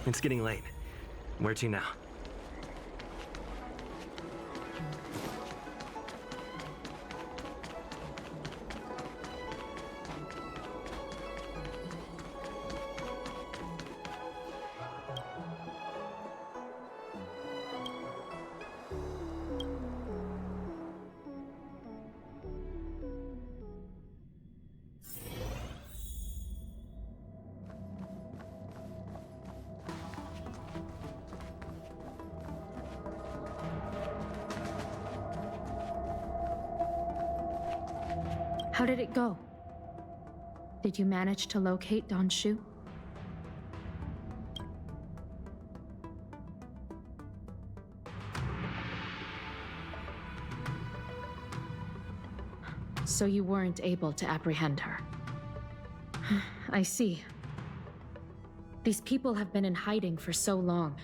It's getting late. Where to now? How did it go? Did you manage to locate Don Shu? So you weren't able to apprehend her. I see. These people have been in hiding for so long.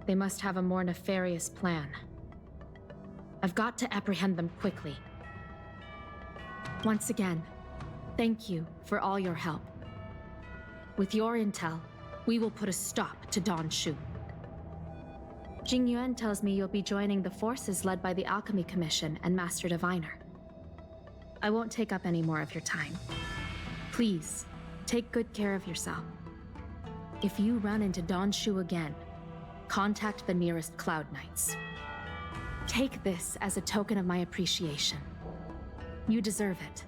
They must have a more nefarious plan. I've got to apprehend them quickly. Once again, thank you for all your help. With your intel, we will put a stop to Don Shu. Jing Yuan tells me you'll be joining the forces led by the Alchemy Commission and Master Diviner. I won't take up any more of your time. Please, take good care of yourself. If you run into Don Shu again, contact the nearest Cloud Knights. Take this as a token of my appreciation. You deserve it.